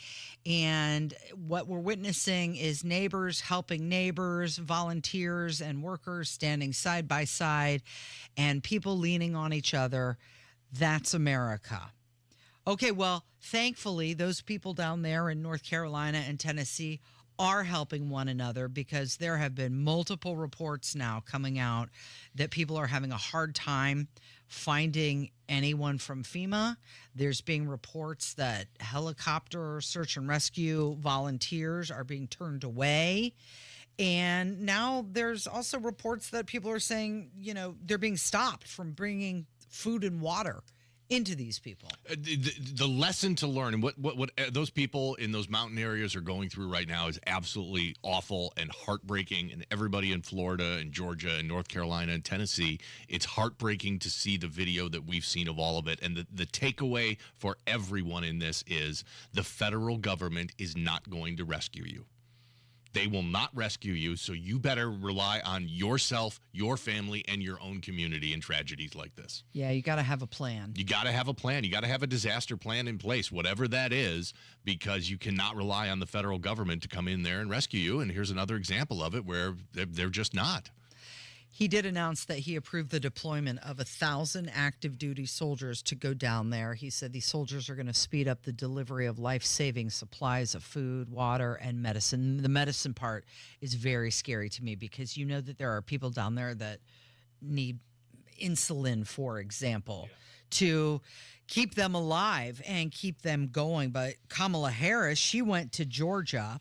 and what we're witnessing is neighbors helping neighbors, volunteers and workers standing side by side, and people leaning on each other. That's America. Okay, well, thankfully, those people down there in North Carolina and Tennessee are helping one another, because there have been multiple reports now coming out that people are having a hard time finding anyone from FEMA. There's being reports that helicopter search and rescue volunteers are being turned away. And now there's also reports that people are saying, they're being stopped from bringing food and water into these people. The lesson to learn, and what those people in those mountain areas are going through right now is absolutely awful and heartbreaking. And everybody in Florida and Georgia and North Carolina and Tennessee, it's heartbreaking to see the video that we've seen of all of it. And the takeaway for everyone in this is the federal government is not going to rescue you. They will not rescue you, so you better rely on yourself, your family, and your own community in tragedies like this. Yeah, you got to have a plan. You got to have a plan. You got to have a disaster plan in place, whatever that is, because you cannot rely on the federal government to come in there and rescue you. And here's another example of it where they're just not. He did announce that he approved the deployment of 1,000 active duty soldiers to go down there. He said these soldiers are going to speed up the delivery of life-saving supplies of food, water, and medicine. The medicine part is very scary to me, because you know that there are people down there that need insulin, for example, to keep them alive and keep them going. But Kamala Harris, she went to Georgia,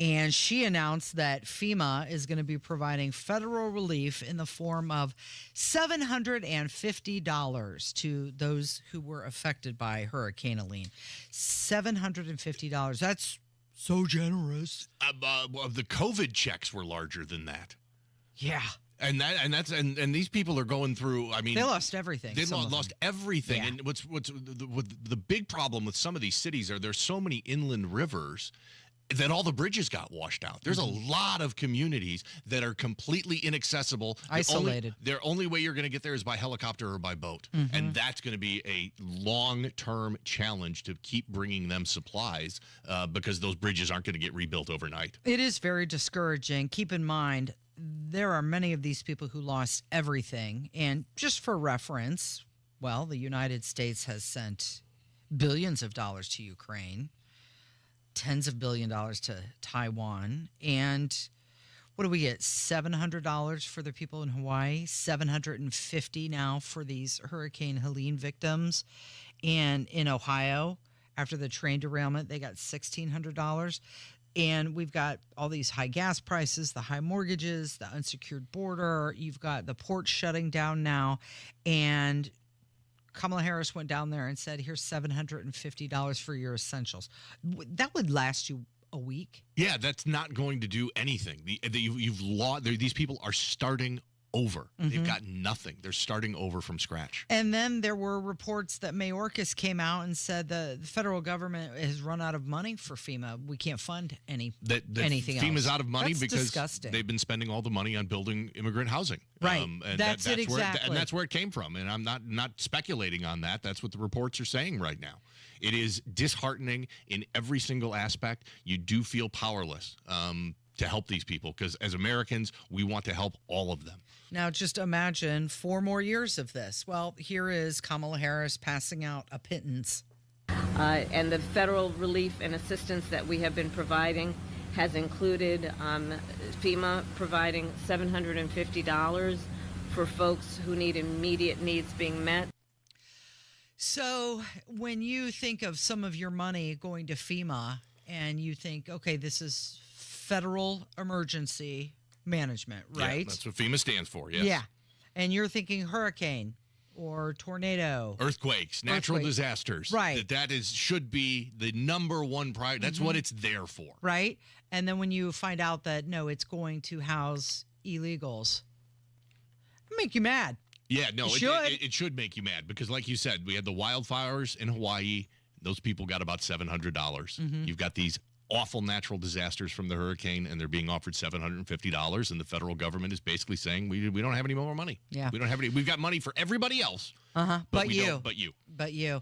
and she announced that FEMA is going to be providing federal relief in the form of $750 to those who were affected by Hurricane Helene. $750. That's so generous. The COVID checks were larger than that. Yeah. And these people are going through. I mean, they lost everything. They lost everything. Yeah. And what's the big problem with some of these cities are there's so many inland rivers that all the bridges got washed out. There's a lot of communities that are completely inaccessible. Isolated. Their only way you're going to get there is by helicopter or by boat. And that's going to be a long-term challenge to keep bringing them supplies because those bridges aren't going to get rebuilt overnight. It is very discouraging. Keep in mind, there are many of these people who lost everything. And just for reference, well, the United States has sent billions of dollars to Ukraine, tens of billions of dollars to Taiwan. And what do we get? $700 for the people in Hawaii, $750 now for these Hurricane Helene victims. And in Ohio, after the train derailment, they got $1,600. And we've got all these high gas prices, the high mortgages, the unsecured border. You've got the ports shutting down now. And Kamala Harris went down there and said, here's $750 for your essentials. That would last you a week. Yeah, that's not going to do anything. You've lost. These people are starting over. They've got nothing. They're starting over from scratch. And then there were reports that Mayorkas came out and said the federal government has run out of money for FEMA. We can't fund anything FEMA's else. out of money That's because disgusting. They've been spending all the money on building immigrant housing. Right. And that's it exactly. And that's where it came from. And I'm not speculating on that. That's what the reports are saying right now. It is disheartening in every single aspect. You do feel powerless to help these people because as Americans, we want to help all of them. Now, just imagine 4 more years of this. Well, here is Kamala Harris passing out a pittance. And the federal relief and assistance that we have been providing has included FEMA providing $750 for folks who need immediate needs being met. So when you think of some of your money going to FEMA and you think, okay, this is federal emergency management, right? Yeah, that's what FEMA stands for, yes. Yeah. And you're thinking hurricane or tornado. Earthquakes, natural disasters. Right. That should be the number one priority. That's what it's there for. Right. And then when you find out that, no, it's going to house illegals, it'll make you mad. Yeah, no, it should make you mad because like you said, we had the wildfires in Hawaii. Those people got about $700. You've got these awful natural disasters from the hurricane, and they're being offered $750, and the federal government is basically saying we don't have any more money. Yeah. We don't have any. We've got money for everybody else. But we you. don't, but you. But you.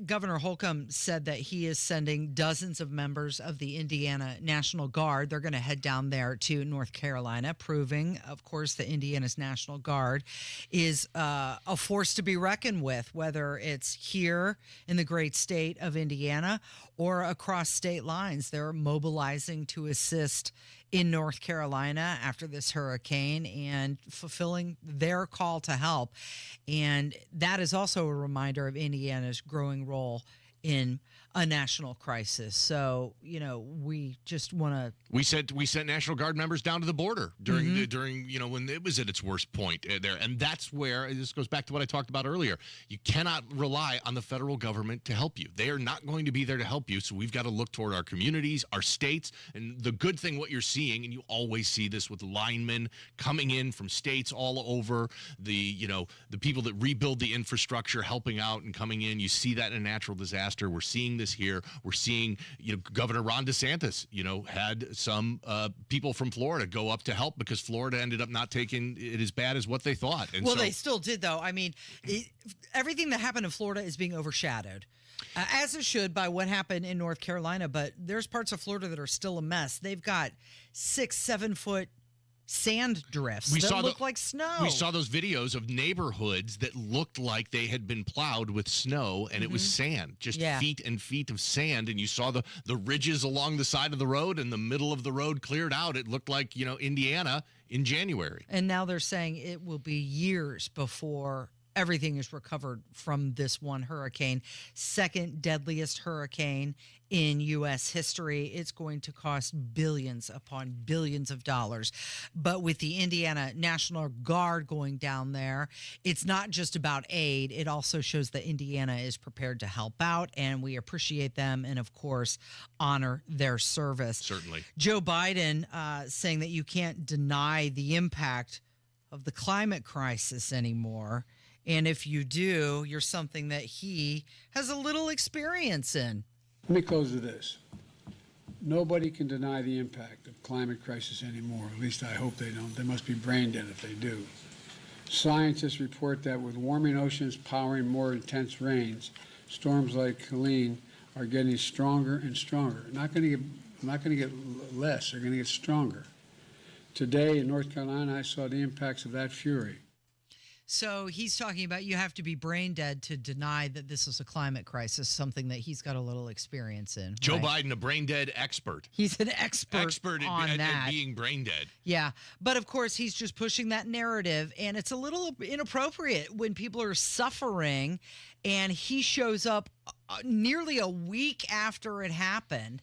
Governor Holcomb said that he is sending dozens of members of the Indiana National Guard. They're going to head down there to North Carolina, proving, of course, that Indiana's National Guard is a force to be reckoned with, whether it's here in the great state of Indiana or across state lines. They're mobilizing to assist in North Carolina after this hurricane and fulfilling their call to help. And that is also a reminder of Indiana's growing role in a national crisis. So, we just want to... We sent National Guard members down to the border during when it was at its worst point there. And that's where, this goes back to what I talked about earlier. You cannot rely on the federal government to help you. They are not going to be there to help you. So we've got to look toward our communities, our states. And the good thing, what you're seeing, and you always see this with linemen coming in from states all over, the people that rebuild the infrastructure, helping out and coming in. You see that in a natural disaster. We're seeing this here. We're seeing, Governor Ron DeSantis, had some people from Florida go up to help because Florida ended up not taking it as bad as what they thought. And they still did, though. I mean, everything that happened in Florida is being overshadowed, as it should, by what happened in North Carolina. But there's parts of Florida that are still a mess. They've got 6-7 foot sand drifts that look like snow. We saw those videos of neighborhoods that looked like they had been plowed with snow, and it was sand, just feet and feet of sand. And you saw the ridges along the side of the road, and the middle of the road cleared out. It looked like, Indiana in January. And now they're saying it will be years before everything is recovered from this one hurricane. Second deadliest hurricane in U.S. history. It's going to cost billions upon billions of dollars. But with the Indiana National Guard going down there, it's not just about aid. It also shows that Indiana is prepared to help out, and we appreciate them and, of course, honor their service. Certainly. Joe Biden saying that you can't deny the impact of the climate crisis anymore. And if you do, you're something that he has a little experience in. Let me close with this. Nobody can deny the impact of climate crisis anymore. At least I hope they don't. They must be brain dead if they do. Scientists report that with warming oceans powering more intense rains, storms like Helene are getting stronger and stronger. Not going to get less. They're going to get stronger. Today in North Carolina, I saw the impacts of that fury. So he's talking about you have to be brain dead to deny that this is a climate crisis, something that he's got a little experience in. Joe Biden, a brain dead expert. He's an expert on that. At being brain dead. Yeah. But of course, he's just pushing that narrative, and it's a little inappropriate when people are suffering, and he shows up nearly a week after it happened.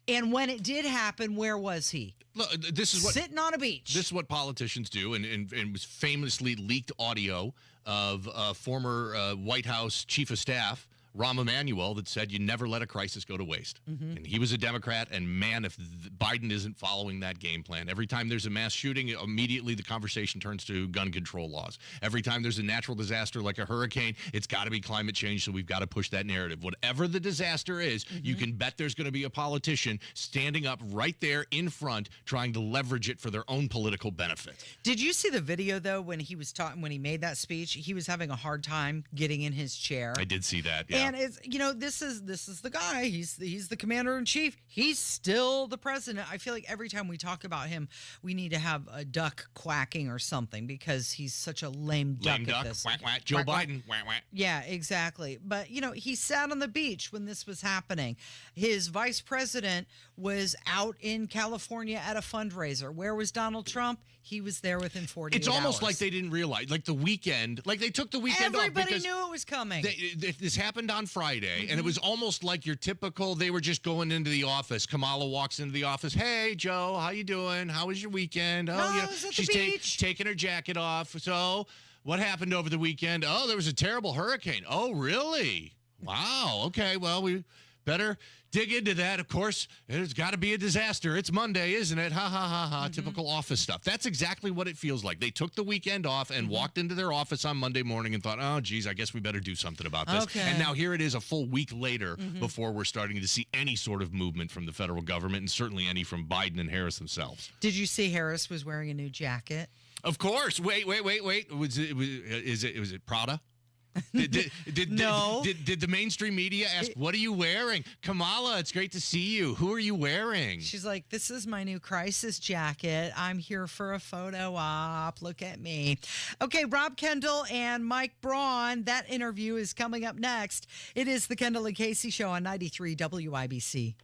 And when it did happen, where was he? Look, this is what sitting on a beach. This is what politicians do, and was famously leaked audio of former White House chief of staff Rahm Emanuel that said you never let a crisis go to waste. And he was a Democrat, and man, if Biden isn't following that game plan, every time there's a mass shooting, immediately the conversation turns to gun control laws. Every time there's a natural disaster like a hurricane, it's got to be climate change, so we've got to push that narrative. Whatever the disaster is, you can bet there's going to be a politician standing up right there in front trying to leverage it for their own political benefit. Did you see the video, though, when he was talking, when he made that speech? He was having a hard time getting in his chair. I did see that, yeah. And it's, this is the guy. He's the commander in chief. He's still the president. I feel like every time we talk about him, we need to have a duck quacking or something because he's such a lame duck at this. Quack, quack. Joe Biden, quack, quack. Yeah, exactly. But he sat on the beach when this was happening. His vice president was out in California at a fundraiser. Where was Donald Trump? He was there within 48 hours. It's almost like they didn't realize, like the weekend, like they took the weekend off. Everybody knew it was coming. This happened on Friday, and it was almost like your typical, they were just going into the office. Kamala walks into the office. Hey, Joe, how you doing? How was your weekend? She's taking her jacket off. So what happened over the weekend? Oh, there was a terrible hurricane. Oh, really? Wow. Okay. Well, better dig into that. Of course, there's got to be a disaster. It's Monday, isn't it? Ha, ha, ha, ha. Typical office stuff. That's exactly what it feels like. They took the weekend off and walked into their office on Monday morning and thought, oh, geez, I guess we better do something about this. Okay. And now here it is a full week later before we're starting to see any sort of movement from the federal government, and certainly any from Biden and Harris themselves. Did you see Harris was wearing a new jacket? Of course. Wait. Was it Prada? No. Did the mainstream media ask, what are you wearing? Kamala, it's great to see you. Who are you wearing? She's like, this is my new crisis jacket. I'm here for a photo op. Look at me. Okay, Rob Kendall and Mike Braun. That interview is coming up next. It is the Kendall and Casey Show on 93 WIBC.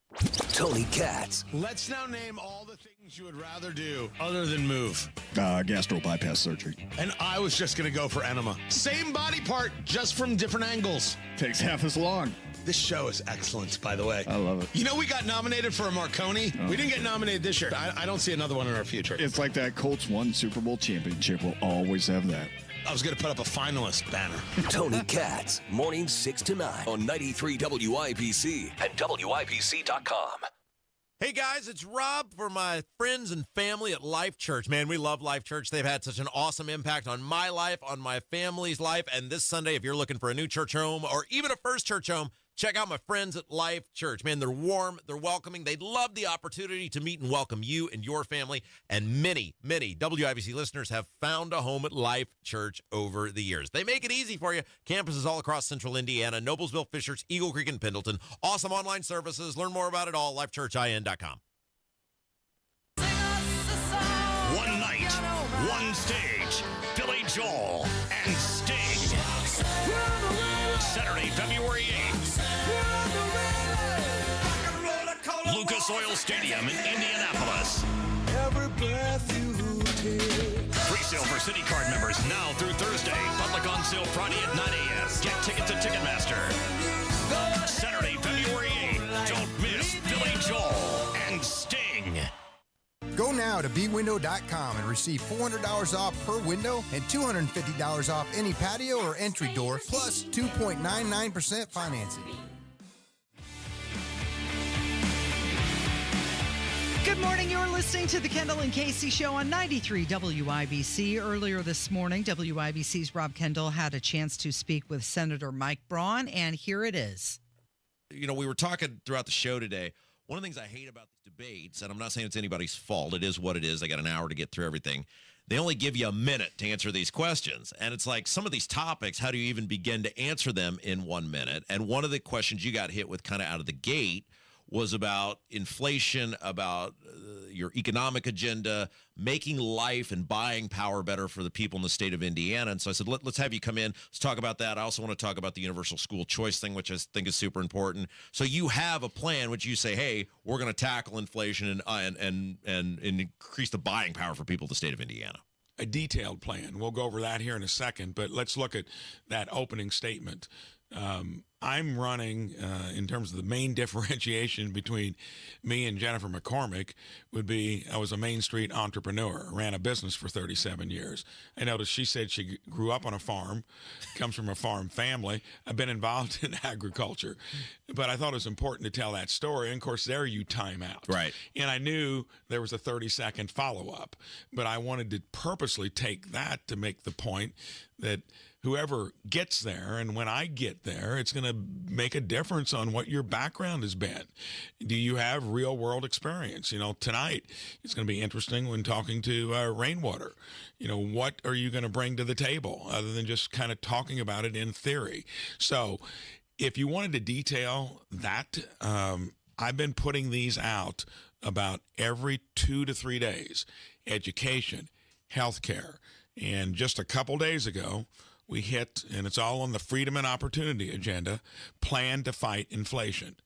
Tony Katz. Let's now name all the things you would rather do other than move. Gastro bypass surgery. And I was just going to go for enema. Same body part, just from different angles. Takes half as long. This show is excellent, by the way. I love it. You know, we got nominated for a Marconi. Oh. We didn't get nominated this year. I don't see another one in our future. It's like that Colts won Super Bowl championship. We'll always have that. I was going to put up a finalist banner. Tony Katz, mornings 6 to 9 on 93 WIBC and WIBC.com. Hey guys, it's Rob for my friends and family at Life Church. Man, we love Life Church. They've had such an awesome impact on my life, on my family's life. And this Sunday, if you're looking for a new church home or even a first church home, check out my friends at Life Church. Man, they're warm, they're welcoming. They'd love the opportunity to meet and welcome you and your family. And many WIBC listeners have found a home at Life Church over the years. They make it easy for you. Campuses all across central Indiana, Noblesville, Fishers, Eagle Creek, and Pendleton. Awesome online services. Learn more about it all, lifechurchin.com. One night, one stage, Billy Joel and Sting. Saturday, February 8th. Lucas Oil Stadium in Indianapolis. Pre-sale for City Card members now through Thursday. Public on sale Friday at 9 a.m. Get tickets at Ticketmaster. Saturday, February 8th. Don't miss Billy Joel and Sting. Go now to bwindow.com and receive $400 off per window and $250 off any patio or entry door, plus 2.99% financing. Good morning. You're listening to the Kendall and Casey Show on 93 WIBC. Earlier this morning, WIBC's Rob Kendall had a chance to speak with Senator Mike Braun, and here it is. You know, we were talking throughout the show today. One of the things I hate about these debates, and I'm not saying it's anybody's fault, it is what it is. They got an hour to get through everything. They only give you a minute to answer these questions. And it's like some of these topics, how do you even begin to answer them in 1 minute? And one of the questions you got hit with kind of out of the gate was about inflation, about your economic agenda, making life and buying power better for the people in the state of Indiana. And so I said, let's have you come in. Let's talk about that. I also want to talk about the universal school choice thing, which I think is super important. So you have a plan, which you say, hey, we're going to tackle inflation and increase the buying power for people in the state of Indiana. A detailed plan. We'll go over that here in a second, but let's look at that opening statement. I'm running, in terms of the main differentiation between me and Jennifer McCormick would be I was a Main Street entrepreneur, ran a business for 37 years. I noticed she said she grew up on a farm, comes from a farm family. I've been involved in agriculture, but I thought it was important to tell that story. And of course, there you time out. Right. And I knew there was a 30-second follow-up, but I wanted to purposely take that to make the point that whoever gets there, and when I get there, it's going to make a difference on what your background has been. Do you have real world experience? You know, tonight it's going to be interesting when talking to Rainwater. You know, what are you going to bring to the table other than just kind of talking about it in theory? So if you wanted to detail that, I've been putting these out about every 2 to 3 days. Education, healthcare. And just a couple days ago, we hit, and it's all on the Freedom and Opportunity agenda, plan to fight inflation.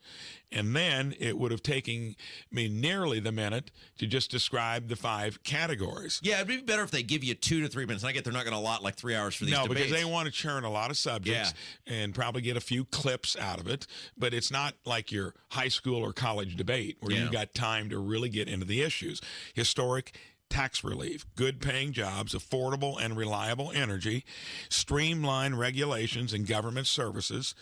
And then it would have taken me nearly the minute to just describe the 5 categories. Yeah, it'd be better if they give you 2 to 3 minutes. And I get they're not going to allot like 3 hours for these debates. No, because they want to churn a lot of subjects and probably get a few clips out of it. But it's not like your high school or college debate where you got time to really get into the issues. Historic tax relief, good paying jobs, affordable and reliable energy, streamlined regulations and government services,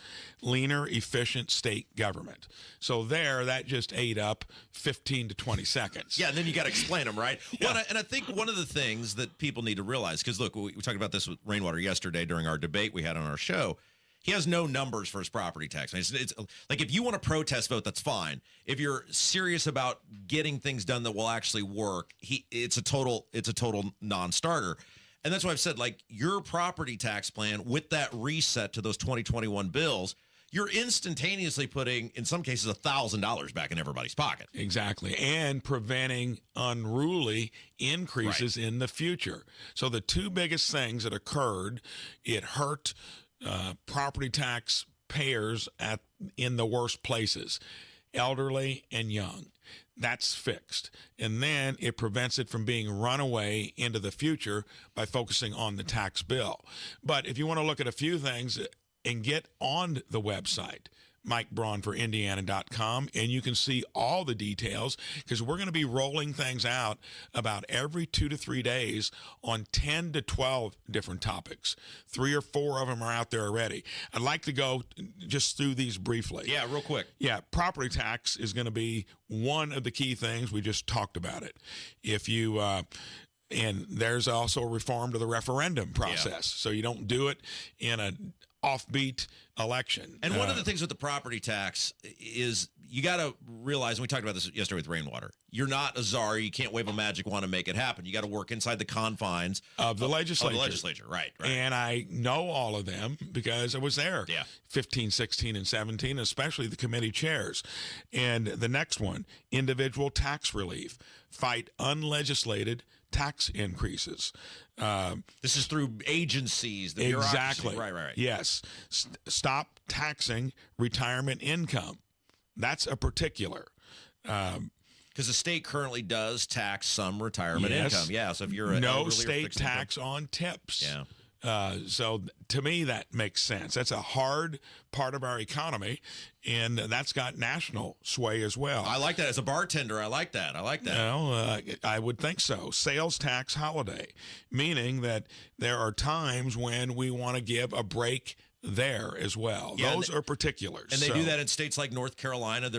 leaner, efficient state government. So that just ate up 15 to 20 seconds. Yeah, and then you got to explain them, right? Yeah. Well, and I think one of the things that people need to realize, because look, we talked about this with Rainwater yesterday during our debate we had on our show. He has no numbers for his property tax. It's like, if you want a protest vote, that's fine. If you're serious about getting things done that will actually work, it's a total non-starter. And that's why I've said, like, your property tax plan with that reset to those 2021 bills, you're instantaneously putting, in some cases, $1,000 back in everybody's pocket. Exactly. And preventing unruly increases in the future. So the two biggest things that occurred, it hurt property tax payers in the worst places, elderly and young. That's fixed. And then it prevents it from being run away into the future by focusing on the tax bill. But if you want to look at a few things and get on the website, MikeBraunForIndiana.com, and you can see all the details, because we're going to be rolling things out about every 2 to 3 days on 10 to 12 different topics. 3 or 4 of them are out there already. I'd like to go just through these briefly. Yeah, real quick. Yeah, property tax is going to be one of the key things. We just talked about it. If you and there's also a reform to the referendum process, so you don't do it in a offbeat election. And one of the things with the property tax is you got to realize, and we talked about this yesterday with Rainwater, you're not a czar. You can't wave a magic wand and make it happen. You got to work inside the confines of the legislature. Of the legislature, right. And I know all of them because I was there 15, 16, and 17, especially the committee chairs. And the next one, individual tax relief, fight unlegislated tax increases. This is through agencies. The exactly. Right. Yes. Stop taxing retirement income. That's a particular. Because the state currently does tax some retirement income. Yeah, so if you're no state tax on tips. Yeah. So to me, that makes sense. That's a hard part of our economy, and that's got national sway as well. I like that. As a bartender, I like that. I would think so. Sales tax holiday, meaning that there are times when we want to give a break there as well. Yeah, those are particulars. And they do that in states like North Carolina.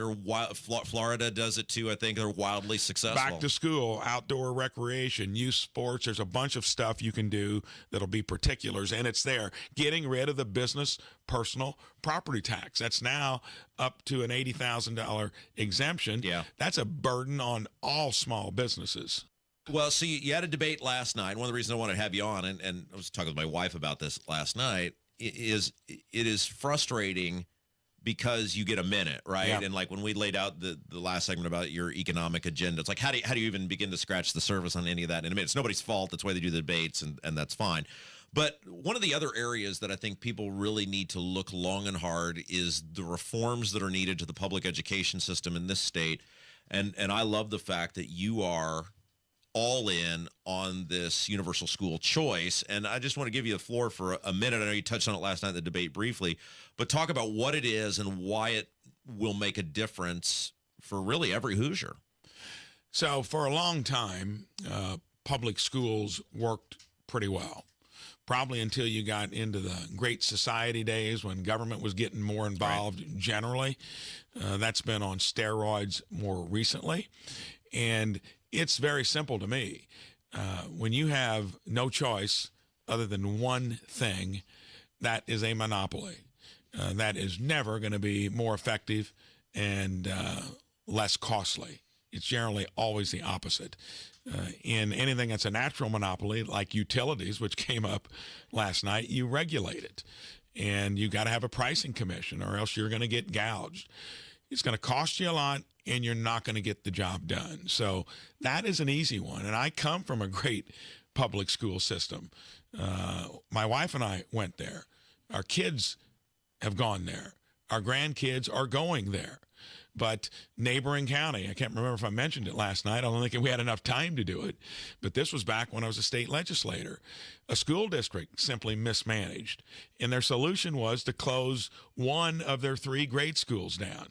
Florida does it too. I think they're wildly successful. Back to school, outdoor recreation, youth sports. There's a bunch of stuff you can do that'll be particulars, and it's there. Getting rid of the business personal property tax. That's now up to an $80,000 exemption. Yeah. That's a burden on all small businesses. Well, so you had a debate last night. One of the reasons I wanted to have you on, and I was talking with my wife about this last night, it is frustrating because you get a minute, right? Yeah. And like when we laid out the last segment about your economic agenda, it's like, how do you even begin to scratch the surface on any of that in a minute? It's nobody's fault. That's why they do the debates, and that's fine. But one of the other areas that I think people really need to look long and hard is the reforms that are needed to the public education system in this state. And I love the fact that you are all in on this universal school choice. And I just want to give you the floor for a minute. I know you touched on it last night in the debate briefly, but talk about what it is and why it will make a difference for really every Hoosier. So for a long time, public schools worked pretty well. Probably until you got into the Great Society days when government was getting more involved generally. That's been on steroids more recently. And it's very simple to me. When you have no choice other than one thing, that is a monopoly. That is never going to be more effective and less costly. It's generally always the opposite. In anything that's a natural monopoly, like utilities, which came up last night, you regulate it. And you got to have a pricing commission or else you're going to get gouged. It's going to cost you a lot, and you're not going to get the job done. So that is an easy one. And I come from a great public school system. My wife and I went there. Our kids have gone there. Our grandkids are going there. But neighboring county, I can't remember if I mentioned it last night. I don't think we had enough time to do it. But this was back when I was a state legislator. A school district simply mismanaged. And their solution was to close one of their 3 grade schools down.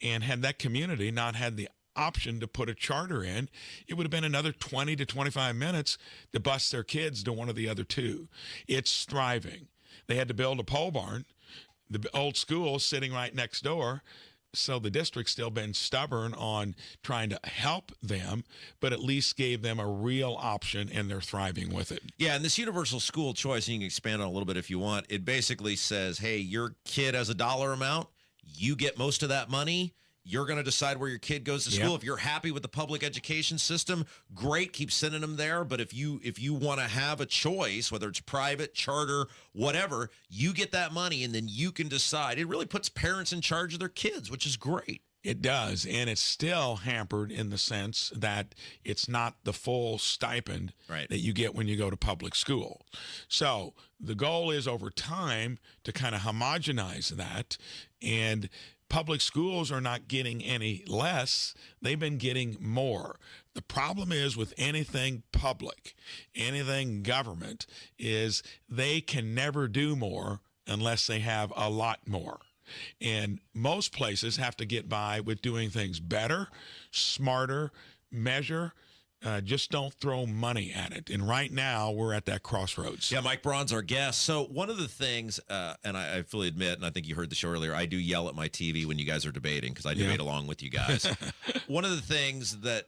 And had that community not had the option to put a charter in, it would have been another 20 to 25 minutes to bus their kids to one of the other two. It's thriving. They had to build a pole barn. The old school is sitting right next door. So the district's still been stubborn on trying to help them, but at least gave them a real option, and they're thriving with it. Yeah, and this universal school choice, and you can expand on it a little bit if you want, it basically says, hey, your kid has a dollar amount, you get most of that money. You're going to decide where your kid goes to school. Yep. If you're happy with the public education system, great, keep sending them there. But if you want to have a choice, whether it's private, charter, whatever, you get that money, and then you can decide. It really puts parents in charge of their kids, which is great. It does, and it's still hampered in the sense that it's not the full stipend that you get when you go to public school. So the goal is over time to kind of homogenize that, and public schools are not getting any less. They've been getting more. The problem is with anything public, anything government, is they can never do more unless they have a lot more. And most places have to get by with doing things better, smarter, measure. Just don't throw money at it. And right now, we're at that crossroads. Yeah, Mike Braun's our guest. So one of the things, and I fully admit, and I think you heard the show earlier, I do yell at my TV when you guys are debating because I debate along with you guys. One of the things that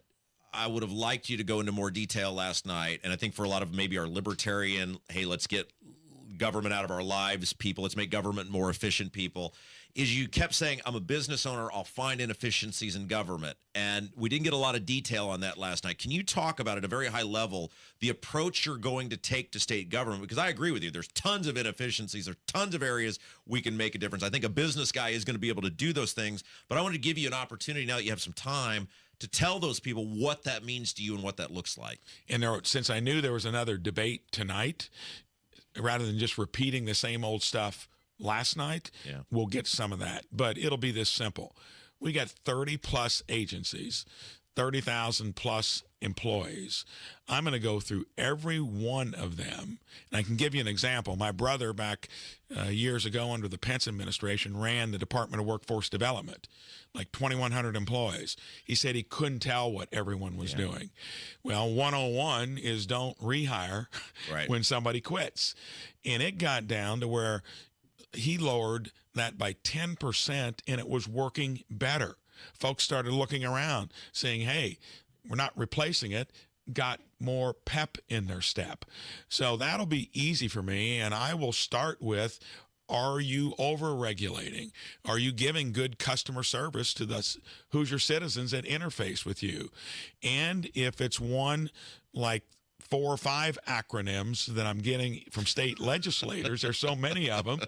I would have liked you to go into more detail last night, and I think for a lot of maybe our libertarian, hey, let's get government out of our lives people, let's make government more efficient people, is you kept saying, I'm a business owner, I'll find inefficiencies in government. And we didn't get a lot of detail on that last night. Can you talk about at a very high level the approach you're going to take to state government? Because I agree with you. There's tons of inefficiencies. There's tons of areas we can make a difference. I think a business guy is going to be able to do those things. But I want to give you an opportunity now that you have some time to tell those people what that means to you and what that looks like. And since I knew there was another debate tonight, rather than just repeating the same old stuff last night, we'll get some of that. But it'll be this simple. We got 30-plus agencies, 30,000-plus employees. I'm going to go through every one of them. And I can give you an example. My brother back years ago under the Pence administration ran the Department of Workforce Development, like 2,100 employees. He said he couldn't tell what everyone was doing. Well, 101 is don't rehire when somebody quits. And it got down to where he lowered that by 10%, and it was working better. Folks started looking around, saying, hey, we're not replacing it, got more pep in their step. So that'll be easy for me, and I will start with, are you over-regulating? Are you giving good customer service to the Hoosier citizens that interface with you? And if it's one like 4 or 5 acronyms that I'm getting from state legislators, there's so many of them,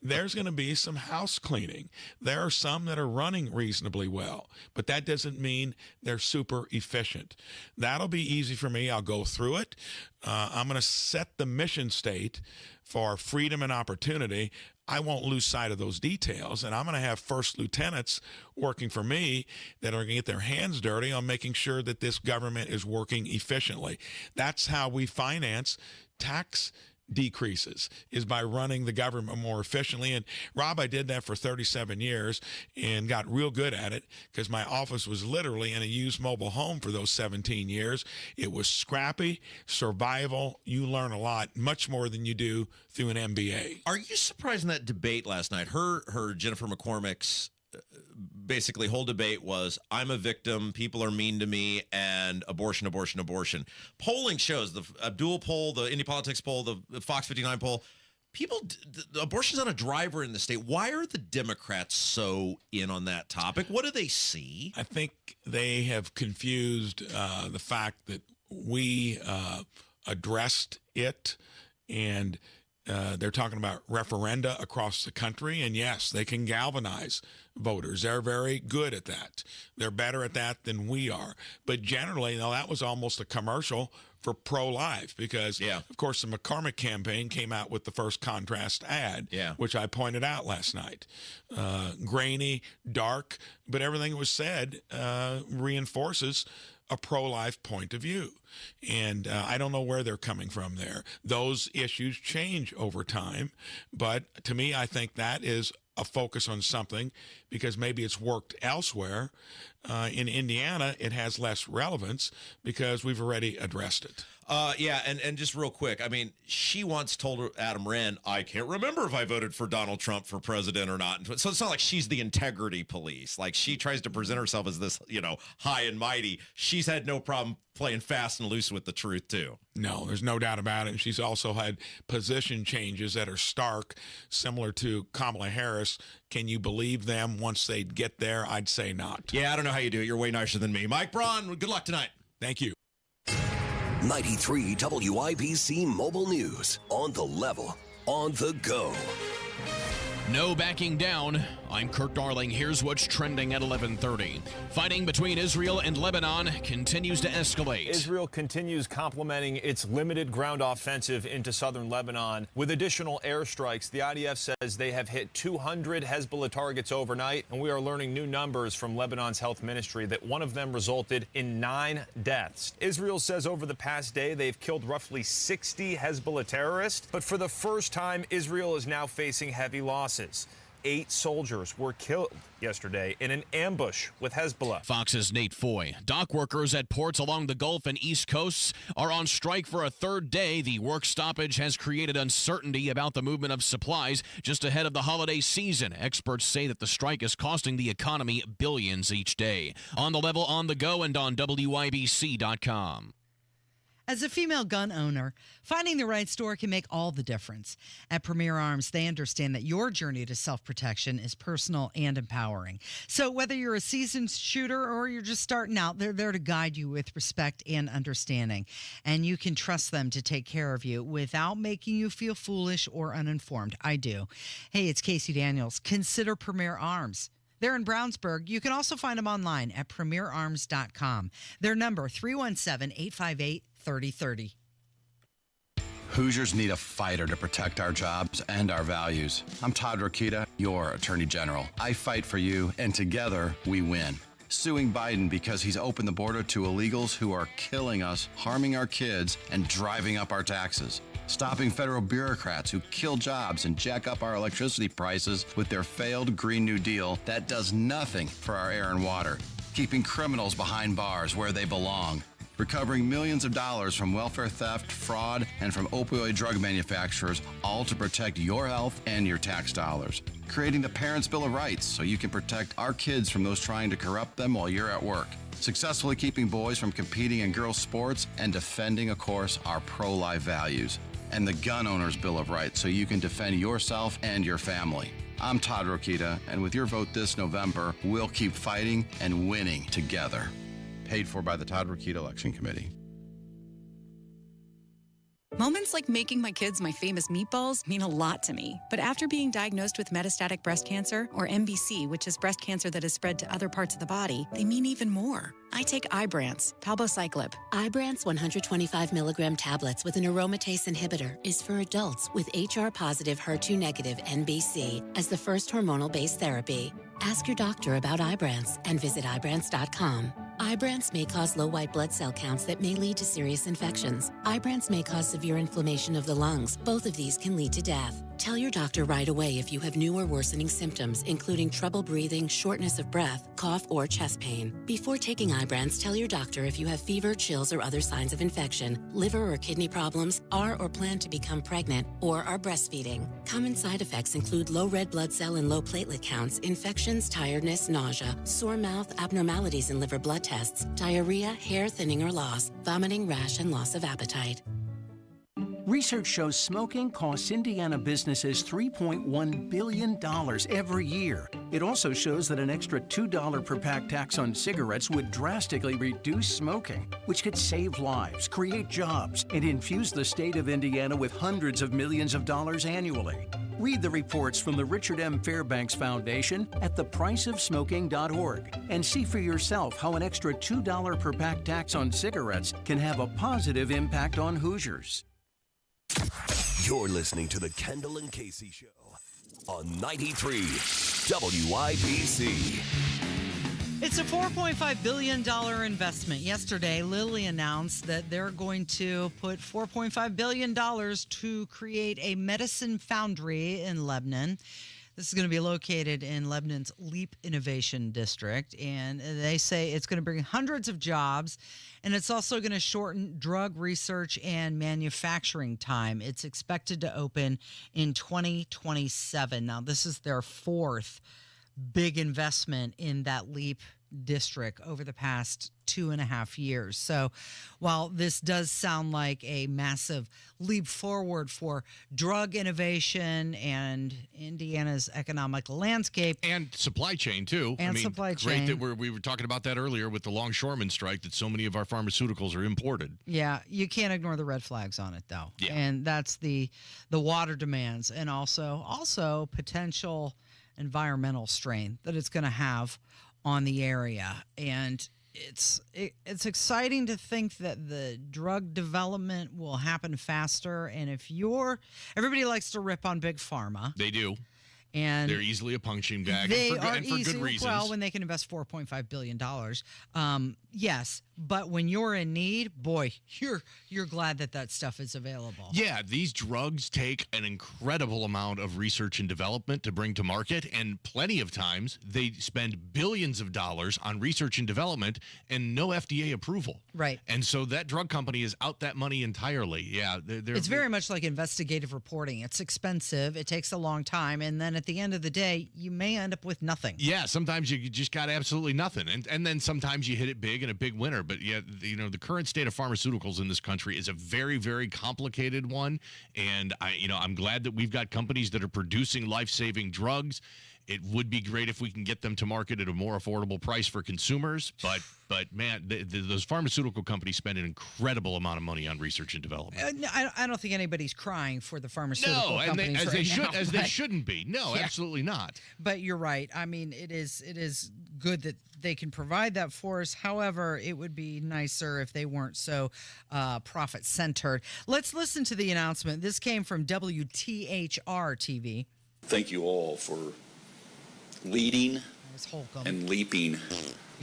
there's going to be some house cleaning. There are some that are running reasonably well, but that doesn't mean they're super efficient. That'll be easy for me. I'll go through it. I'm going to set the mission state for freedom and opportunity. I won't lose sight of those details, and I'm going to have first lieutenants working for me that are going to get their hands dirty on making sure that this government is working efficiently. That's how we finance tax decreases, is by running the government more efficiently. And Rob, I did that for 37 years and got real good at it because my office was literally in a used mobile home for those 17 years. It was scrappy, survival. You learn a lot, much more than you do through an MBA. Are you surprised in that debate last night? Her Jennifer McCormick's basically whole debate was, I'm a victim, people are mean to me, and abortion, abortion, abortion. Polling shows, the Abdul poll, the Indie Politics poll, the Fox 59 poll, abortion's not a driver in the state. Why are the Democrats so in on that topic? What do they see? I think they have confused the fact that we addressed it, and they're talking about referenda across the country, and yes, they can galvanize voters. They're very good at that. They're better at that than we are. But generally, that was almost a commercial for pro-life because, of course, the McCormick campaign came out with the first contrast ad, which I pointed out last night. Grainy, dark, but everything that was said reinforces a pro-life point of view. And I don't know where they're coming from there. Those issues change over time. But to me, I think that is a focus on something because maybe it's worked elsewhere. In Indiana, it has less relevance because we've already addressed it. Yeah, and just real quick, I mean, she once told Adam Wren, I can't remember if I voted for Donald Trump for president or not. So it's not like she's the integrity police. Like, she tries to present herself as this, high and mighty. She's had no problem playing fast and loose with the truth, too. No, there's no doubt about it. And she's also had position changes that are stark, similar to Kamala Harris. Can you believe them once they get there? I'd say not. Yeah, I don't know how you do it. You're way nicer than me. Mike Braun, good luck tonight. Thank you. 93 WIBC Mobile News. On the level, on the go. No backing down. I'm Kirk Darling. Here's what's trending at 11:30. Fighting between Israel and Lebanon continues to escalate. Israel continues complementing its limited ground offensive into southern Lebanon with additional airstrikes. The IDF says they have hit 200 Hezbollah targets overnight, and we are learning new numbers from Lebanon's health ministry that one of them resulted in 9 deaths. Israel says over the past day they've killed roughly 60 Hezbollah terrorists, but for the first time, Israel is now facing heavy losses. 8 soldiers were killed yesterday in an ambush with Hezbollah. Fox's Nate Foy. Dock workers at ports along the Gulf and East Coasts are on strike for a third day. The work stoppage has created uncertainty about the movement of supplies just ahead of the holiday season. Experts say that the strike is costing the economy billions each day. On the level, on the go, and on WIBC.com. As a female gun owner, finding the right store can make all the difference. At Premier Arms, they understand that your journey to self-protection is personal and empowering. So whether you're a seasoned shooter or you're just starting out, they're there to guide you with respect and understanding. And you can trust them to take care of you without making you feel foolish or uninformed. I do. Hey, it's Casey Daniels. Consider Premier Arms. They're in Brownsburg. You can also find them online at premierarms.com. Their number, 317-858-3030. Hoosiers need a fighter to protect our jobs and our values. I'm Todd Rokita, your Attorney General. I fight for you, and together we win. Suing Biden because he's opened the border to illegals who are killing us, harming our kids, and driving up our taxes. Stopping federal bureaucrats who kill jobs and jack up our electricity prices with their failed Green New Deal that does nothing for our air and water. Keeping criminals behind bars where they belong. Recovering millions of dollars from welfare theft, fraud, and from opioid drug manufacturers, all to protect your health and your tax dollars. Creating the Parents' Bill of Rights so you can protect our kids from those trying to corrupt them while you're at work. Successfully keeping boys from competing in girls' sports and defending, of course, our pro-life values. And the Gun Owners' Bill of Rights so you can defend yourself and your family. I'm Todd Rokita, and with your vote this November, we'll keep fighting and winning together. Paid for by the Todd Rokita Election Committee. Moments like making my kids my famous meatballs mean a lot to me. But after being diagnosed with metastatic breast cancer, or MBC, which is breast cancer that has spread to other parts of the body, they mean even more. I take Ibrance, palbociclib. Ibrance 125 milligram tablets with an aromatase inhibitor is for adults with HR-positive, HER2-negative MBC as the first hormonal-based therapy. Ask your doctor about Ibrance and visit Ibrance.com. Ibrance may cause low white blood cell counts that may lead to serious infections. Ibrance may cause severe inflammation of the lungs. Both of these can lead to death. Tell your doctor right away if you have new or worsening symptoms, including trouble breathing, shortness of breath, cough, or chest pain. Before taking Ibrance, tell your doctor if you have fever, chills, or other signs of infection, liver or kidney problems, are or plan to become pregnant, or are breastfeeding. Common side effects include low red blood cell and low platelet counts, infections, tiredness, nausea, sore mouth, abnormalities in liver blood tests, diarrhea, hair thinning or loss, vomiting, rash, and loss of appetite. Research shows smoking costs Indiana businesses $3.1 billion every year. It also shows that an extra $2 per pack tax on cigarettes would drastically reduce smoking, which could save lives, create jobs, and infuse the state of Indiana with hundreds of millions of dollars annually. Read the reports from the Richard M. Fairbanks Foundation at thepriceofsmoking.org and see for yourself how an extra $2 per pack tax on cigarettes can have a positive impact on Hoosiers. You're listening to the Kendall and Casey Show on 93 WIBC. It's a $4.5 billion investment. Yesterday, Lilly announced that they're going to put $4.5 billion to create a medicine foundry in Lebanon. This is going to be located in Lebanon's Leap Innovation District, and they say it's going to bring hundreds of jobs, and it's also going to shorten drug research and manufacturing time. It's expected to open in 2027. Now, this is their fourth big investment in that Leap district over the past 2.5 years. So while this does sound like a massive leap forward for drug innovation and Indiana's economic landscape and supply chain too. And supply Great chain. that we were talking about that earlier with the longshoreman strike, that so many of our pharmaceuticals are imported. Yeah, you can't ignore the red flags on it though. Yeah. And that's the water demands, and also potential environmental strain that it's going to have on the area. And it's exciting to think that the drug development will happen faster. And everybody likes to rip on big pharma. They do. And they're easily a punching bag, they and for, are and for easy, good reasons. Well, when they can invest $4.5 billion. Yes, but when you're in need, boy, you're glad that stuff is available. Yeah, these drugs take an incredible amount of research and development to bring to market, and plenty of times they spend billions of dollars on research and development and no FDA approval. Right. And so that drug company is out that money entirely. Yeah, It's very much like investigative reporting. It's expensive. It takes a long time. And then at the end of the day, you may end up with nothing. Yeah, sometimes you just got absolutely nothing. And then sometimes you hit it big and a big winner. But yeah, the current state of pharmaceuticals in this country is a very, very complicated one. And I'm glad that we've got companies that are producing life-saving drugs. It would be great if we can get them to market at a more affordable price for consumers. But man, those pharmaceutical companies spend an incredible amount of money on research and development. I don't think anybody's crying for the pharmaceutical No, companies they shouldn't be. No, Yeah. absolutely not. But you're right. I mean, it is good that they can provide that for us. However, it would be nicer if they weren't so profit-centered. Let's listen to the announcement. This came from WTHR TV. Thank you all for leading and leaping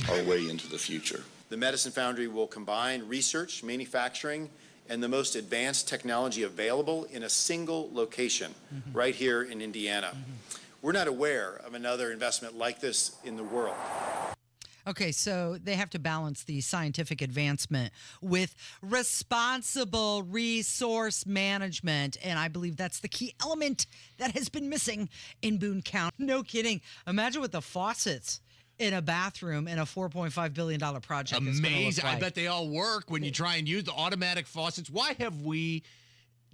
our way into the future. The Medicine Foundry will combine research, manufacturing, and the most advanced technology available in a single location right here in Indiana. We're not aware of another investment like this in the world. Okay, so they have to balance the scientific advancement with responsible resource management. And I believe that's the key element that has been missing in Boone County. No kidding. Imagine what the faucets in a bathroom in a $4.5 billion project is gonna look Amazing. like. I bet they all work when you try and use the automatic faucets. Why have we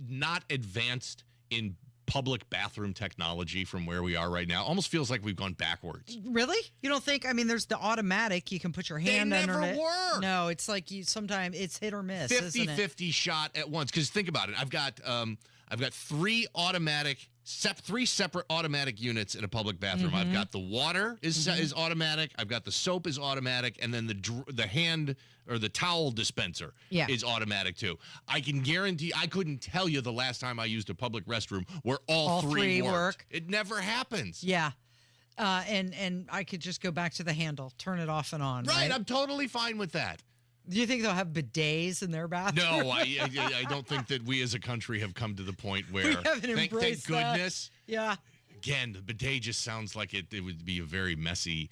not advanced in public bathroom technology from where we are right now? Almost feels like we've gone backwards. Really? You don't think? I mean, there's the automatic. You can put your hand under it. never work. No, it's like sometimes it's hit or miss. 50-50 shot at once. Because think about it. I've got three separate automatic units in a public bathroom. I've got the water is automatic. I've got the soap is automatic, and then the hand or the towel dispenser is automatic too. I can guarantee I couldn't tell you the last time I used a public restroom where all three worked. It never happens. Yeah. And I could just go back to the handle, turn it off and on. Right. I'm totally fine with that. Do you think they'll have bidets in their bathroom? No, I don't think that we as a country have come to the point where. We haven't thank embraced that. goodness. Yeah. Again, the bidet just sounds like it would be a very messy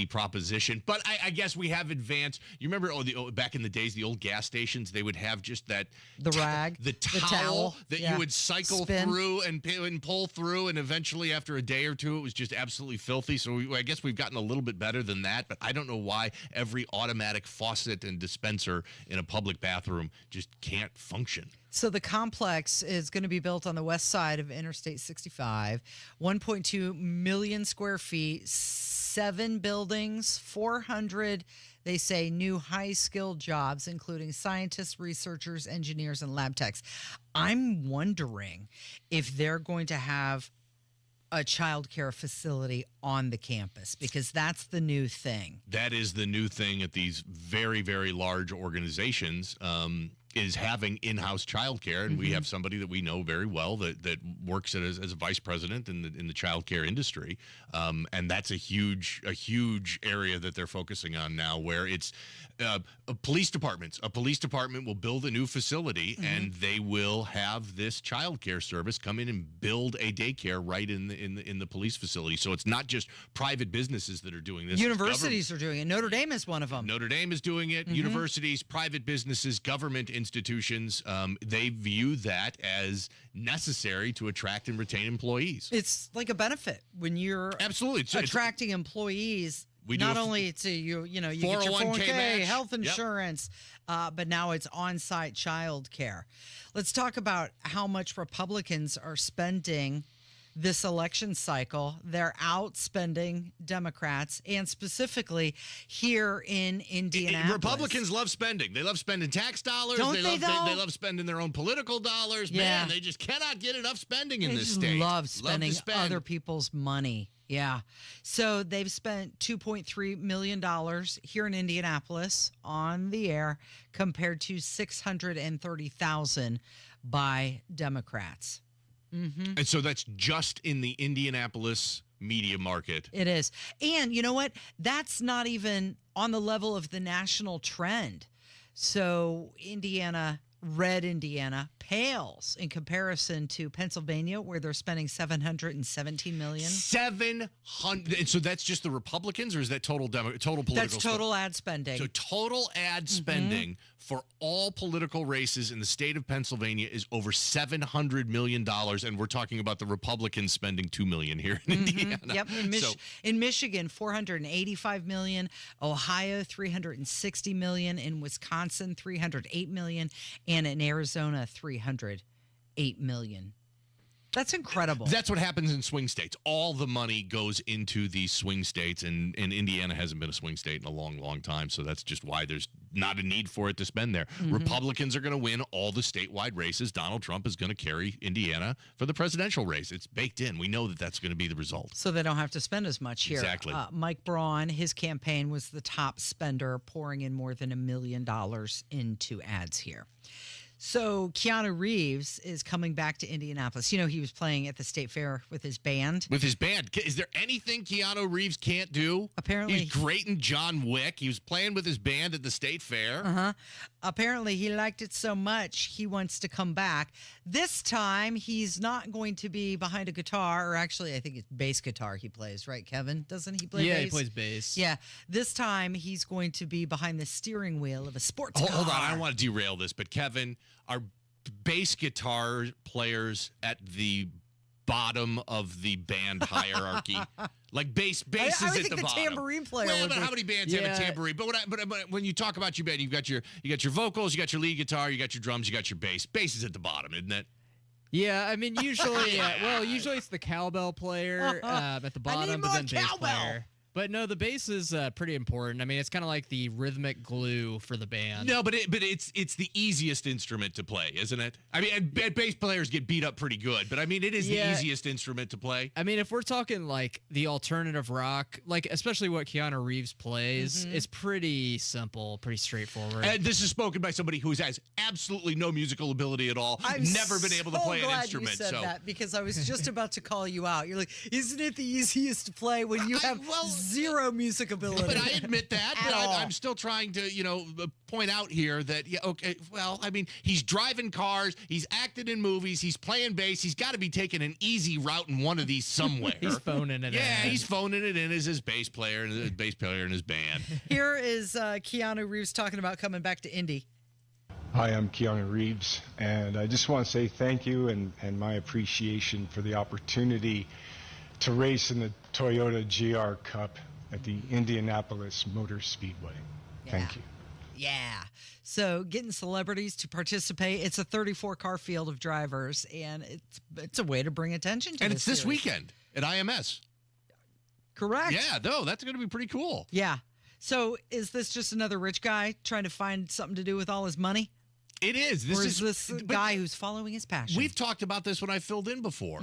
proposition. But I guess we have advanced. You remember back in the days, the old gas stations, they would have just the rag, the towel that you would cycle through and pull through, and eventually after a day or two, it was just absolutely filthy. So I guess we've gotten a little bit better than that. But I don't know why every automatic faucet and dispenser in a public bathroom just can't function. So the complex is going to be built on the west side of Interstate 65, 1.2 million square feet, 7 buildings, 400, they say, new high-skilled jobs, including scientists, researchers, engineers, and lab techs. I'm wondering if they're going to have a child care facility on the campus, because that's the new thing. That is the new thing at these very, very large organizations. is having in-house childcare, and we have somebody that we know very well that works as a vice president in the childcare industry, and that's a huge area that they're focusing on now, where it's police departments. A police department will build a new facility, and they will have this childcare service come in and build a daycare right in the police facility. So it's not just private businesses that are doing this. Universities are doing it. Notre Dame is one of them. Notre Dame is doing it. Universities, private businesses, government institutions, they view that as necessary to attract and retain employees. It's like a benefit when you're absolutely attracting employees. We not only to you get your 401k, health insurance, but now it's on-site child care. Let's talk about how much Republicans are spending this election cycle. They're outspending Democrats, and specifically here in Indianapolis. Republicans love spending. They love spending tax dollars. Don't they love spending their own political dollars. Yeah. Man, they just cannot get enough spending in They this just state. love spending to spend. other people's money. Yeah. So they've spent $2.3 million here in Indianapolis on the air compared to $630,000 by Democrats. And so that's just in the Indianapolis media market. It is. And you know what? That's not even on the level of the national trend. So red Indiana pales in comparison to Pennsylvania, where they're spending $717 million. 700. And so that's just the Republicans, or is that total political? That's total ad spending. So total ad spending for all political races in the state of Pennsylvania is over $700 million, and we're talking about the Republicans spending $2 million here in Indiana. Yep. In Michigan, $485 million. Ohio, $360 million. In Wisconsin, $308 million. And in Arizona, $308 million. That's incredible. That's what happens in swing states. All the money goes into these swing states, and Indiana hasn't been a swing state in a long, long time, so that's just why there's not a need for it to spend there. Republicans are going to win all the statewide races. Donald Trump is going to carry Indiana for the presidential race. It's baked in. We know that that's going to be the result. So they don't have to spend as much here. Exactly. Mike Braun, his campaign was the top spender, pouring in more than $1 million into ads here. So Keanu Reeves is coming back to Indianapolis. You know, he was playing at the State Fair with his band. With his band. Is there anything Keanu Reeves can't do? Apparently. He's great in John Wick. He was playing with his band at the State Fair. Apparently, he liked it so much, he wants to come back. This time, he's not going to be behind a guitar, or actually, I think it's bass guitar he plays, right, Kevin? Doesn't he play bass? Yeah, he plays bass. Yeah. This time, he's going to be behind the steering wheel of a sports car. Hold on, I don't want to derail this, but Kevin, are bass guitar players at the bottom of the band hierarchy? Like bass is I at think the the bottom. tambourine player. Well, would but be- how many bands have a tambourine? But when you talk about your band, you got your vocals, you got your lead guitar, you got your drums, you got your bass. Bass is at the bottom, isn't it? Yeah, I mean, usually, usually it's the cowbell player at the bottom, but then bass player. But no, the bass is pretty important. I mean, it's kind of like the rhythmic glue for the band. No, but it's the easiest instrument to play, isn't it? I mean, bass players get beat up pretty good, but I mean, it is the easiest instrument to play. I mean, if we're talking like the alternative rock, like especially what Keanu Reeves plays, it's pretty simple, pretty straightforward. And this is spoken by somebody who has absolutely no musical ability at all, never been able to play an instrument. You said that because I was just about to call you out. You're like, isn't it the easiest to play when you have zero music ability? But I admit that. But I'm still trying to, point out here that, I mean, he's driving cars, he's acted in movies, he's playing bass, he's got to be taking an easy route in one of these somewhere. He's phoning it in. Yeah, he's phoning it in as his bass player and his band. Here is Keanu Reeves talking about coming back to Indy. Hi, I'm Keanu Reeves, and I just want to say thank you and my appreciation for the opportunity to race in the Toyota GR Cup at the Indianapolis Motor Speedway. Thank you. Yeah. So getting celebrities to participate, it's a 34-car field of drivers, and it's a way to bring attention to And this it's this series. weekend at IMS. Correct. Yeah, no, that's going to be pretty cool. Yeah. So is this just another rich guy trying to find something to do with all his money? It is. Or is this guy who's following his passion? We've talked about this when I filled in before.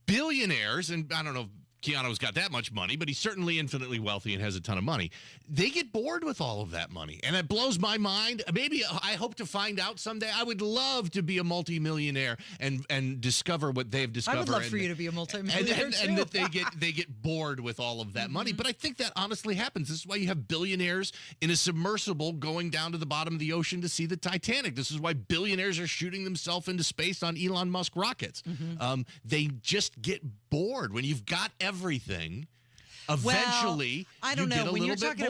Billionaires, and I don't know, Keanu's got that much money, but he's certainly infinitely wealthy and has a ton of money. They get bored with all of that money, and it blows my mind. Maybe I hope to find out someday. I would love to be a multimillionaire and discover what they've discovered. I would love for you to be a multimillionaire and that they get bored with all of that money. But I think that honestly happens. This is why you have billionaires in a submersible going down to the bottom of the ocean to see the Titanic. This is why billionaires are shooting themselves into space on Elon Musk rockets. They just get bored when you've got everything. Eventually, I don't know. When you're talking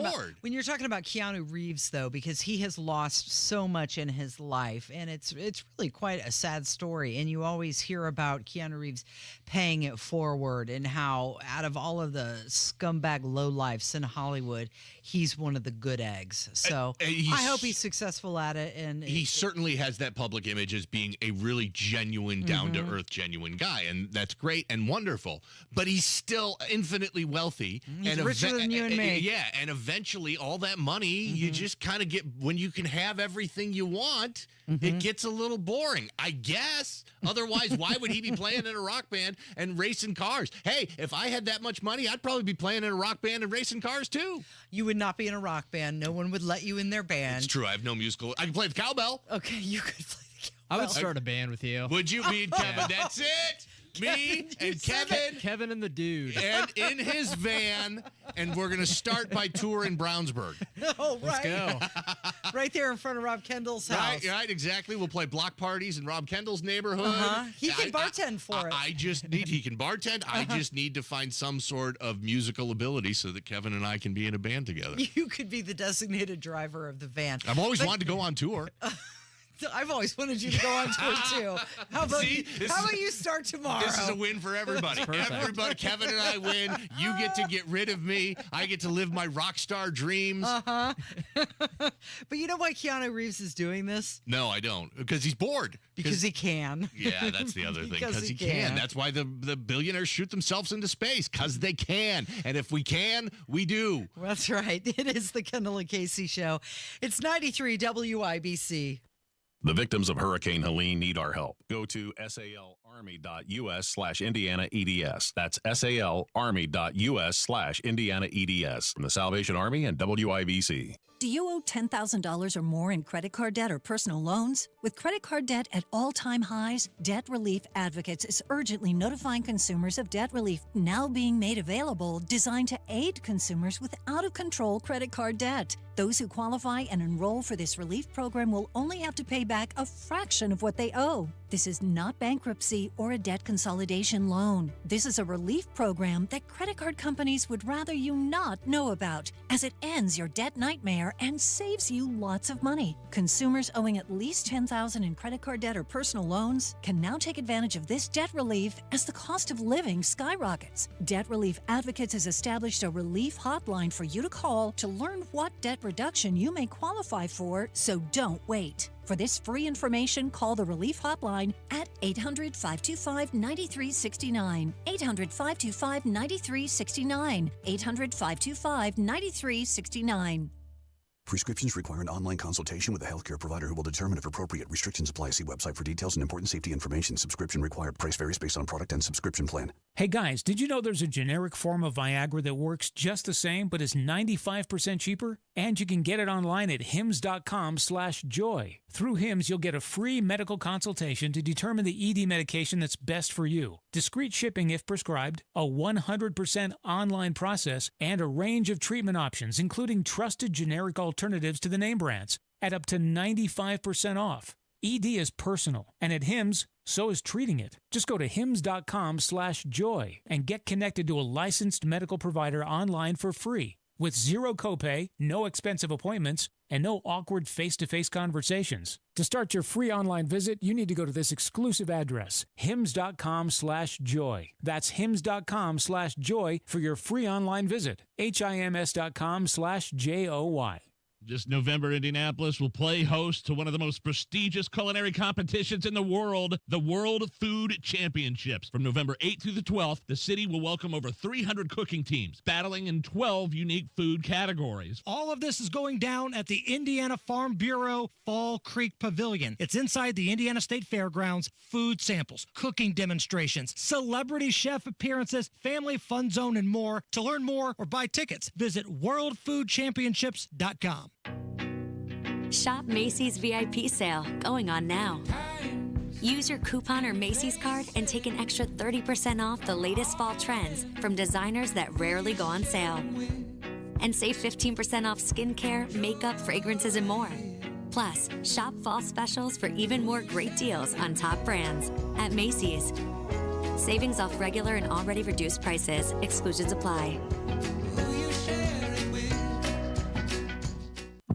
about Keanu Reeves, though, because he has lost so much in his life, and it's really quite a sad story. And you always hear about Keanu Reeves paying it forward, and how out of all of the scumbag lowlifes in Hollywood, he's one of the good eggs. So I hope he's successful at it. And he certainly has that public image as being a really genuine, down-to-earth, genuine guy, and that's great and wonderful. But he's still infinitely wealthy. He's richer than you and me. Yeah, and eventually all that money, you just kind of get, when you can have everything you want, it gets a little boring, I guess. Otherwise, why would he be playing in a rock band and racing cars? Hey, if I had that much money, I'd probably be playing in a rock band and racing cars too. You would not be in a rock band. No one would let you in their band. It's true. I have no musical. I can play the cowbell. Okay, you could play the cowbell. I would start a band with you. Would you be Kevin? That's it. Me and Kevin and the dude. And in his van, and we're going to start by touring Brownsburg. Oh, Let's go. Right there in front of Rob Kendall's house. Right, exactly. We'll play block parties in Rob Kendall's neighborhood. He can bartend for it. He can bartend. I just need to find some sort of musical ability so that Kevin and I can be in a band together. You could be the designated driver of the van. I've always wanted to go on tour. I've always wanted you to go on tour too. How about you start tomorrow? This is a win for everybody. Everybody, Kevin and I win. You get to get rid of me. I get to live my rock star dreams. But you know why Keanu Reeves is doing this? No, I don't. Because he's bored. Because he can. Yeah, that's the other thing. Because he can. That's why the billionaires shoot themselves into space. Because they can. And if we can, we do. That's right. It is the Kendall and Casey Show. It's 93 WIBC. The victims of Hurricane Helene need our help. Go to salarmy.us/Indiana EDS. That's salarmy.us/Indiana EDS. From the Salvation Army and WIBC. Do you owe $10,000 or more in credit card debt or personal loans? With credit card debt at all-time highs, Debt Relief Advocates is urgently notifying consumers of debt relief now being made available, designed to aid consumers with out-of-control credit card debt. Those who qualify and enroll for this relief program will only have to pay back a fraction of what they owe. This is not bankruptcy or a debt consolidation loan. This is a relief program that credit card companies would rather you not know about, as it ends your debt nightmare and saves you lots of money. Consumers owing at least $10,000 in credit card debt or personal loans can now take advantage of this debt relief as the cost of living skyrockets. Debt Relief Advocates has established a relief hotline for you to call to learn what debt reduction you may qualify for, so don't wait. For this free information, call the Relief Hotline at 800-525-9369. 800-525-9369. 800-525-9369. Prescriptions require an online consultation with a healthcare provider who will determine if appropriate. Restrictions apply. See website for details and important safety information. Subscription required. Price varies based on product and subscription plan. Hey guys, did you know there's a generic form of Viagra that works just the same but is 95% cheaper? And you can get it online at hims.com/joy. Through Hims, you'll get a free medical consultation to determine the ED medication that's best for you. Discreet shipping if prescribed, a 100% online process, and a range of treatment options, including trusted generic alternatives to the name brands, at up to 95% off. ED is personal, and at Hims, so is treating it. Just go to hims.com/joy and get connected to a licensed medical provider online for free, with zero copay, no expensive appointments, and no awkward face-to-face conversations. To start your free online visit, you need to go to this exclusive address, hims.com/joy. That's hims.com/joy for your free online visit, hims.com/joy. This November, Indianapolis will play host to one of the most prestigious culinary competitions in the world, the World Food Championships. From November 8th through the 12th, the city will welcome over 300 cooking teams, battling in 12 unique food categories. All of this is going down at the Indiana Farm Bureau Fall Creek Pavilion. It's inside the Indiana State Fairgrounds. Food samples, cooking demonstrations, celebrity chef appearances, family fun zone, and more. To learn more or buy tickets, visit worldfoodchampionships.com. Shop Macy's VIP sale going on now. Use your coupon or Macy's card and take an extra 30% off the latest fall trends from designers that rarely go on sale. And save 15% off skincare, makeup, fragrances, and more. Plus, shop fall specials for even more great deals on top brands at Macy's. Savings off regular and already reduced prices. Exclusions apply.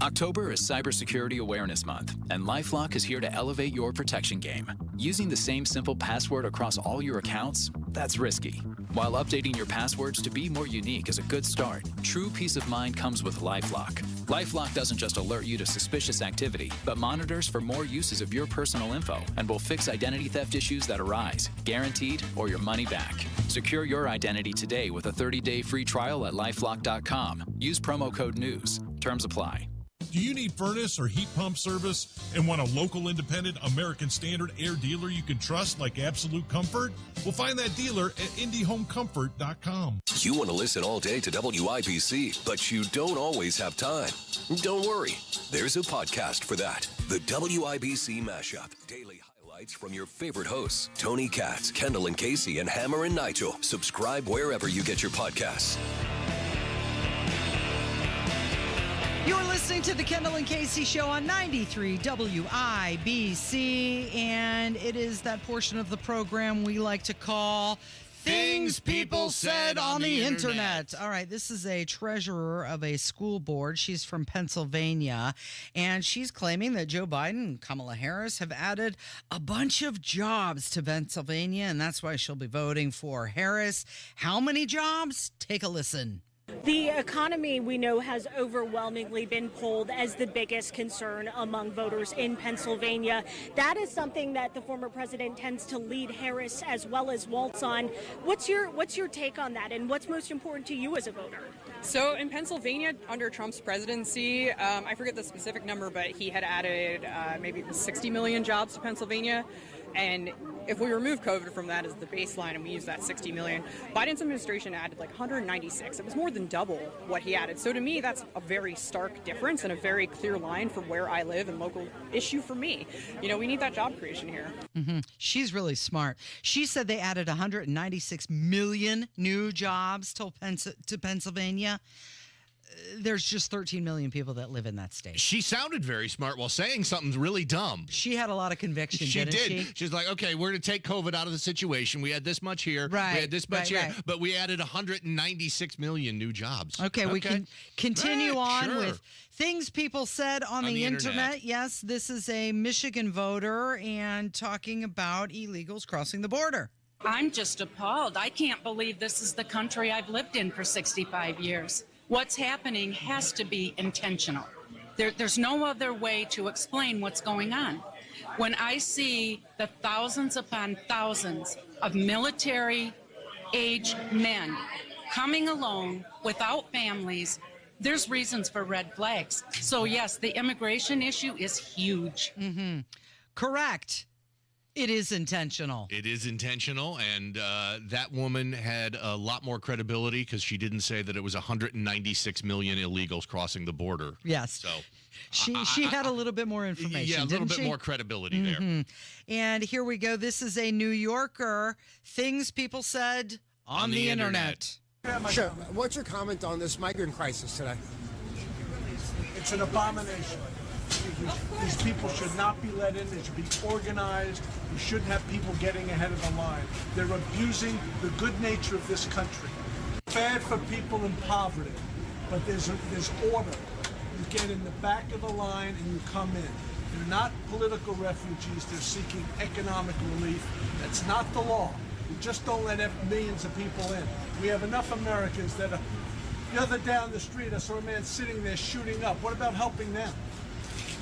October is Cybersecurity Awareness Month, and LifeLock is here to elevate your protection game. Using the same simple password across all your accounts, that's risky. While updating your passwords to be more unique is a good start, true peace of mind comes with LifeLock. LifeLock doesn't just alert you to suspicious activity, but monitors for more uses of your personal info and will fix identity theft issues that arise, guaranteed, or your money back. Secure your identity today with a 30-day free trial at LifeLock.com. Use promo code NEWS. Terms apply. Do you need furnace or heat pump service and want a local independent American Standard air dealer you can trust like Absolute Comfort? We'll find that dealer at IndyHomeComfort.com. You want to listen all day to WIBC, but you don't always have time. Don't worry. There's a podcast for that. The WIBC Mashup. Daily highlights from your favorite hosts, Tony Katz, Kendall and Casey, and Hammer and Nigel. Subscribe wherever you get your podcasts. You're listening to the Kendall and Casey Show on 93 WIBC, and it is that portion of the program we like to call Things People Said on the Internet. All right, this is a treasurer of a school board. She's from Pennsylvania, and she's claiming that Joe Biden and Kamala Harris have added a bunch of jobs to Pennsylvania, and that's why she'll be voting for Harris. How many jobs? Take a listen. The economy, we know, has overwhelmingly been polled as the biggest concern among voters in Pennsylvania. That is something that the former president tends to lead Harris as well as Waltz on. What's your take on that, and what's most important to you as a voter? So in Pennsylvania, under Trump's presidency, I forget the specific number, but he had added maybe 60 million jobs to Pennsylvania. And if we remove COVID from that as the baseline and we use that 60 million, Biden's administration added like 196. It was more than double what he added. So to me, that's a very stark difference and a very clear line for where I live and local issue for me. You know, we need that job creation here. Mm-hmm. She's really smart. She said they added 196 million new jobs to Pennsylvania. There's just 13 million people that live in that state. She sounded very smart while saying something really dumb. She had a lot of conviction, She didn't did. she? She's like, okay, we're going to take COVID out of the situation. We had this much here. Right, We had this much right, here. right. But we added 196 million new jobs. Okay, we can continue on sure. with things people said on the internet. Yes, this is a Michigan voter and talking about illegals crossing the border. I'm just appalled. I can't believe this is the country I've lived in for 65 years. What's happening has to be intentional. There's no other way to explain what's going on. When I see the thousands upon thousands of military-age men coming alone without families, there's reasons for red flags. So yes, the immigration issue is huge. Mm-hmm. Correct. It is intentional. It is intentional, and that woman had a lot more credibility because she didn't say that it was 196 million illegals crossing the border. Yes. So she had a little bit more information. Yeah, a little bit she? more credibility Mm-hmm. there. And here we go. This is a New Yorker. Things people said on the internet. Sure. What's your comment on this migrant crisis today? It's an abomination. These people should not be let in. They should be organized. You shouldn't have people getting ahead of the line. They're abusing the good nature of this country. Bad for people in poverty, but there's order. You get in the back of the line and you come in. They're not political refugees. They're seeking economic relief. That's not the law. You just don't let millions of people in. We have enough Americans that are, The other day on the street, I saw a man sitting there shooting up. What about helping them?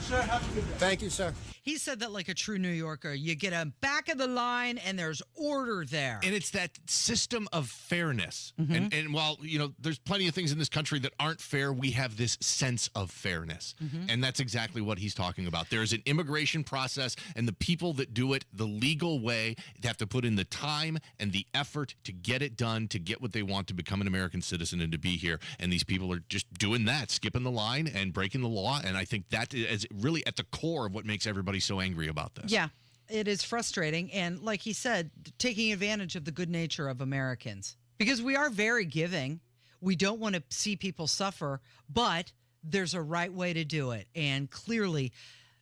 Sir, have a good day. Thank you, sir. He said that like a true New Yorker. You get a back of the line and there's order there. And it's that system of fairness. And while, there's plenty of things in this country that aren't fair, we have this sense of fairness. And that's exactly what he's talking about. There's an immigration process, and the people that do it the legal way have to put in the time and the effort to get it done, to get what they want, to become an American citizen and to be here. And these people are just doing that, skipping the line and breaking the law. And I think that is really at the core of what makes everybody so angry about this. Yeah, it is frustrating. And like he said, taking advantage of the good nature of Americans. Because we are very giving. We don't want to see people suffer, but there's a right way to do it. And clearly,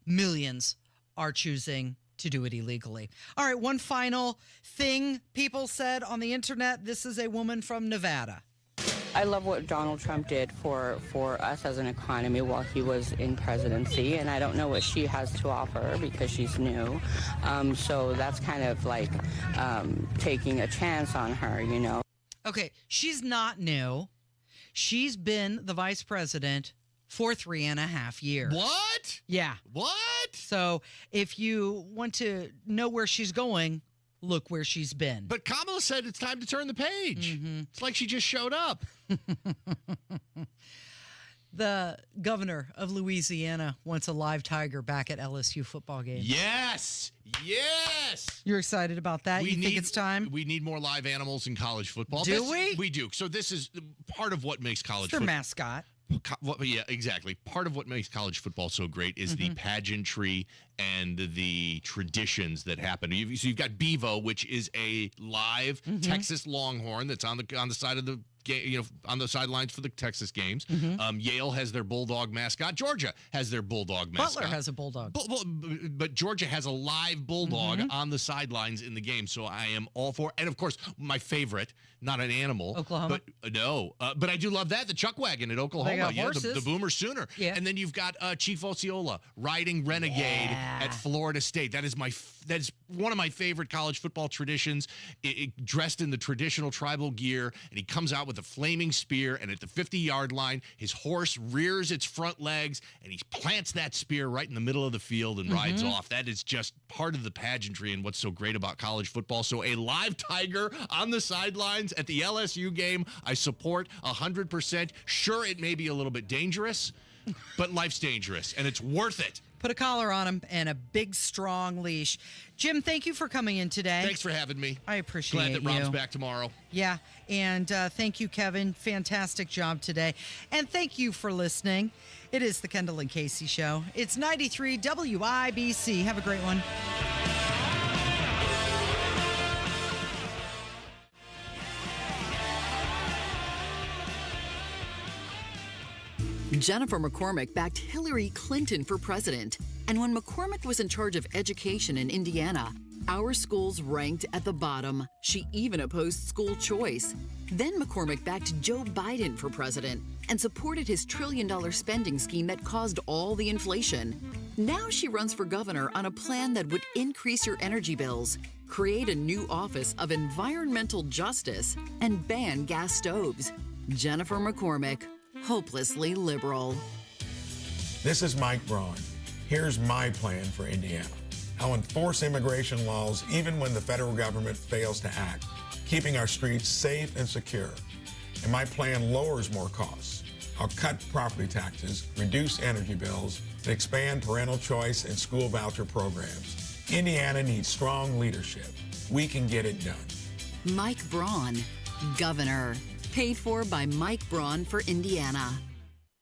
millions are choosing to do it illegally. All right, one final thing people said on the internet. This is a woman from Nevada. I love what Donald Trump did for us as an economy while he was in presidency, and I don't know what she has to offer because she's new. So that's kind of like taking a chance on her, Okay, she's not new. She's been the vice president for 3.5 years. What? Yeah. What? So if you want to know where she's going, look where she's been. But Kamala said it's time to turn the page. It's like she just showed up. The governor of Louisiana wants a live tiger back at LSU football games. Yes. Yes. You're excited about that? You think it's time? We need more live animals in college football. Do we? We do. So this is part of what makes college It's their mascot. Yeah, exactly. Part of what makes college football so great is the pageantry and the traditions that happen. So you've got Bevo, which is a live Texas Longhorn that's on the side of the game, on the sidelines for the Texas games. Yale has their bulldog mascot. Georgia has their bulldog mascot. Butler has a bulldog. But Georgia has a live bulldog on the sidelines in the game. So I am all for. And of course, my favorite, not an animal, Oklahoma. But I do love that, the chuck wagon at Oklahoma. They got horses. The Boomer Sooner. Yeah. And then you've got Chief Osceola riding Renegade at Florida State. That is one of my favorite college football traditions. Dressed in the traditional tribal gear, and he comes out with a flaming spear, and at the 50-yard line, his horse rears its front legs, and he plants that spear right in the middle of the field and rides off. That is just part of the pageantry and what's so great about college football. So a live tiger on the sidelines at the LSU game, I support 100%. Sure, it may be a little bit dangerous, but life's dangerous, and it's worth it. Put a collar on him and a big, strong leash. Jim, thank you for coming in today. Thanks for having me. I appreciate Glad that Rob's back tomorrow. Yeah, and thank you, Kevin. Fantastic job today. And thank you for listening. It is the Kendall and Casey Show. It's 93 WIBC. Have a great one. Jennifer McCormick backed Hillary Clinton for president. And when McCormick was in charge of education in Indiana, our schools ranked at the bottom. She even opposed school choice. Then McCormick backed Joe Biden for president and supported his trillion-dollar spending scheme that caused all the inflation. Now she runs for governor on a plan that would increase your energy bills, create a new office of environmental justice, and ban gas stoves. Jennifer McCormick, hopelessly liberal. This is Mike Braun. Here's my plan for Indiana. I'll enforce immigration laws even when the federal government fails to act, keeping our streets safe and secure. And my plan lowers more costs. I'll cut property taxes, reduce energy bills, and expand parental choice and school voucher programs. Indiana needs strong leadership. We can get it done. Mike Braun, governor. Paid for by Mike Braun for Indiana.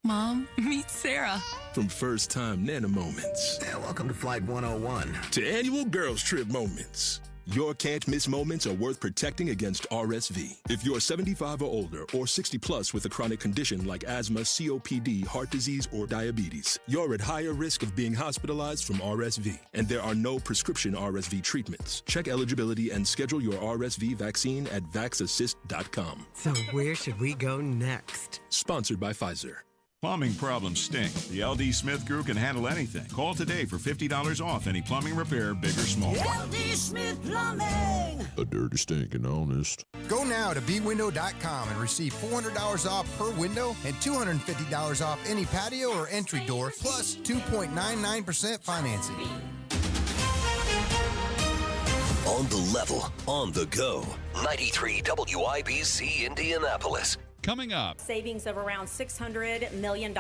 Mom, meet Sarah. From first-time Nana moments. Welcome to Flight 101. To annual girls trip moments. Your can't-miss moments are worth protecting against RSV. If you're 75 or older or 60 plus with a chronic condition like asthma, COPD, heart disease, or diabetes, you're at higher risk of being hospitalized from RSV. And there are no prescription RSV treatments. Check eligibility and schedule your RSV vaccine at vaxassist.com. So where should we go next? Sponsored by Pfizer. Plumbing problems stink. The LD Smith Crew can handle anything. Call today for $50 off any plumbing repair, big or small. LD Smith Plumbing. A dirty, stinking honest. Go now to bwindow.com and receive $400 off per window and $250 off any patio or entry door, plus 2.99% financing. On the level, on the go. 93 WIBC Indianapolis. Coming up, savings of around $600 million.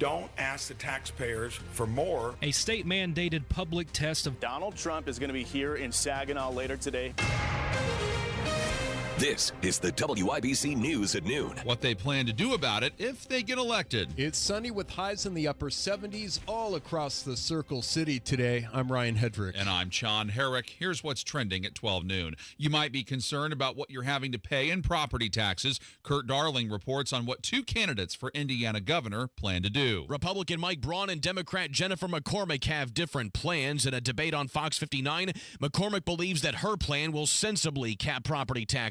Don't ask the taxpayers for more. A state-mandated public test of Donald Trump is going to be here in Saginaw later today. This is the WIBC News at noon. What they plan to do about it if they get elected. It's sunny with highs in the upper 70s all across the Circle City today. I'm Ryan Hedrick. And I'm Sean Herrick. Here's what's trending at 12 noon. You might be concerned about what you're having to pay in property taxes. Kurt Darling reports on what two candidates for Indiana governor plan to do. Republican Mike Braun and Democrat Jennifer McCormick have different plans. In a debate on Fox 59, McCormick believes that her plan will sensibly cap property taxes